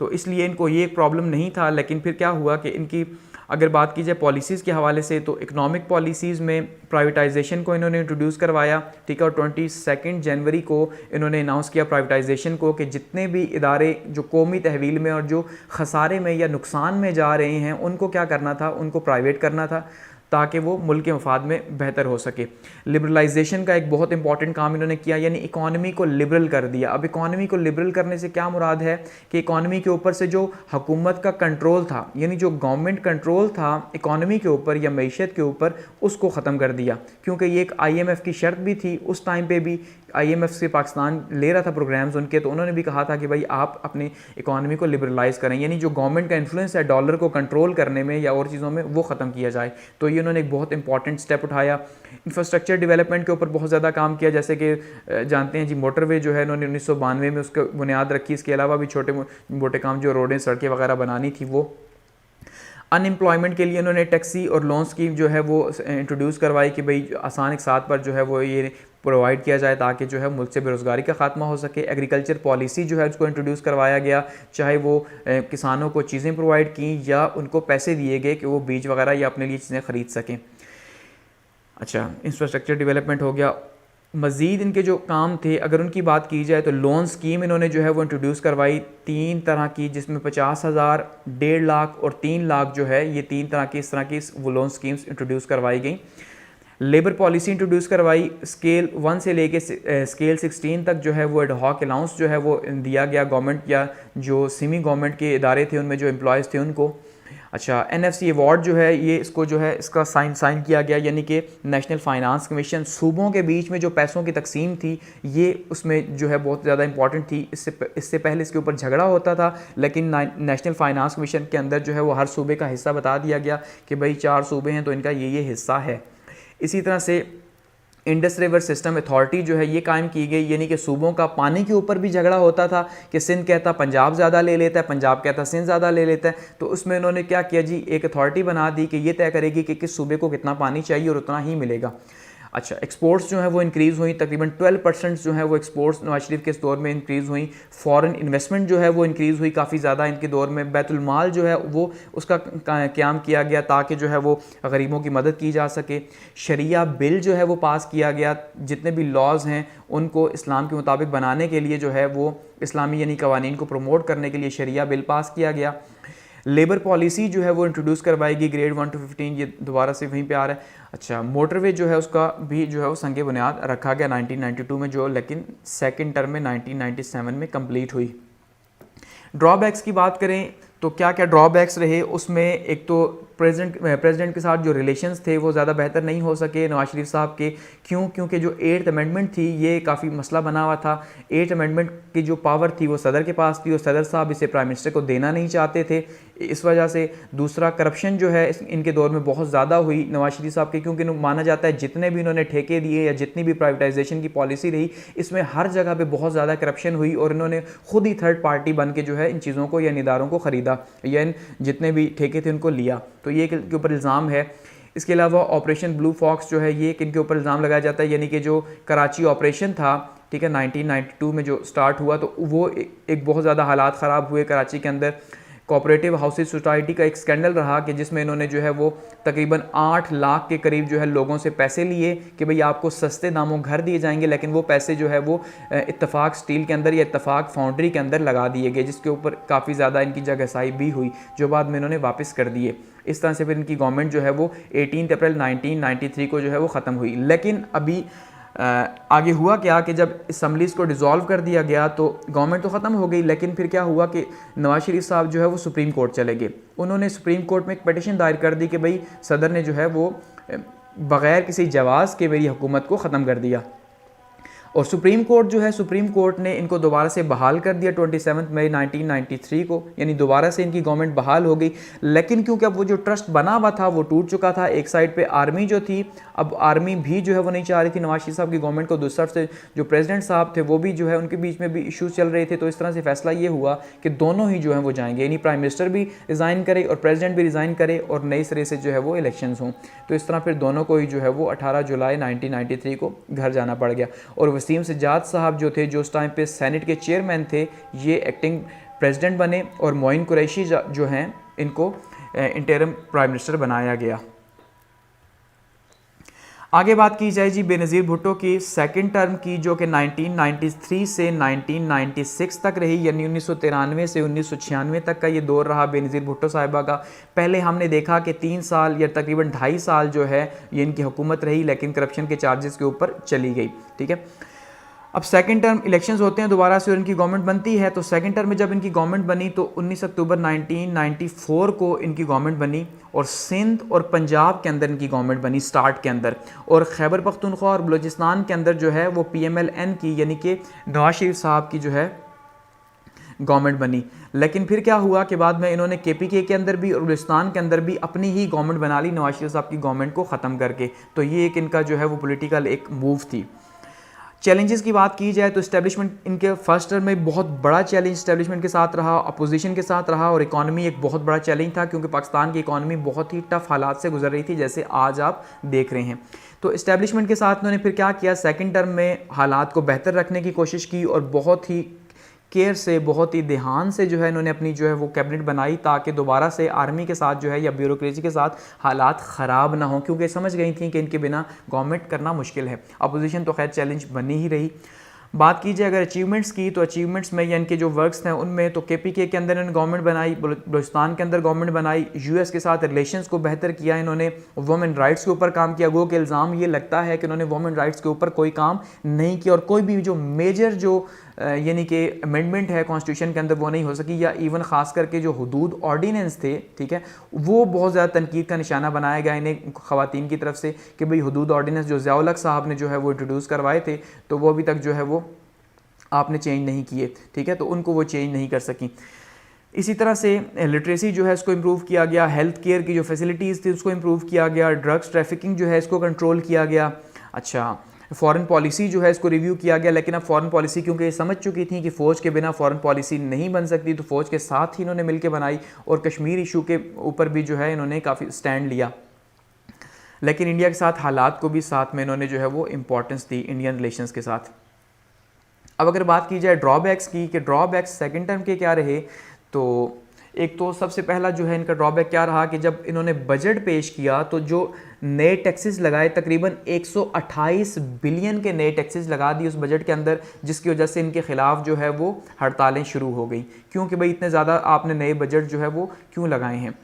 तो इसलिए इनको ये एक प्रॉब्लम नहीं था। लेकिन फिर क्या हुआ कि इनकी अगर बात की जाए पॉलिसीज़ के हवाले से तो इकोनॉमिक पॉलिसीज़ में प्राइवेटाइजेशन को इन्होंने इंट्रोड्यूस करवाया, ठीक है, और 22 जनवरी को इन्होंने अनाउंस किया प्राइवेटाइजेशन को कि जितने भी इदारे जो कौमी तहवील में और जो खसारे में या नुकसान में जा रहे हैं उनको क्या करना था, उनको प्राइवेट करना था ताकि वो मुल्क के मफाद में बेहतर हो सके। लिबरलाइजेशन का एक बहुत इंपॉर्टेंट काम इन्होंने किया, यानी इकॉनमी को लिबरल कर दिया। अब इकॉनमी को लिबरल करने से क्या मुराद है कि इकॉनमी के ऊपर से जो हुकूमत का कंट्रोल था, यानी जो गवर्नमेंट कंट्रोल था इकॉनमी के ऊपर या मईशत के ऊपर, उसको ख़त्म कर दिया। क्योंकि ये एक IMF की शर्त भी थी उस टाइम पे भी, IMF से पाकिस्तान ले रहा था प्रोग्राम्स उनके, तो उन्होंने भी कहा था कि भाई आप अपनी इकॉनमी को लिबरलाइज़ करें, यानी जो गवर्नमेंट का इन्फ्लुएंस है डॉलर को कंट्रोल करने में या और चीज़ों में वो ख़त्म किया जाए। तो ये उन्होंने एक बहुत इंपॉर्टेंट स्टेप उठाया। इंफ्रास्ट्रक्चर डेवलपमेंट के ऊपर बहुत ज़्यादा काम किया, जैसे कि जानते हैं जी मोटरवे जो है इन्होंने 1992 में उसको बुनियाद रखी। इसके अलावा भी छोटे मोटे काम जो रोडें सड़कें वगैरह बनानी थी वो। अनएम्प्लॉयमेंट के लिए उन्होंने टैक्सी और लोन स्कीम जो है वो इंट्रोड्यूस करवाई कि भाई आसान एक साथ पर जो है वो ये प्रोवाइड किया जाए ताकि जो है मुल्क से बेरोज़गारी का खात्मा हो सके। एग्रीकल्चर पॉलिसी जो है उसको इंट्रोड्यूस करवाया गया, चाहे वो किसानों को चीज़ें प्रोवाइड की या उनको पैसे दिए गए कि वो बीज वगैरह या अपने लिए चीज़ें ख़रीद सकें। अच्छा, इंफ्रास्ट्रक्चर डेवलपमेंट हो गया। मज़ीद इनके जो काम थे अगर उनकी बात की जाए तो लोन स्कीम इन्होंने जो है वो इंट्रोड्यूस करवाई 3 तरह की, जिसमें 50,000, 1.5 लाख और 3 लाख जो है ये 3 तरह की इस तरह की वो लोन स्कीम्स इंट्रोड्यूस करवाई गई। लेबर पॉलिसी इंट्रोड्यूस करवाई, स्केल 1 से लेके स्केल 16 तक जो है वो एडहॉक अलाउंस जो है वो दिया गया गवर्नमेंट या जो सेमी गवर्नमेंट के इदारे थे उनमें जो एम्प्लॉयज़ थे उनको। अच्छा, NFC अवार्ड जो है ये इसको जो है इसका साइन किया गया, यानी कि नेशनल फाइनेंस कमीशन सूबों के बीच में जो पैसों की तकसीम थी ये उसमें जो है बहुत ज़्यादा इंपॉर्टेंट थी। इससे पहले इसके ऊपर झगड़ा होता था, लेकिन नेशनल फाइनेंस कमीशन के अंदर जो है वो हर सूबे का हिस्सा बता दिया गया कि भाई 4 सूबे हैं तो इनका ये हिस्सा है। इसी तरह से इंडस रिवर सिस्टम अथॉरिटी जो है ये कायम की गई, यानी कि सूबों का पानी के ऊपर भी झगड़ा होता था कि सिंध कहता पंजाब ज़्यादा ले लेता है, पंजाब कहता सिंध ज़्यादा ले लेता है, तो उसमें इन्होंने क्या किया जी, एक अथॉरिटी बना दी कि ये तय करेगी कि किस सूबे को कितना पानी चाहिए और उतना ही मिलेगा। अच्छा, एक्सपोर्ट्स जो है वो इंक्रीज़ हुई, तकरीबन 12% जो है वो एक्सपोर्ट्स नवाज शरीफ के इस दौर में इंक्रीज़ हुई। फॉरेन इन्वेस्टमेंट जो है वो इंक्रीज़ हुई काफ़ी ज़्यादा इनके दौर में। बैतुल माल जो है वो उसका क़याम किया गया ताकि जो है वो गरीबों की मदद की जा सके। शरिया बिल जो है वो पास किया गया, जितने भी लॉज़ हैं उनको इस्लाम के मुताबिक बनाने के लिए जो है वो इस्लामी यानी कवानीन को प्रमोट करने के लिए शरिया बिल पास किया गया। लेबर पॉलिसी जो है वो इंट्रोड्यूस करवाएगी ग्रेड 1 to 15, ये दोबारा से वहीं पे आ रहा है। अच्छा, मोटरवे जो है उसका भी जो है वो संगे बुनियाद रखा गया 1992 में, जो लेकिन सेकंड टर्म में 1997 में कंप्लीट हुई। ड्रॉबैक्स की बात करें तो क्या क्या ड्रॉबैक्स रहे उसमें, एक तो प्रेसिडेंट के साथ जो रिलेशंस थे वो ज़्यादा बेहतर नहीं हो सके नवाज शरीफ साहब के। क्यों? क्योंकि जो 8th अमेंडमेंट थी ये काफ़ी मसला बना हुआ था। 8th अमेंडमेंट की जो पावर थी वो सदर के पास थी और सदर साहब इसे प्राइम मिनिस्टर को देना नहीं चाहते थे, इस वजह से। दूसरा, करप्शन जो है इनके दौर में बहुत ज़्यादा हुई नवाज शरीफ साहब के, क्योंकि माना जाता है जितने भी इन्होंने ठेके दिए या जितनी भी प्राइवेटाइजेशन की पॉलिसी रही, इसमें हर जगह पे बहुत ज़्यादा करप्शन हुई और इन्होंने खुद ही थर्ड पार्टी बन के जो है इन चीज़ों को या इन इदारों को ख़रीदा या इन जितने भी ठेके थे उनको लिया। तो ये के ऊपर इल्ज़ाम है। इसके अलावा ऑपरेशन ब्लू फॉक्स जो है ये किनके ऊपर इल्ज़ाम लगाया जाता है, यानी कि जो कराची ऑपरेशन था, ठीक है, 1992 में जो स्टार्ट हुआ, तो वो एक बहुत ज़्यादा हालात ख़राब हुए कराची के अंदर। कोऑपरेटिव हाउसेज सोसाइटी का एक स्कैंडल रहा कि जिसमें इन्होंने जो है वो तकरीबन 8 लाख के करीब जो है लोगों से पैसे लिए कि भाई आपको सस्ते दामों घर दिए जाएंगे, लेकिन वो पैसे जो है वो इत्तफाक स्टील के अंदर या इत्तफाक फाउंड्री के अंदर लगा दिए गए, जिसके ऊपर काफ़ी ज़्यादा इनकी जगहसाई भी हुई, जो बाद में इन्होंने वापस कर दिए। इस तरह से फिर इनकी गवर्नमेंट जो है वो 18 अप्रैल 1993 को जो है वो ख़त्म हुई। लेकिन अभी आगे हुआ क्या कि जब असम्बलीज़ को डिज़ोल्व कर दिया गया तो गवर्नमेंट तो ख़त्म हो गई, लेकिन फिर क्या हुआ कि नवाज शरीफ साहब जो है वो सुप्रीम कोर्ट चले गए। उन्होंने सुप्रीम कोर्ट में एक पिटीशन दायर कर दी कि भाई सदर ने जो है वो बग़ैर किसी जवाज़ के मेरी हुकूमत को ख़त्म कर दिया, और सुप्रीम कोर्ट जो है, सुप्रीम कोर्ट ने इनको दोबारा से बहाल कर दिया 27 मई 1993 को, यानी दोबारा से इनकी गवर्नमेंट बहाल हो गई। लेकिन क्योंकि अब वो जो ट्रस्ट बना हुआ था वो टूट चुका था। एक साइड पे आर्मी जो थी, अब आर्मी भी जो है वो नहीं चाह रही थी नवाज शरीफ साहब की गवर्नमेंट को, दूसरी तरफ से जो प्रेसिडेंट साहब थे वो भी जो है उनके बीच में भी इशूज़ चल रहे थे। तो इस तरह से फैसला ये हुआ कि दोनों ही जो है वो जाएंगे, यानी प्राइम मिनिस्टर भी रिज़ाइन करे और प्रेसिडेंट भी रिज़ाइन करे और नए सिरे से जो है वो इलेक्शंस हों। तो इस तरह फिर दोनों को ही जो है वो 18 जुलाई 1993 को घर जाना पड़ गया। और वसीम सज्जाद साहब जो थे, जो उस टाइम पे सेनेट के चेयरमैन थे, ये एक्टिंग प्रेसिडेंट बने और मोइन कुरैशी जो हैं इनको इंटरिम प्राइम मिनिस्टर बनाया गया। आगे बात की जाए जी बेनज़ीर भुट्टो की सेकंड टर्म की, जो कि 1993 से 1996 तक रही, यानी 1993 से 1996 तक का ये दौर रहा बेनज़ीर भुट्टो साहिबा का। पहले हमने देखा कि 3 साल या तकरीबन 2.5 साल जो है ये इनकी हुकूमत रही, लेकिन करप्शन के चार्जेस के ऊपर चली गई, ठीक है। अब सेकंड टर्म इलेक्शंस होते हैं दोबारा से और इनकी गवर्नमेंट बनती है। तो सेकंड टर्म में जब इनकी गवर्नमेंट बनी तो 19 अक्टूबर 1994 को इनकी गवर्नमेंट बनी, और सिंध और पंजाब के अंदर इनकी गवर्नमेंट बनी स्टार्ट के अंदर, और खैबर पख्तूनख्वा और बलूचिस्तान के अंदर जो है वो PMLN की, यानी कि नवाज शरीफ साहब की जो है गवर्नमेंट बनी। लेकिन फिर क्या हुआ कि बाद में इन्होंने KPK के अंदर भी और बलूचिस्तान के अंदर भी अपनी ही गवर्नमेंट बना ली नवाज शरीफ साहब की गवर्नमेंट को ख़त्म करके। तो ये एक इनका जो है वो पॉलिटिकल एक मूव थी। चैलेंजेस की बात की जाए तो इस्टेब्लिशमेंट इनके फर्स्ट टर्म में बहुत बड़ा चैलेंज इस्टेब्लिशमेंट के साथ रहा, अपोजिशन के साथ रहा, और इकॉनमी एक बहुत बड़ा चैलेंज था, क्योंकि पाकिस्तान की इकॉनमी बहुत ही टफ हालात से गुजर रही थी, जैसे आज आप देख रहे हैं। तो इस्टेब्लिशमेंट के साथ उन्होंने फिर क्या किया, सेकंड टर्म में हालात को बेहतर रखने की कोशिश की और बहुत ही केयर से, बहुत ही ध्यान से जो है इन्होंने अपनी जो है वो कैबिनेट बनाई, ताकि दोबारा से आर्मी के साथ जो है या ब्यूरोक्रेसी के साथ हालात ख़राब ना हो, क्योंकि समझ गई थी कि इनके बिना गवर्नमेंट करना मुश्किल है। अपोजिशन तो खैर चैलेंज बनी ही रही। बात कीजिए अगर अचीवमेंट्स की, तो अचीवमेंट्स में या इनके जो वर्क्स हैं उनमें तो KPK के अंदर इन्होंने गवर्नमेंट बनाई, बलूचिस्तान के अंदर गवर्नमेंट बनाई, US के साथ रिलेशंस को बेहतर किया इन्होंने, वुमेन राइट्स के ऊपर काम किया। गो के इल्ज़ाम ये लगता है कि इन्होंने वुमेन राइट्स के ऊपर कोई काम नहीं किया और कोई भी जो मेजर जो यानी कि अमेंडमेंट है कॉन्स्टिट्यूशन के अंदर वो नहीं हो सकी, या इवन ख़ास करके जो हुदूद ऑर्डिनेंस थे, ठीक है, वो बहुत ज़्यादा तनकीद का निशाना बनाया गया इन्हें ख़वातीन की तरफ से कि भाई हुदूद ऑर्डिनेंस जो ज़िया उल हक साहब ने जो है वो इंट्रोड्यूस करवाए थे, तो वो अभी तक जो है वो आपने चेंज नहीं किए, ठीक है, तो उनको वो चेंज नहीं कर सकी। इसी तरह से लिटरेसी जो है इसको इम्प्रूव किया गया, हेल्थ केयर की जो फैसिलिटीज़ थी उसको इम्प्रूव किया गया, ड्रग्स ट्रैफिकिंग जो है इसको कंट्रोल किया गया। अच्छा, फॉरेन पॉलिसी जो है इसको रिव्यू किया गया, लेकिन अब फॉरेन पॉलिसी क्योंकि ये समझ चुकी थी कि फ़ौज के बिना फॉरेन पॉलिसी नहीं बन सकती, तो फ़ौज के साथ ही इन्होंने मिलकर बनाई, और कश्मीर इशू के ऊपर भी जो है इन्होंने काफ़ी स्टैंड लिया, लेकिन इंडिया के साथ हालात को भी साथ में इन्होंने जो है वो इम्पोर्टेंस दी इंडियन रिलेशंस के साथ। अब अगर बात की जाए ड्रॉबैक्स की कि ड्रॉबैक्स सेकंड टर्म के क्या रहे, तो एक तो सबसे पहला जो है इनका ड्रॉबैक क्या रहा कि जब इन्होंने बजट पेश किया तो जो नए टैक्सेस लगाए, तकरीबन 128 बिलियन के नए टैक्सेस लगा दिए उस बजट के अंदर, जिसकी वजह से इनके खिलाफ जो है वो हड़तालें शुरू हो गई, क्योंकि भाई इतने ज़्यादा आपने नए बजट जो है वो क्यों लगाए हैं।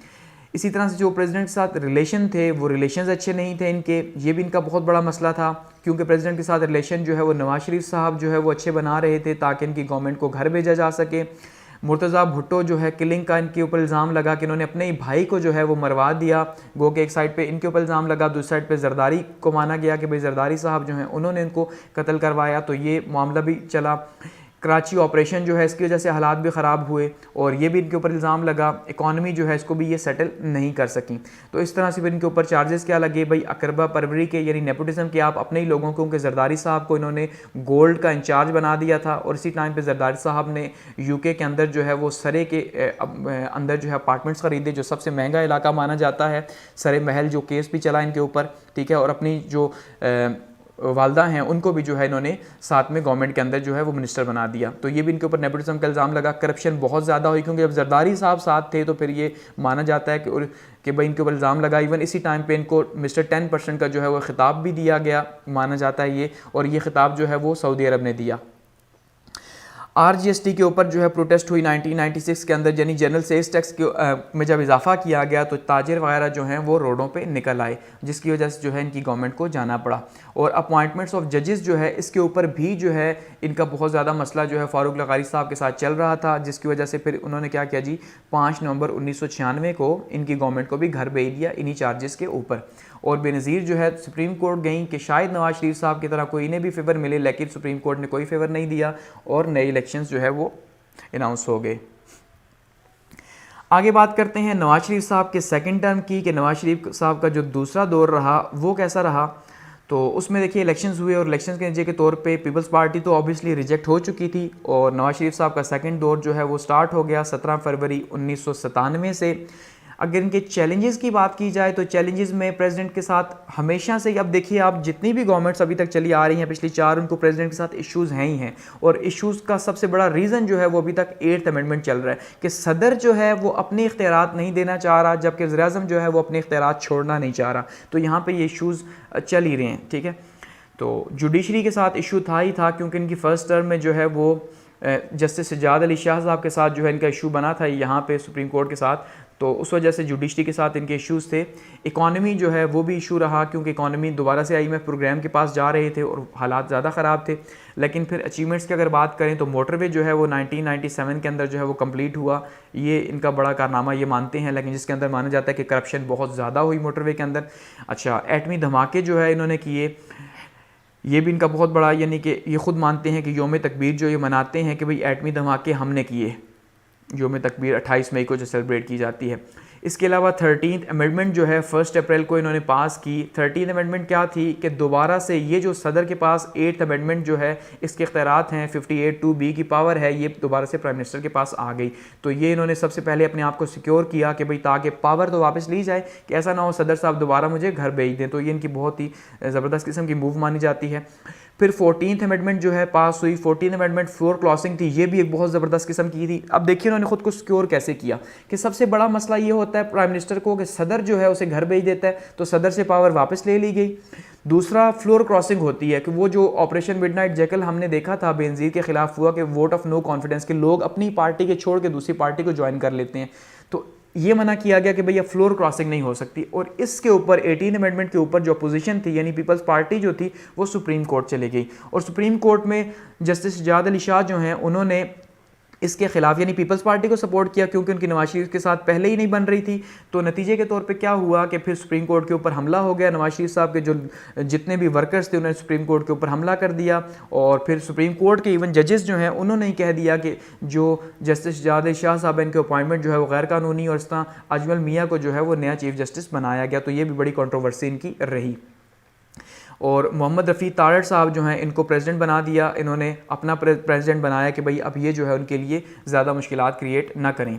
इसी तरह से जो प्रेसिडेंट के साथ रिलेशन थे वो रिलेशंस अच्छे नहीं थे इनके, ये भी इनका बहुत बड़ा मसला था, क्योंकि प्रेसिडेंट के साथ रिलेशन जो है वो नवाज शरीफ साहब जो है वो अच्छे बना रहे थे ताकि इनकी गवर्नमेंट को घर भेजा जा सके। मुर्तज़ा भुट्टो जो है किलिंग का इनके ऊपर इल्ज़ाम लगा कि इन्होंने अपने ही भाई को जो है वो मरवा दिया। गो के एक साइड पे इनके ऊपर इल्ज़ाम लगा, दूसरी साइड पे जरदारी को माना गया कि भाई जरदारी साहब जो हैं उन्होंने इनको कत्ल करवाया, तो ये मामला भी चला। कराची ऑपरेशन जो है इसकी वजह से हालात भी ख़राब हुए और ये भी इनके ऊपर इल्ज़ाम लगा। इकॉनमी जो है इसको भी ये सेटल नहीं कर सकी, तो इस तरह से फिर इनके ऊपर चार्जेस क्या लगे भाई, अकरबा परवरी के यानी नेपोटिज्म के, आप अपने ही लोगों को, उनके जरदारी साहब को इन्होंने गोल्ड का इंचार्ज बना दिया था और इसी टाइम पे जरदारी साहब ने यूके के अंदर जो है वो सरे के अंदर जो है अपार्टमेंट्स ख़रीदे, जो सबसे महंगा इलाका माना जाता है, सरे महल, जो केस भी चला इनके ऊपर, ठीक है। और अपनी जो वालदा हैं उनको भी जो है इन्होंने साथ में गवर्नमेंट के अंदर जो है वो मिनिस्टर बना दिया, तो ये भी इनके ऊपर नेपोटिज्म का इल्ज़ाम लगा। करप्शन बहुत ज़्यादा हुई क्योंकि जब जरदारी साहब साथ थे तो फिर ये माना जाता है कि भाई इनके ऊपर इल्ज़ाम लगा। इवन इसी टाइम पे इनको मिस्टर 10% का जो है वो खिताब भी दिया गया, माना जाता है ये, और ये खिताब जो है वो सऊदी अरब ने दिया। RGST के ऊपर जो है प्रोटेस्ट हुई 1996 के अंदर, यानी जनरल सेल्स टैक्स के में जब इजाफा किया गया तो ताजिर वगैरह जो हैं वो रोडों पे निकल आए, जिसकी वजह से जो है इनकी गवर्नमेंट को जाना पड़ा। और अपॉइंटमेंट्स ऑफ जजेस जो है इसके ऊपर भी जो है इनका बहुत ज़्यादा मसला जो है फारूक लगारी साहब के साथ चल रहा था, जिसकी वजह से फिर उन्होंने क्या किया जी, 5 नवंबर 1996 को इनकी गवर्नमेंट को भी घर भेज दिया इन्हीं चार्जेस के ऊपर। और बेनज़ीर जो है सुप्रीम कोर्ट गई कि शायद नवाज शरीफ साहब की तरह कोई इन्हें भी फेवर मिले, लेकिन सुप्रीम कोर्ट ने कोई फेवर नहीं दिया और नए इलेक्शंस जो है वो अनाउंस हो गए। आगे बात करते हैं नवाज शरीफ साहब के सेकंड टर्म की, कि नवाज शरीफ साहब का जो दूसरा दौर रहा वो कैसा रहा। तो उसमें देखिए इलेक्शंस हुए और इलेक्शंस के नतीजे के तौर पे पीपल्स पार्टी तो ऑब्वियसली रिजेक्ट हो चुकी थी और नवाज शरीफ साहब का सेकंड दौर जो है वो स्टार्ट हो गया 17 फरवरी 1997 से। अगर इनके चैलेंजेस की बात की जाए तो चैलेंजेस में प्रेसिडेंट के साथ हमेशा से, अब देखिए आप जितनी भी गवर्नमेंट्स अभी तक चली आ रही हैं पिछली 4, उनको प्रेसिडेंट के साथ इश्यूज़ हैं ही हैं। और इश्यूज़ का सबसे बड़ा रीज़न जो है वो अभी तक 8th अमेंडमेंट चल रहा है कि सदर जो है वो अपने इख्तियारात नहीं देना चाह रहा, जबकि वज़ीर-ए-आज़म जो है वो अपने इख्तियारात छोड़ना नहीं चाह रहा। तो यहाँ पर ये इश्यूज़ चल ही रहे हैं, ठीक है। तो जुडिशरी के साथ इशू था ही था क्योंकि इनकी फ़र्स्ट टर्म में जो है वो जस्टिस सज्जाद अली शाह साहब के साथ जो है इनका इशू बना था यहाँ पे सुप्रीम कोर्ट के साथ, तो उस वजह से जुडिशरी के साथ इनके इश्यूज़ थे। इकॉनमी जो है वो भी इशू रहा क्योंकि इकॉनमी दोबारा से IMF प्रोग्राम के पास जा रहे थे और हालात ज़्यादा ख़राब थे। लेकिन फिर अचीवमेंट्स की अगर बात करें तो मोटरवे जो है वो 1997 के अंदर जो है वो कंप्लीट हुआ, ये इनका बड़ा कारनामा ये मानते हैं, लेकिन जिसके अंदर माना जाता है कि करप्शन बहुत ज़्यादा हुई मोटरवे के अंदर। अच्छा, एटमी धमाके जो है इन्होंने किए, ये भी इनका बहुत बड़ा, यानी कि ये ख़ुद मानते हैं कि योम तकबीर जो ये मनाते हैं कि भाई एटमी धमाके हमने किए, योम तकबीर 28 मई को जो सेलिब्रेट की जाती है। इसके अलावा 13th अमेंडमेंट जो है 1 अप्रैल को इन्होंने पास की। 13th अमेंडमेंट क्या थी कि दोबारा से ये जो सदर के पास 8th अमेंडमेंट जो है इसके इख्तियारात हैं, 58(2)B की पावर है, ये दोबारा से प्राइम मिनिस्टर के पास आ गई। तो ये इन्होंने सबसे पहले अपने आप को सिक्योर किया कि भाई ताकि पावर तो वापस ली जाए कि ऐसा ना हो सदर साहब दोबारा मुझे घर भेज दें, तो ये इनकी बहुत ही ज़बरदस्त किस्म की मूव मानी जाती है। फिर 14th अमेंडमेंट जो है पास हुई। 14th अमेंडमेंट फ्लोर क्रॉसिंग थी, ये भी एक बहुत ज़बरदस्त किस्म की थी। अब देखिए उन्होंने खुद को सिक्योर कैसे किया कि सबसे बड़ा मसला ये होता है प्राइम मिनिस्टर को कि सदर जो है उसे घर भेज देता है, तो सदर से पावर वापस ले ली गई। दूसरा फ्लोर क्रॉसिंग होती है कि वो जो ऑपरेशन मिडनाइट जैकल हमने देखा था बेनज़ीर के खिलाफ हुआ कि वोट ऑफ नो कॉन्फिडेंस के लोग अपनी पार्टी के छोड़ के दूसरी पार्टी को ज्वाइन कर लेते हैं, तो ये मना किया गया कि भैया फ्लोर क्रॉसिंग नहीं हो सकती। और इसके ऊपर 18 अमेंडमेंट के ऊपर जो अपोजिशन थी यानी पीपल्स पार्टी जो थी वो सुप्रीम कोर्ट चले गई और सुप्रीम कोर्ट में जस्टिस सज्जाद अली शाह जो हैं उन्होंने इसके खिलाफ यानी पीपल्स पार्टी को सपोर्ट किया क्योंकि उनकी नवाज शरीफ के साथ पहले ही नहीं बन रही थी। तो नतीजे के तौर पे क्या हुआ कि फिर सुप्रीम कोर्ट के ऊपर हमला हो गया। नवाज शरीफ साहब के जो जितने भी वर्कर्स थे उन्होंने सुप्रीम कोर्ट के ऊपर हमला कर दिया और फिर सुप्रीम कोर्ट के इवन जजेस जो हैं उन्होंने ही कह दिया कि जो जस्टिस सज्जाद अली शाह साहब इनके अपॉइंटमेंट जो है वो गैर कानूनी और इस तरह अजमल मियाँ को जो है वो नया चीफ जस्टिस बनाया गया। तो ये भी बड़ी कंट्रोवर्सी इनकी रही। और मोहम्मद रफ़ी तारड़ साहब जो हैं इनको प्रेसिडेंट बना दिया, इन्होंने अपना प्रेसिडेंट बनाया कि भाई अब ये जो है उनके लिए ज़्यादा मुश्किलात क्रिएट ना करें।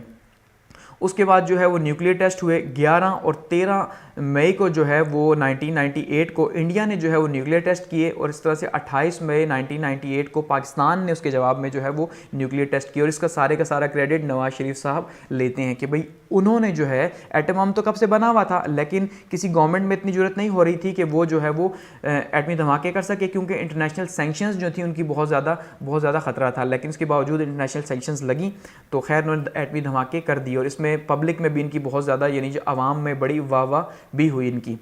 उसके बाद जो है वो न्यूक्लियर टेस्ट हुए 11 और 13 मई को जो है वो 1998 को इंडिया ने जो है वो न्यूक्लियर टेस्ट किए और इस तरह से 28 मई 1998 को पाकिस्तान ने उसके जवाब में जो है वो न्यूक्लियर टेस्ट किया और इसका सारे का सारा क्रेडिट नवाज शरीफ साहब लेते हैं कि भाई उन्होंने जो है एटम बम तो कब से बना हुआ था लेकिन किसी गवर्नमेंट में इतनी ज़रूरत नहीं हो रही थी कि वो जो है वो एटमी धमाके कर सके क्योंकि इंटरनेशनल सेंक्शंस जो थी उनकी बहुत ज़्यादा ख़तरा था, लेकिन इसके बावजूद इंटरनेशनल सेंक्शंस लगी तो खैर उन्होंने एटमी धमाके कर दिए और इसमें पब्लिक में भी इनकी बहुत ज़्यादा यानी जो आवाम में बड़ी वाह भी हुई इनकी।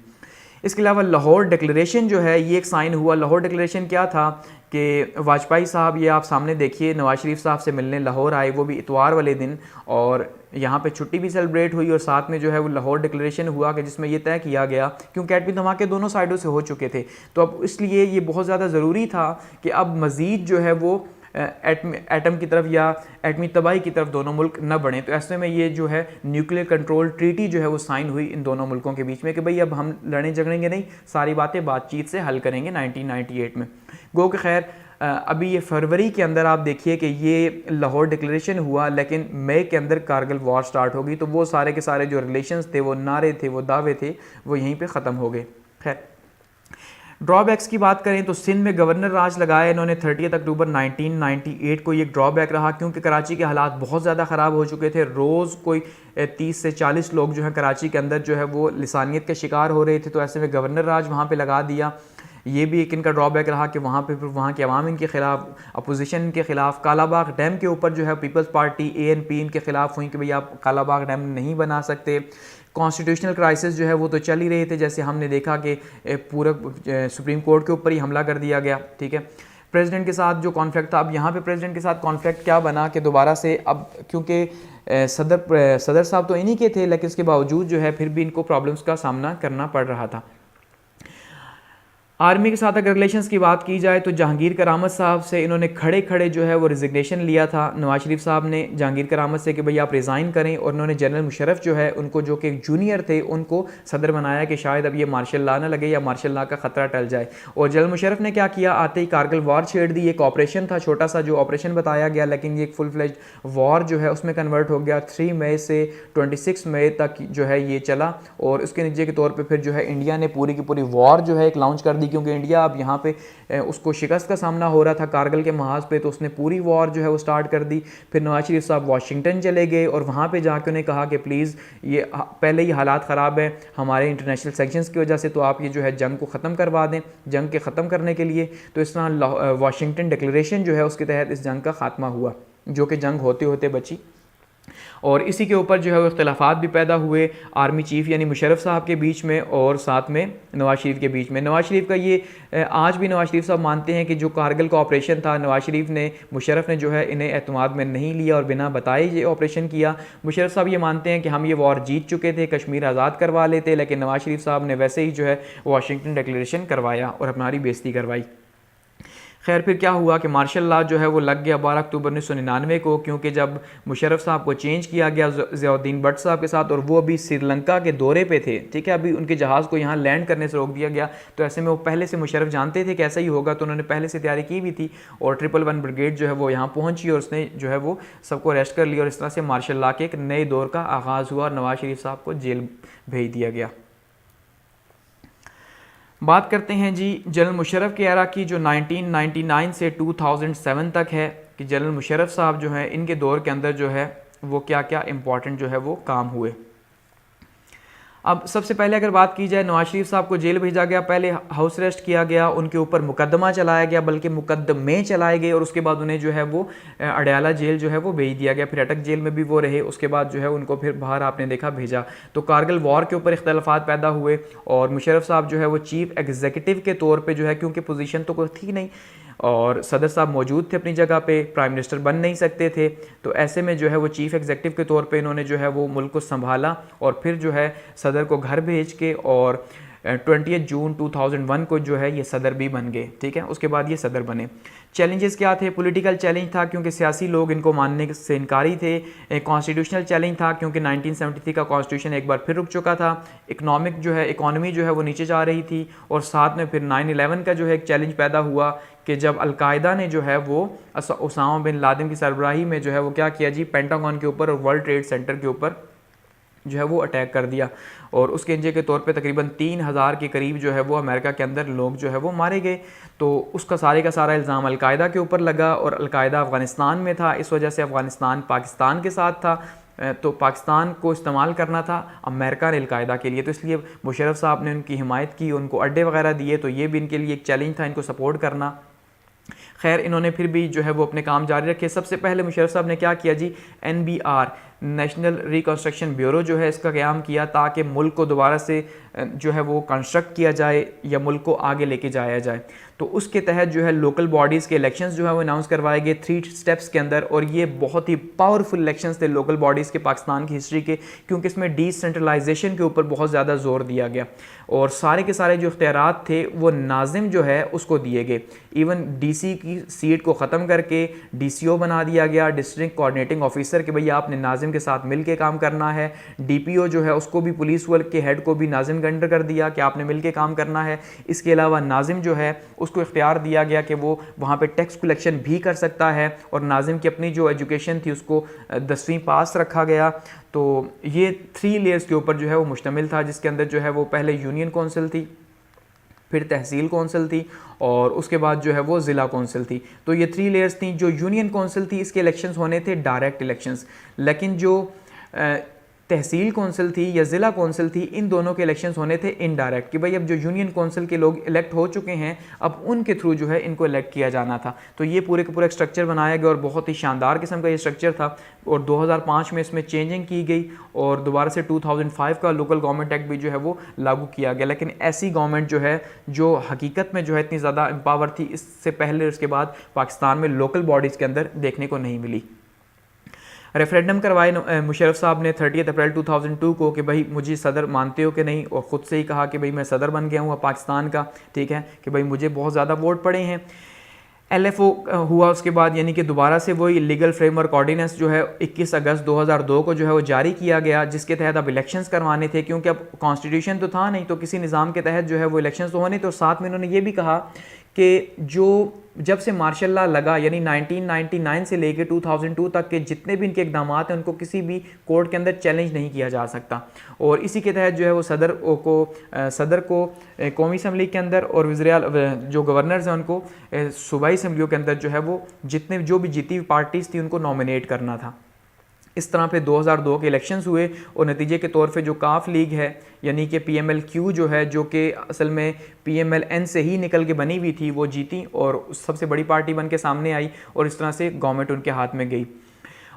इसके अलावा लाहौर डिक्लेरेशन जो है ये एक साइन हुआ। लाहौर डिक्लेरेशन क्या था कि वाजपेयी साहब, ये आप सामने देखिए, नवाज शरीफ साहब से मिलने लाहौर आए, वो भी इतवार वाले दिन, और यहाँ पे छुट्टी भी सेलिब्रेट हुई और साथ में जो है वो लाहौर डिक्लेरेशन हुआ कि जिसमें ये तय किया गया, क्योंकि एटमी धमाके दोनों साइडों से हो चुके थे, तो अब इसलिए ये बहुत ज़्यादा ज़रूरी था कि अब मज़ीद जो है वो एटम की तरफ या एटमी तबाही की तरफ दोनों मुल्क न बढ़ें। तो ऐसे में ये जो है न्यूक्लियर कंट्रोल ट्रीटी जो है वो साइन हुई इन दोनों मुल्कों के बीच में कि भाई अब हम लड़े झगड़ेंगे नहीं, सारी बातें बातचीत से हल करेंगे 1998 में। गो कि खैर अभी ये फरवरी के अंदर आप देखिए कि ये लाहौर डिक्लेरेशन हुआ, लेकिन मई के अंदर कारगिल वॉर स्टार्ट हो गई, तो वो सारे के सारे जो रिलेशंस थे, वो नारे थे, वो दावे थे, वो यहीं पे ख़त्म हो गए। खैर ड्रॉबैक्स की बात करें तो सिंध में गवर्नर राज लगाया इन्होंने 30 अक्टूबर 1998 को। ये ड्रॉबैक रहा क्योंकि कराची के हालात बहुत ज़्यादा ख़राब हो चुके थे। रोज़ कोई 30 से 40 लोग जो हैं कराची के अंदर जो है वो लिसानियत के शिकार हो रहे थे, तो ऐसे में गवर्नर राज वहाँ पे लगा दिया। ये भी एक इनका ड्रॉबैक रहा कि वहाँ पे फिर वहाँ के अवाम इनके खिलाफ, अपोजिशन इनके खिलाफ। कालाबाग डैम के ऊपर जो है पीपल्स पार्टी ANP इनके खिलाफ हुई कि भाई आप कालाबाग डैम नहीं बना सकते। कॉन्स्टिट्यूशनल क्राइसिस जो है वो तो चल ही रहे थे, जैसे हमने देखा कि पूरा सुप्रीम कोर्ट के ऊपर ही हमला कर दिया गया, ठीक है। प्रेसिडेंट के साथ जो कॉन्फ्लिक्ट था, अब यहाँ पे प्रेसिडेंट के साथ कॉन्फ्लिक्ट क्या बना कि दोबारा से अब क्योंकि सदर साहब तो इन्हीं के थे, लेकिन इसके बावजूद जो है फिर भी इनको प्रॉब्लम्स का सामना करना पड़ रहा था। आर्मी के साथ अगर रिलेशंस की बात की जाए तो जहांगीर करामत साहब से इन्होंने खड़े खड़े जो है वो रिजिग्नेशन लिया था नवाज शरीफ साहब ने जहांगीर करामत से कि भाई आप रिज़ाइन करें, और उन्होंने जनरल मुशर्रफ जो है उनको, जो कि जूनियर थे, उनको सदर बनाया कि शायद अब ये मार्शल लॉ ना लगे या मार्शल लॉ का ख़तरा टल जाए। और जनरल मुशर्रफ ने क्या किया, आते ही कारगिल वॉर छेड़ दी। एक ऑपरेशन था छोटा सा जो ऑपरेशन बताया गया, लेकिन ये एक फुल फ्लेज वॉर जो है उसमें कन्वर्ट हो गया। 3 मई से 26 मई तक जो है ये चला, और उसके नतीजे के तौर पर फिर जो है इंडिया ने पूरी की पूरी वॉर जो है एक लॉन्च कर दी, क्योंकि इंडिया अब यहाँ पे उसको शिकस्त का सामना हो रहा था कारगिल के महाज पे, तो उसने पूरी वॉर जो है वो स्टार्ट कर दी। फिर नवाज शरीफ साहब वाशिंगटन चले गए और वहाँ पे जाके उन्हें कहा कि प्लीज़ ये पहले ही हालात ख़राब है हमारे इंटरनेशनल सेक्शंस की वजह से, तो आप ये जो है जंग को ख़त्म करवा दें। जंग के ख़त्म करने के लिए तो इस तरह वाशिंगटन डिक्लेरेशन जो है उसके तहत इस जंग का खात्मा हुआ, जो कि जंग होते होते बची। और इसी के ऊपर जो है वो इख्तलाफात भी पैदा हुए आर्मी चीफ़ यानी मुशर्रफ साहब के बीच में और साथ में नवाज शरीफ के बीच में। नवाज शरीफ का ये आज भी नवाज शरीफ साहब मानते हैं कि जो कारगिल का ऑपरेशन था, नवाज शरीफ ने, मुशर्रफ ने जो है इन्हें एतमाद में नहीं लिया और बिना बताए ये ऑपरेशन किया। मुशर्रफ साहब ये मानते हैं कि हम ये वॉर जीत चुके थे, कश्मीर आज़ाद करवा लेते, लेकिन नवाज शरीफ साहब ने वैसे ही जो है वाशिंगटन डिक्लेरेशन करवाया और हमारी बेइज्जती करवाई। खैर फिर क्या हुआ कि मार्शल लॉ जो है वो लग गया 12 अक्टूबर 1999 को, क्योंकि जब मुशर्रफ साहब को चेंज किया गया ज़ियाउद्दीन भट्ट साहब के साथ, और वो अभी श्रीलंका के दौरे पे थे, ठीक है, अभी उनके जहाज़ को यहाँ लैंड करने से रोक दिया गया। तो ऐसे में वो पहले से मुशर्रफ जानते थे कि ऐसा ही होगा, तो उन्होंने पहले से तैयारी की भी थी, और 111 ब्रिगेड जो है वो यहाँ पहुँची और उसने जो है वो सबको अरेस्ट कर लिया, और इस तरह से मार्शल लॉ के एक नए दौर का आगाज़ हुआ और नवाज शरीफ साहब को जेल भेज दिया गया। बात करते हैं जी जनरल मुशर्रफ के एरा की, जो 1999 से 2007 तक है, कि जनरल मुशर्रफ साहब जो है इनके दौर के अंदर जो है वो क्या क्या इंपॉर्टेंट जो है वो काम हुए। अब सबसे पहले अगर बात की जाए, नवाज शरीफ साहब को जेल भेजा गया, पहले हाउस अरेस्ट किया गया, उनके ऊपर मुकदमा चलाया गया, बल्कि मुकदमे चलाए गए, और उसके बाद उन्हें जो है वो अडयाला जेल जो है वो भेज दिया गया। फिर अटक जेल में भी वो रहे, उसके बाद जो है उनको फिर बाहर आपने देखा भेजा। तो कारगिल वॉर के ऊपर इख्तलाफात पैदा हुए, और मुशर्रफ साहब जो है वो चीफ एग्जीक्यूटिव के तौर पर जो है, क्योंकि पोजीशन तो कोई थी नहीं और सदर साहब मौजूद थे अपनी जगह पे, प्राइम मिनिस्टर बन नहीं सकते थे, तो ऐसे में जो है वो चीफ़ एग्जीक्यूटिव के तौर पे इन्होंने जो है वो मुल्क को संभाला, और फिर जो है सदर को घर भेज के, और 20 जून 2001 को जो है ये सदर भी बन गए, ठीक है। उसके बाद ये सदर बने। चैलेंजेस क्या थे? पॉलिटिकल चैलेंज था, क्योंकि सियासी लोग इनको मानने से इनकारी थे। एक कॉन्स्टिट्यूशनल चैलेंज था, क्योंकि 1973 का कॉन्स्टिट्यूशन एक बार फिर रुक चुका था। इकोनॉमिक जो है, इकॉनमी जो है वो नीचे जा रही थी, और साथ में फिर 9/11 का जो है एक चैलेंज पैदा हुआ कि जब अलकायदा ने जो है वो उसामा बिन लादेन की सरबराही में जो है वो क्या किया जी, पेंटागन के ऊपर और वर्ल्ड ट्रेड सेंटर के ऊपर जो है वो अटैक कर दिया, और उसके नतीजे के तौर पे तकरीबन 3000 के करीब जो है वो अमेरिका के अंदर लोग जो है वो मारे गए। तो उसका सारे का सारा इल्ज़ाम अलकायदा के ऊपर लगा, और अलकायदा अफ़गानिस्तान में था, इस वजह से अफ़गानिस्तान पाकिस्तान के साथ था, तो पाकिस्तान को इस्तेमाल करना था अमेरिका ने अलकायदा के लिए, तो इसलिए मुशर्रफ साहब ने उनकी हिमायत की, उनको अड्डे वगैरह दिए, तो ये भी इनके लिए एक चैलेंज था इनको सपोर्ट करना। खैर इन्होंने फिर भी जो है वो अपने काम जारी रखे। सबसे पहले मुशर्रफ साहब ने क्या किया जी, NBR नेशनल रिकन्स्ट्रक्शन ब्यूरो जो है इसका क़याम किया, ताकि मुल्क को दोबारा से जो है वो कंस्ट्रक्ट किया जाए या मुल्क को आगे लेके जाया जाए। तो उसके तहत जो है लोकल बॉडीज़ के इलेक्शंस जो है वो अनाउंस करवाए गए 3 स्टेप्स के अंदर, और ये बहुत ही पावरफुल इलेक्शंस थे लोकल बॉडीज़ के पाकिस्तान की हिस्ट्री के, क्योंकि इसमें डिसेंट्रलाइजेशन के ऊपर बहुत ज़्यादा जोर दिया गया और सारे के सारे जो इख्तियारात थे वो नाजिम जो है उसको दिए गए। इवन डीसी की सीट को ख़त्म करके डीसीओ बना दिया गया, डिस्ट्रिक्ट कोऑर्डिनेटिंग ऑफिसर, कि भैया आपने नाजिम के साथ मिल के काम करना है। डीपीओ जो है उसको भी, पुलिस वर्क के हेड को भी नाजिम के अंडर कर दिया कि आपने मिल के काम करना है। इसके अलावा नाजिम जो है उसको इख्तियार दिया गया कि वो वहाँ पे टैक्स कलेक्शन भी कर सकता है, और नाजिम की अपनी जो एजुकेशन थी उसको 10वीं पास रखा गया। तो ये 3 लेयर्स के ऊपर जो है वो मुश्तमिल था, जिसके अंदर जो है वो पहले यूनियन कौंसिल थी, फिर तहसील कौंसिल थी, और उसके बाद जो है वो ज़िला कौंसिल थी। तो ये 3 लेयर्स थी। जो यूनियन कौंसिल थी इसके इलेक्शंस होने थे डायरेक्ट इलेक्शंस, लेकिन जो तहसील कौंसिल थी या ज़िला कौंसिल थी, इन दोनों के इलेक्शंस होने थे इनडायरेक्ट, कि भाई अब जो यूनियन कौंसिल के लोग इलेक्ट हो चुके हैं अब उनके थ्रू जो है इनको इलेक्ट किया जाना था। तो ये पूरे का पूरा स्ट्रक्चर बनाया गया और बहुत ही शानदार किस्म का ये स्ट्रक्चर था, और 2005 में इसमें चेंजिंग की गई और दोबारा से 2005 का लोकल गवर्नमेंट एक्ट भी जो है वो लागू किया गया। लेकिन ऐसी गवर्नमेंट जो है जो हकीकत में जो है इतनी ज़्यादा एम्पावर थी, इससे पहले उसके बाद पाकिस्तान में लोकल बॉडीज़ के अंदर देखने को नहीं मिली। रेफरेंडम करवाए मुशर्रफ साहब ने 30 अप्रैल 2002 को कि भाई मुझे सदर मानते हो कि नहीं, और ख़ुद से ही कहा कि भाई मैं सदर बन गया हूँ पाकिस्तान का, ठीक है, कि भाई मुझे बहुत ज़्यादा वोट पड़े हैं। LFO हुआ उसके बाद, यानी कि दोबारा से वही लीगल फ्रेमवर्क ऑर्डिनेंस जो है 21 अगस्त 2002 को जो है वो जारी किया गया, जिसके तहत अब इलेक्शंस करवाने थे, क्योंकि अब कॉन्स्टिट्यूशन तो था नहीं, तो किसी निज़ाम के तहत जो है वो इलेक्शंस तो होने थे। और साथ में उन्होंने ये भी कहा कि जो जब से मार्शल लॉ लगा, यानी 1999 से लेकर 2002 तक के जितने भी इनके इकदाम हैं उनको किसी भी कोर्ट के अंदर चैलेंज नहीं किया जा सकता। और इसी के तहत जो है वो सदर को कौमी असम्बली के अंदर और वज़ीर जो गवर्नर्स हैं उनको सूबाई असम्बलियों के अंदर जो है वो जो भी जीती हुई पार्टीज़ थी उनको नॉमिनेट करना था। इस तरह पे 2002 के इलेक्शंस हुए और नतीजे के तौर पे जो काफ लीग है, यानी कि PMLQ जो है, जो कि असल में PMLN से ही निकल के बनी हुई थी, वो जीती और सबसे बड़ी पार्टी बन के सामने आई, और इस तरह से गवर्नमेंट उनके हाथ में गई।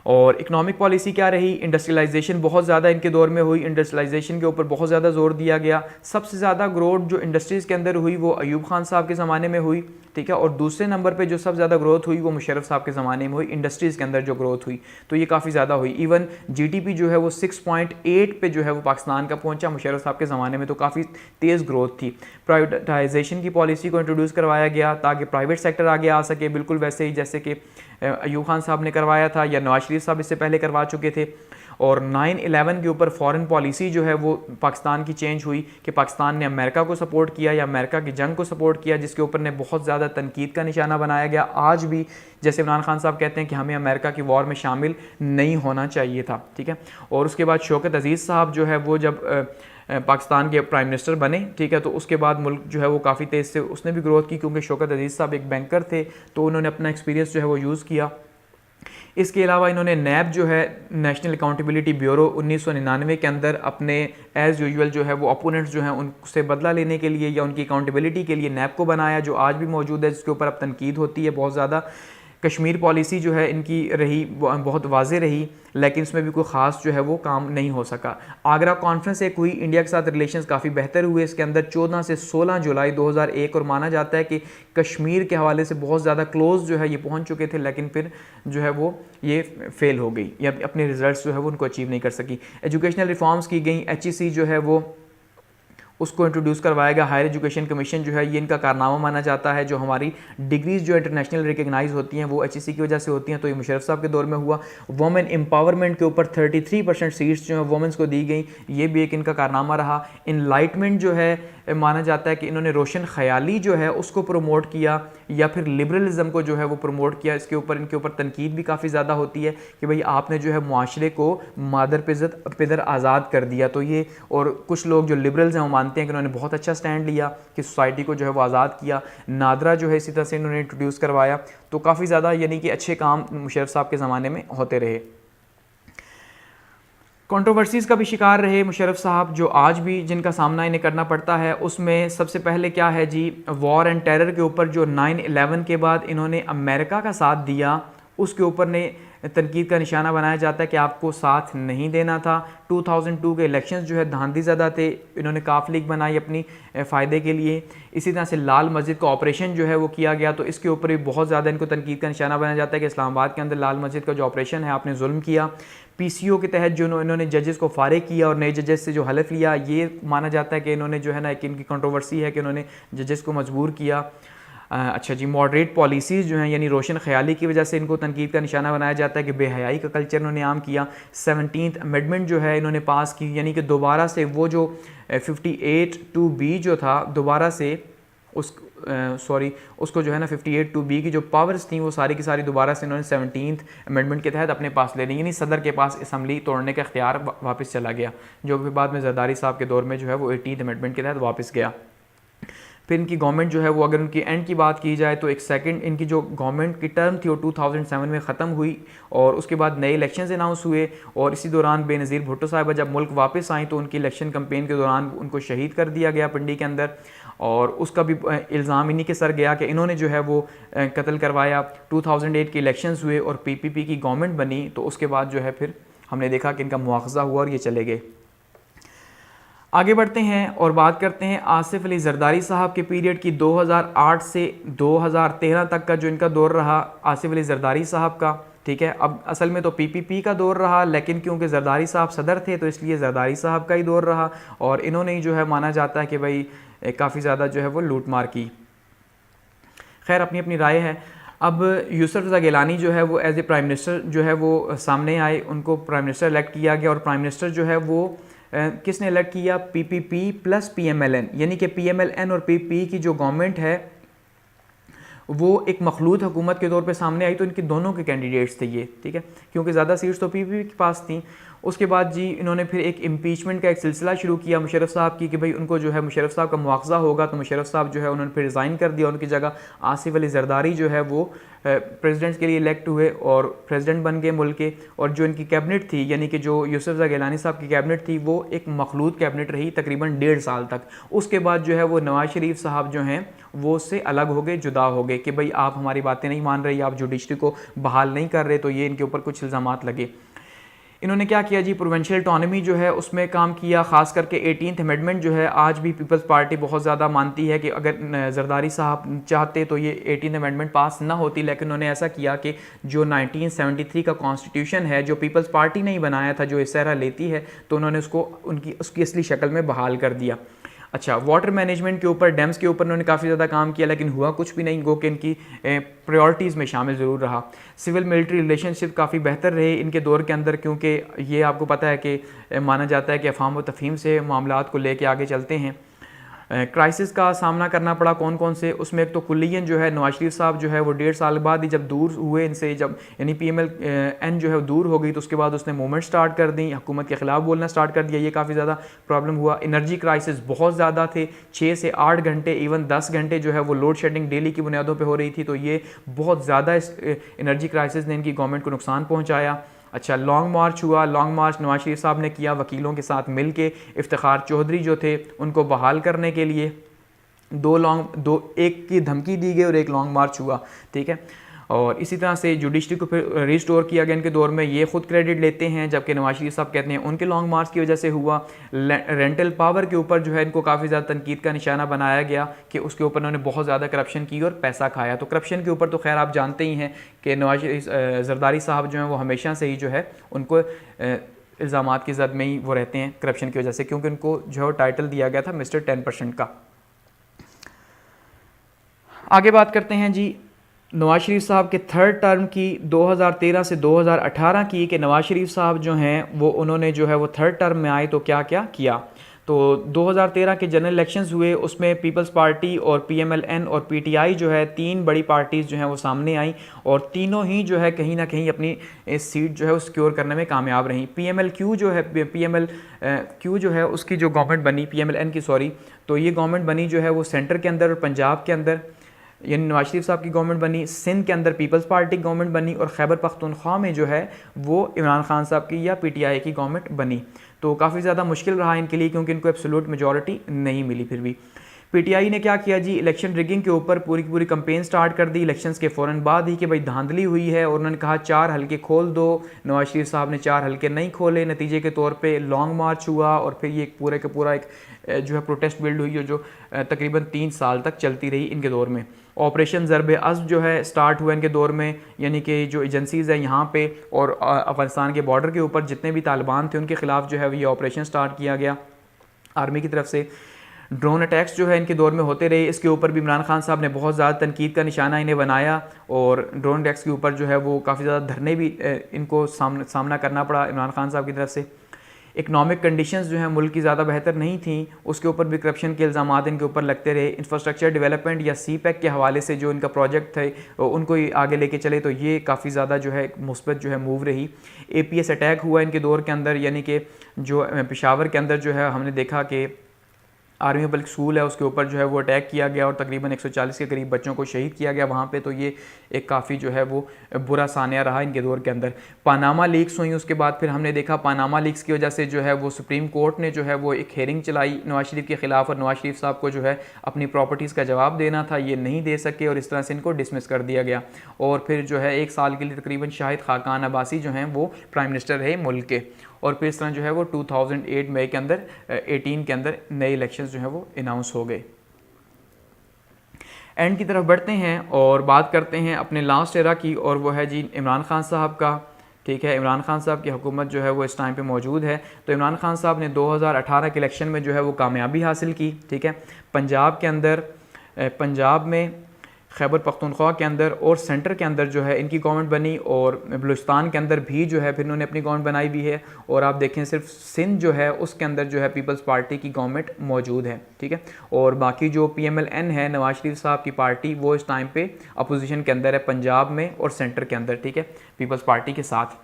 और इकोनॉमिक पॉलिसी क्या रही, इंडस्ट्रियलाइजेशन बहुत ज़्यादा इनके दौर में हुई, इंडस्ट्रियलाइजेशन के ऊपर बहुत ज़्यादा जोर दिया गया। सबसे ज़्यादा ग्रोथ जो इंडस्ट्रीज़ के अंदर हुई वो अयूब खान साहब के ज़माने में हुई, ठीक है, और दूसरे नंबर पे जो सबसे ज़्यादा ग्रोथ हुई वो मुशर्रफ साहब के ज़माने में हुई, इंडस्ट्रीज़ के अंदर जो ग्रोथ हुई, तो ये काफ़ी ज़्यादा हुई। इवन GDP जो है वो 6.8 पे जो है वो पाकिस्तान का पहुंचा मुशर्रफ साहब के ज़माने में, तो काफ़ी तेज़ ग्रोथ थी। प्राइवेटाइजेशन की पॉलिसी को इंट्रोड्यूस करवाया गया ताकि प्राइवेट सेक्टर आगे आ सके, बिल्कुल वैसे ही जैसे कि अयूब खान साहब ने करवाया था या नवाज शरीफ साहब इससे पहले करवा चुके थे। और 9/11 के ऊपर फॉरेन पॉलिसी जो है वो पाकिस्तान की चेंज हुई कि पाकिस्तान ने अमेरिका को सपोर्ट किया या अमेरिका की जंग को सपोर्ट किया, जिसके ऊपर ने बहुत ज़्यादा तनकीद का निशाना बनाया गया। आज भी जैसे इमरान खान साहब कहते हैं कि हमें अमेरिका की वॉर में शामिल नहीं होना चाहिए था, ठीक है। और उसके बाद शौकत अजीज़ साहब जो है वो जब पाकिस्तान के प्राइम मिनिस्टर बने, ठीक है, तो उसके बाद मुल्क जो है वो काफ़ी तेज़ से उसने भी ग्रोथ की, क्योंकि शौकत अजीज़ साहब एक बैंकर थे, तो उन्होंने अपना एक्सपीरियंस जो है वो यूज़ किया। इसके अलावा इन्होंने नैब जो है नेशनल अकाउंटेबिलिटी ब्यूरो 1999 के अंदर अपने एज़ यूजुअल जो है वो अपोनेंट्स जो हैं उनसे बदला लेने के लिए या उनकी अकाउंटेबिलिटी के लिए नैब को बनाया, जो आज भी मौजूद है, जिसके ऊपर अब तनकीद होती है बहुत ज़्यादा। कश्मीर पॉलिसी जो है इनकी रही बहुत वाज़े रही, लेकिन इसमें भी कोई ख़ास जो है वो काम नहीं हो सका। आगरा कॉन्फ्रेंस एक हुई, इंडिया के साथ रिलेशंस काफ़ी बेहतर हुए इसके अंदर 14 से 16 जुलाई 2001, और माना जाता है कि कश्मीर के हवाले से बहुत ज़्यादा क्लोज जो है ये पहुंच चुके थे, लेकिन फिर जो है वो ये फेल हो गई या अपने रिजल्ट्स जो है वो उनको अचीव नहीं कर सकी। एजुकेशनल रिफॉर्म्स की गई, HEC जो है वो उसको इंट्रोड्यूस करवाया गया। हायर एजुकेशन कमीशन जो है ये इनका कारनामा माना जाता है। जो हमारी डिग्रीज़ जो इंटरनेशनल रिकग्नाइज होती हैं वो HEC की वजह से होती हैं, तो ये मुशर्रफ साहब के दौर में हुआ। वुमेन एम्पावरमेंट के ऊपर 33% सीट्स जो हैं वुमेंस को दी गई, ये भी एक इनका कारनामा रहा। इनलाइटमेंट जो है माना जाता है कि इन्होंने रोशन ख्याली जो है उसको प्रमोट किया या फिर लिबरलिज्म को जो है वो प्रमोट किया। इसके ऊपर इनके ऊपर तनकीद भी काफ़ी ज़्यादा होती है कि भाई आपने जो है मुआशरे को मादर पिदर आज़ाद कर दिया। तो ये, और कुछ लोग जो लिबरल्स हैं वो मानते हैं कि उन्होंने बहुत अच्छा स्टैंड लिया कि सोसाइटी को जो है वो आज़ाद किया। नादरा जो है इसी तरह से इन्होंने इंट्रोड्यूस करवाया। तो काफ़ी ज़्यादा यानी कि अच्छे काम मुशर्रफ साहब के ज़माने में होते रहे। कंट्रोवर्सीज़ का भी शिकार रहे मुशर्रफ साहब, जो आज भी जिनका सामना इन्हें करना पड़ता है। उसमें सबसे पहले क्या है जी, वॉर एंड टेरर के ऊपर जो 9/11 के बाद इन्होंने अमेरिका का साथ दिया, उसके ऊपर ने तनकीद का निशाना बनाया जाता है कि आपको साथ नहीं देना था। 2002 के इलेक्शंस जो है धांधली ज़्यादा थे, इन्होंने काफ लीग बनाई अपनी फ़ायदे के लिए। इसी तरह से लाल मस्जिद का ऑपरेशन जो है वो किया गया, तो इसके ऊपर भी बहुत ज़्यादा इनको तनकीद का निशाना बनाया जाता है कि इस्लामाबाद के अंदर लाल मस्जिद का जो ऑपरेशन है आपने जुल्म किया। PCO के तहत जो इन्होंने जजेस को फारिग किया और नए जजेस से जो हलफ लिया, ये माना जाता है कि इन्होंने जो है ना, एक इनकी कंट्रोवर्सी है कि इन्होंने जजेस को मजबूर किया। अच्छा जी, मॉडरेट पॉलिसीज़ जो हैं यानी रोशन ख्याली की वजह से इनको तनकीद का निशाना बनाया जाता है कि बेहयाई का कल्चर इन्होंने आम किया। 17th अमेंडमेंट जो है इन्होंने पास की, यानी कि दोबारा से वो जो 58(2)B जो था दोबारा से उसको जो है ना 58(2)B की जो पावर्स थी वो सारी की सारी दोबारा से इन्होंने 17th अमेंडमेंट के तहत अपने पास ले ली, यानी सदर के पास असम्बली तोड़ने का इख्तियार वापस चला गया, जो फिर बाद में जरदारी साहब के दौर में जो है वो 18th अमेंडमेंट के तहत वापस गया। फिर इनकी गवर्नमेंट जो है वो, अगर उनकी एंड की बात की जाए तो एक सेकंड इनकी जो गवर्नमेंट की टर्म थी वो 2007 में ख़त्म हुई और उसके बाद नए इलेक्शंस अनाउंस हुए और इसी दौरान बेनज़ीर भुट्टो साहिबा जब मुल्क वापस आई तो उनकी इलेक्शन कैंपेन के दौरान उनको शहीद कर दिया गया पिंडी के अंदर, और उसका भी इल्ज़ाम इन्हीं के सर गया कि इन्होंने जो है वो कत्ल करवाया। 2008 के इलेक्शंस हुए और PPP की गवर्नमेंट बनी, तो उसके बाद जो है फिर हमने देखा कि इनका मुआवजा हुआ और ये चले गए। आगे बढ़ते हैं और बात करते हैं आसिफ अली जरदारी साहब के पीरियड की। 2008 से 2013 तक का जो इनका दौर रहा आसिफ अली जरदारी साहब का, ठीक है। अब असल में तो PPP का दौर रहा, लेकिन क्योंकि जरदारी साहब सदर थे तो इसलिए जरदारी साहब का ही दौर रहा और इन्होंने ही जो है माना जाता है कि भाई काफ़ी ज़्यादा जो है वो लूट मार की। खैर अपनी अपनी राय है। अब यूसुफ रज़ा गिलानी जो है वो एज ए प्राइम मिनिस्टर जो है वो सामने आए, उनको प्राइम मिनिस्टर इलेक्ट किया गया और प्राइम मिनिस्टर जो है वो किसने इलेक्ट किया? PPP प्लस PMLN, यानी कि PMLN और PPP की जो गवर्नमेंट है वो एक मखलूत हुकूमत के तौर पे सामने आई, तो इनके दोनों के कैंडिडेट्स थे ये, ठीक है, क्योंकि ज़्यादा सीट्स तो PPP के पास थी। उसके बाद जी इन्होंने फिर एक इम्पीचमेंट का एक सिलसिला शुरू किया मुशर्रफ साहब की कि भाई उनको जो है मुशर्रफ साहब का मुआवजा होगा, तो मुशर्रफ साहब जो है उन्होंने फिर रिज़ाइन कर दिया, उनकी जगह आसिफ अली जरदारी जो है वो प्रेसिडेंट के लिए इलेक्ट हुए और प्रेसिडेंट बन गए मुल्क के। और जो इनकी कैबिनेट थी, यानी कि जो यूसुफ रज़ा गिलानी साहब की कैबिनेट थी, वो एक मखलूत कैबिनेट रही तकरीबन 1.5 साल तक। उसके बाद जो है वो नवाज शरीफ साहब जो हैं वो उससे अलग हो गए, जुदा हो गए कि भाई आप हमारी बातें नहीं मान रही, आप जुडिशरी को बहाल नहीं कर रहे, तो ये इनके ऊपर कुछ इल्ज़ामात लगे। इन्होंने क्या किया जी, प्रोविंशियल ऑटोनॉमी जो है उसमें काम किया, ख़ास करके 18th अमेंडमेंट जो है आज भी पीपल्स पार्टी बहुत ज़्यादा मानती है कि अगर जरदारी साहब चाहते तो ये 18th अमेंडमेंट पास ना होती, लेकिन उन्होंने ऐसा किया कि जो 1973 का कॉन्स्टिट्यूशन है जो पीपल्स पार्टी ने ही बनाया था, जो इस तरह लेती है, तो उन्होंने उसकी असली शक्ल में बहाल कर दिया। अच्छा, वाटर मैनेजमेंट के ऊपर, डैम्स के ऊपर उन्होंने काफ़ी ज़्यादा काम किया, लेकिन हुआ कुछ भी नहीं, गो कि इनकी प्रायोरिटीज़ में शामिल ज़रूर रहा। सिविल मिलिट्री रिलेशनशिप काफ़ी बेहतर रहे इनके दौर के अंदर, क्योंकि ये आपको पता है कि माना जाता है कि अफ़ाम व तफ़हीम से मामलात को लेके आगे चलते हैं। क्राइसिस का सामना करना पड़ा कौन कौन से, उसमें एक तो कुल्लियन जो है नवाज शरीफ साहब जो है वो 1.5 साल बाद ही जब दूर हुए इनसे, जब यानी PMLN जो है दूर हो गई, तो उसके बाद उसने मूवमेंट स्टार्ट कर दी, हुकूमत के ख़िलाफ़ बोलना स्टार्ट कर दिया, ये काफ़ी ज़्यादा प्रॉब्लम हुआ। एनर्जी क्राइसिस बहुत ज़्यादा थे, 6 से 8 घंटे इवन 10 घंटे जो है वो लोड शेडिंग डेली की बुनियादों पर हो रही थी, तो ये बहुत ज़्यादा इस एनर्जी क्राइसिस ने इनकी गवर्नमेंट को नुकसान पहुँचाया। अच्छा, लॉन्ग मार्च हुआ, लॉन्ग मार्च नवाज शरीफ साहब ने किया वकीलों के साथ मिल के, इफ्तिखार चौधरी जो थे उनको बहाल करने के लिए एक की धमकी दी गई और एक लॉन्ग मार्च हुआ, ठीक है। और इसी तरह से जुडिशरी को फिर रिस्टोर किया गया इनके दौर में, ये खुद क्रेडिट लेते हैं, जबकि नवाज शरीफ साहब कहते हैं उनके लॉन्ग मार्च की वजह से हुआ। रेंटल पावर के ऊपर जो है इनको काफ़ी ज़्यादा तनकीद का निशाना बनाया गया कि उसके ऊपर उन्होंने बहुत ज़्यादा करप्शन की और पैसा खाया। तो करप्शन के ऊपर तो खैर आप जानते ही हैं कि नवाज जरदारी साहब जो हैं वो हमेशा से ही जो है उनको इल्ज़ामात की जद में ही वो रहते हैं करप्शन की वजह से, क्योंकि उनको जो है टाइटल दिया गया था मिस्टर 10% का। आगे बात करते हैं जी नवाज शरीफ साहब के थर्ड टर्म की, 2013 से 2018 की, कि नवाज शरीफ साहब जो हैं वो उन्होंने जो है वो थर्ड टर्म में आए तो क्या क्या किया। तो 2013 के जनरल इलेक्शंस हुए, उसमें पीपल्स पार्टी और PMLN और PTI जो है 3 बड़ी पार्टीज़ जो हैं वो सामने आई और तीनों ही जो है कहीं ना कहीं अपनी सीट जो है वो सिक्योर करने में कामयाब रहीं। PMLQ जो है उसकी जो गवर्नमेंट बनी, PMLN की सॉरी, तो ये गवर्नमेंट बनी जो है वो सेंटर के अंदर और पंजाब के अंदर यानी नवाज शरीफ साहब की गवर्नमेंट बनी, सिंध के अंदर पीपल्स पार्टी गवर्नमेंट बनी और खैबर पख्तूनख्वा में जो है वो इमरान खान साहब की या PTI की गवर्नमेंट बनी। तो काफ़ी ज़्यादा मुश्किल रहा इनके लिए, क्योंकि इनको एब्सोल्यूट मेजॉरिटी नहीं मिली। पीटीआई ने क्या किया जी, इलेक्शन रिगिंग के ऊपर पूरी की पूरी कंपेन स्टार्ट कर दी इलेक्शंस के फ़ौरन बाद ही कि भाई धांधली हुई है, और उन्होंने कहा 4 हलके खोल दो। नवाज शरीफ साहब ने 4 हलके नहीं खोले, नतीजे के तौर पे लॉन्ग मार्च हुआ और फिर ये एक पूरे का पूरा एक जो है प्रोटेस्ट बिल्ड हुई जो तकरीबन 3 साल तक चलती रही इनके दौर में। ऑपरेशन ज़रब-ए-अज़्ब जो है स्टार्ट हुआ इनके दौर में, यानी कि जो एजेंसीज़ हैं यहाँ पे और अफ़गानिस्तान के बॉर्डर के ऊपर जितने भी तालिबान थे उनके ख़िलाफ़ जो है ये ऑपरेशन स्टार्ट किया गया आर्मी की तरफ से। ड्रोन अटैक्स जो है इनके दौर में होते रहे, इसके ऊपर भी इमरान खान साहब ने बहुत ज़्यादा तनकीद का निशाना इन्हें बनाया, और ड्रोन अटैक्स के ऊपर जो है वो काफ़ी ज़्यादा धरने भी इनको सामना करना पड़ा इमरान खान साहब की तरफ से। इकनॉमिक कंडीशंस जो है मुल्क की ज़्यादा बेहतर नहीं थी, उसके ऊपर भी करप्शन के इल्ज़ामात इनके ऊपर लगते रहे। इंफ्रास्ट्रक्चर डेवलपमेंट या CPEC के हवाले से जो इनका प्रोजेक्ट थे उनको आगे लेके चले तो ये काफ़ी ज़्यादा जो है मुस्बत जो है मूव रही। APS अटैक हुआ इनके दौर के अंदर, यानी कि जो पेशावर के अंदर जो है हमने देखा कि आर्मी पब्लिक स्कूल है उसके ऊपर जो है वो अटैक किया गया और तकरीबन 140 के करीब बच्चों को शहीद किया गया वहाँ पे। तो ये एक काफ़ी जो है वो बुरा सानिया रहा इनके दौर के अंदर। पानामा लीक्स हुई, उसके बाद फिर हमने देखा पानामा लीक्स की वजह से जो है वो सुप्रीम कोर्ट ने जो है वो एक हेयरिंग चलाई नवाज शरीफ के ख़िलाफ़, और नवाज शरीफ साहब को जो है अपनी प्रॉपर्टीज़ का जवाब देना था, ये नहीं दे सके और इस तरह से इनको डिसमिस कर दिया गया। और फिर जो है 1 साल के लिए तकरीबन शाहिद खाकान अब्बासी जो हैं वो प्राइम मिनिस्टर रहे मुल्क के, और फिर इस तरह जो है वो 2008 मई के अंदर 18 के अंदर नए इलेक्शंस जो है वो अनाउंस हो गए। एंड की तरफ बढ़ते हैं और बात करते हैं अपने लास्ट एरा की, और वो है जी इमरान खान साहब का। ठीक है, इमरान खान साहब की हुकूमत जो है वो इस टाइम पे मौजूद है। तो इमरान खान साहब ने 2018 के इलेक्शन में जो है वो कामयाबी हासिल की। ठीक है, पंजाब के अंदर, पंजाब में, खैबर पख्तूनख्वा के अंदर और सेंटर के अंदर जो है इनकी गवर्नमेंट बनी, और बलूचिस्तान के अंदर भी जो है फिर इन्होंने अपनी गवर्नमेंट बनाई भी है। और आप देखें सिर्फ सिंध जो है उसके अंदर जो है पीपल्स पार्टी की गवर्नमेंट मौजूद है। ठीक है, और बाकी जो PMLN है नवाज शरीफ साहब की पार्टी, वो इस टाइम पे अपोजिशन के अंदर है पंजाब में और सेंटर के अंदर। ठीक है, पीपल्स पार्टी के साथ।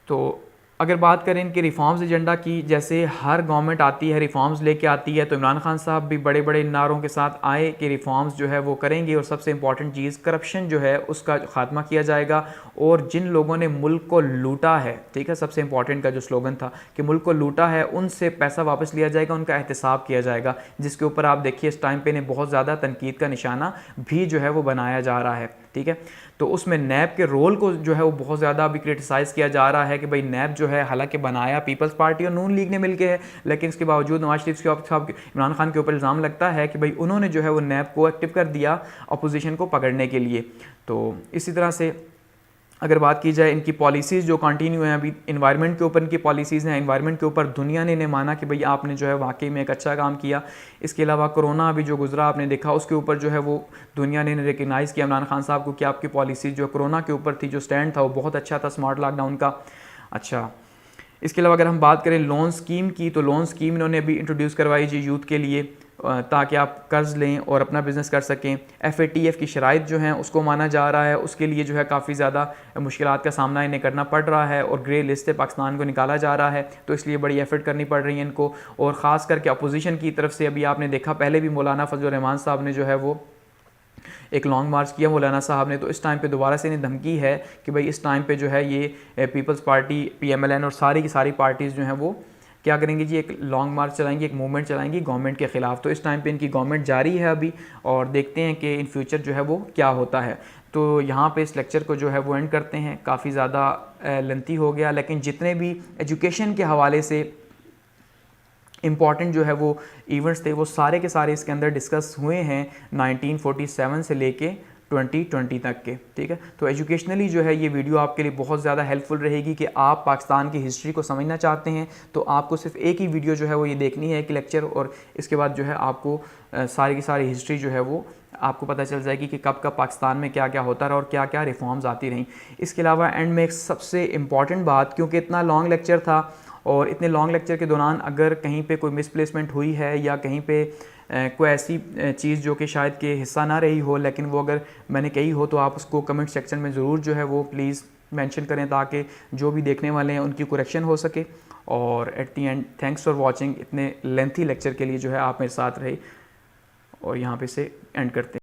तो अगर बात करें इनके रिफॉर्म्स एजेंडा की, जैसे हर गवर्नमेंट आती है रिफॉर्म्स लेके आती है, तो इमरान खान साहब भी बड़े बड़े नारों के साथ आए कि रिफॉर्म्स जो है वो करेंगे, और सबसे इंपॉर्टेंट चीज़ करप्शन जो है उसका खात्मा किया जाएगा, और जिन लोगों ने मुल्क को लूटा है, ठीक है, सबसे इंपॉर्टेंट का जो स्लोगन था कि मुल्क को लूटा है उनसे पैसा वापस लिया जाएगा, उनका एहतसाब किया जाएगा, जिसके ऊपर आप देखिए इस टाइम पे ने बहुत ज़्यादा तनकीद का निशाना भी जो है वो बनाया जा रहा है। ठीक है, तो उसमें नैब के रोल को जो है वो बहुत ज़्यादा अभी क्रिटिसाइज़ किया जा रहा है कि भाई नैब जो है हालांकि बनाया पीपल्स पार्टी और नून लीग ने मिलकर है, लेकिन इसके बावजूद नवाज शरीफ साहब इमरान खान के ऊपर इल्ज़ाम लगता है कि भाई उन्होंने जो है वो नैब को एक्टिव कर दिया अपोजिशन को पकड़ने के लिए। तो इसी तरह से अगर बात की जाए इनकी पॉलिसीज़ जो कंटिन्यू हैं, अभी इन्वायरमेंट के ऊपर इनकी पॉलिसीज़ हैं, इन्वायरमेंट के ऊपर दुनिया ने इन्हें माना कि भाई आपने जो है वाकई में एक अच्छा काम किया। इसके अलावा कोरोना अभी जो गुजरा आपने देखा, उसके ऊपर जो है वो दुनिया ने रिकगनाइज़ किया इमरान खान साहब को कि आपकी पॉलिसी जो कोरोना के ऊपर थी, जो स्टैंड था वो बहुत अच्छा था, स्मार्ट लॉकडाउन का। अच्छा, इसके अलावा अगर हम बात करें लोन स्कीम की, तो लोन स्कीम इन्होंने अभी इंट्रोड्यूस करवाई जी यूथ के लिए, ताकि आप कर्ज़ लें और अपना बिज़नेस कर सकें। FATF की शराइत जो हैं उसको माना जा रहा है, उसके लिए जो है काफ़ी ज़्यादा मुश्किलात का सामना इन्हें करना पड़ रहा है, और ग्रे लिस्ट से पाकिस्तान को निकाला जा रहा है, तो इसलिए बड़ी एफर्ट करनी पड़ रही है इनको। और ख़ास करके अपोजिशन की तरफ से अभी आपने देखा पहले भी मौलाना फजल रहमान साहब ने जो है वो एक लॉन्ग मार्च किया मौलाना साहब ने, तो इस टाइम पे दोबारा से इन्हें धमकी है कि भाई इस टाइम पे जो है ये पीपल्स पार्टी, PMLN और सारी की सारी पार्टीज़ जो हैं वो क्या करेंगी जी, एक लॉन्ग मार्च चलाएंगी, एक मूवमेंट चलाएंगी गवर्नमेंट के ख़िलाफ़। तो इस टाइम पे इनकी गवर्नमेंट जारी है अभी, और देखते हैं कि इन फ्यूचर जो है वो क्या होता है। तो यहाँ पे इस लेक्चर को जो है वो एंड करते हैं, काफ़ी ज़्यादा लेंथी हो गया, लेकिन जितने भी एजुकेशन के हवाले से इम्पॉर्टेंट जो है वो इवेंट्स थे वो सारे के सारे इसके अंदर डिस्कस हुए हैं 1947 से लेके 2020 तक के। ठीक है, तो एजुकेशनली जो है ये वीडियो आपके लिए बहुत ज़्यादा हेल्पफुल रहेगी कि आप पाकिस्तान की हिस्ट्री को समझना चाहते हैं तो आपको सिर्फ एक ही वीडियो जो है वो ये देखनी है, एक लेक्चर, और इसके बाद जो है आपको सारी की सारी हिस्ट्री जो है वो आपको पता चल जाएगी कि कब कब पाकिस्तान में क्या क्या होता रहा और क्या क्या रिफॉर्म्स आती रहीं। इसके अलावा एंड में एक सबसे इम्पॉर्टेंट बात, क्योंकि इतना लॉन्ग लेक्चर था और इतने लॉन्ग लेक्चर के दौरान अगर कहीं पे कोई मिसप्लेसमेंट हुई है या कहीं पे कोई ऐसी चीज़ जो कि शायद के हिस्सा ना रही हो, लेकिन वो अगर मैंने कही हो तो आप उसको कमेंट सेक्शन में ज़रूर जो है वो प्लीज़ मेंशन करें, ताकि जो भी देखने वाले हैं उनकी करेक्शन हो सके। और at the and thanks for watching, इतने लेंथी लेक्चर के लिए जो है आप मेरे साथ रहे, और यहाँ पे से एंड करते हैं।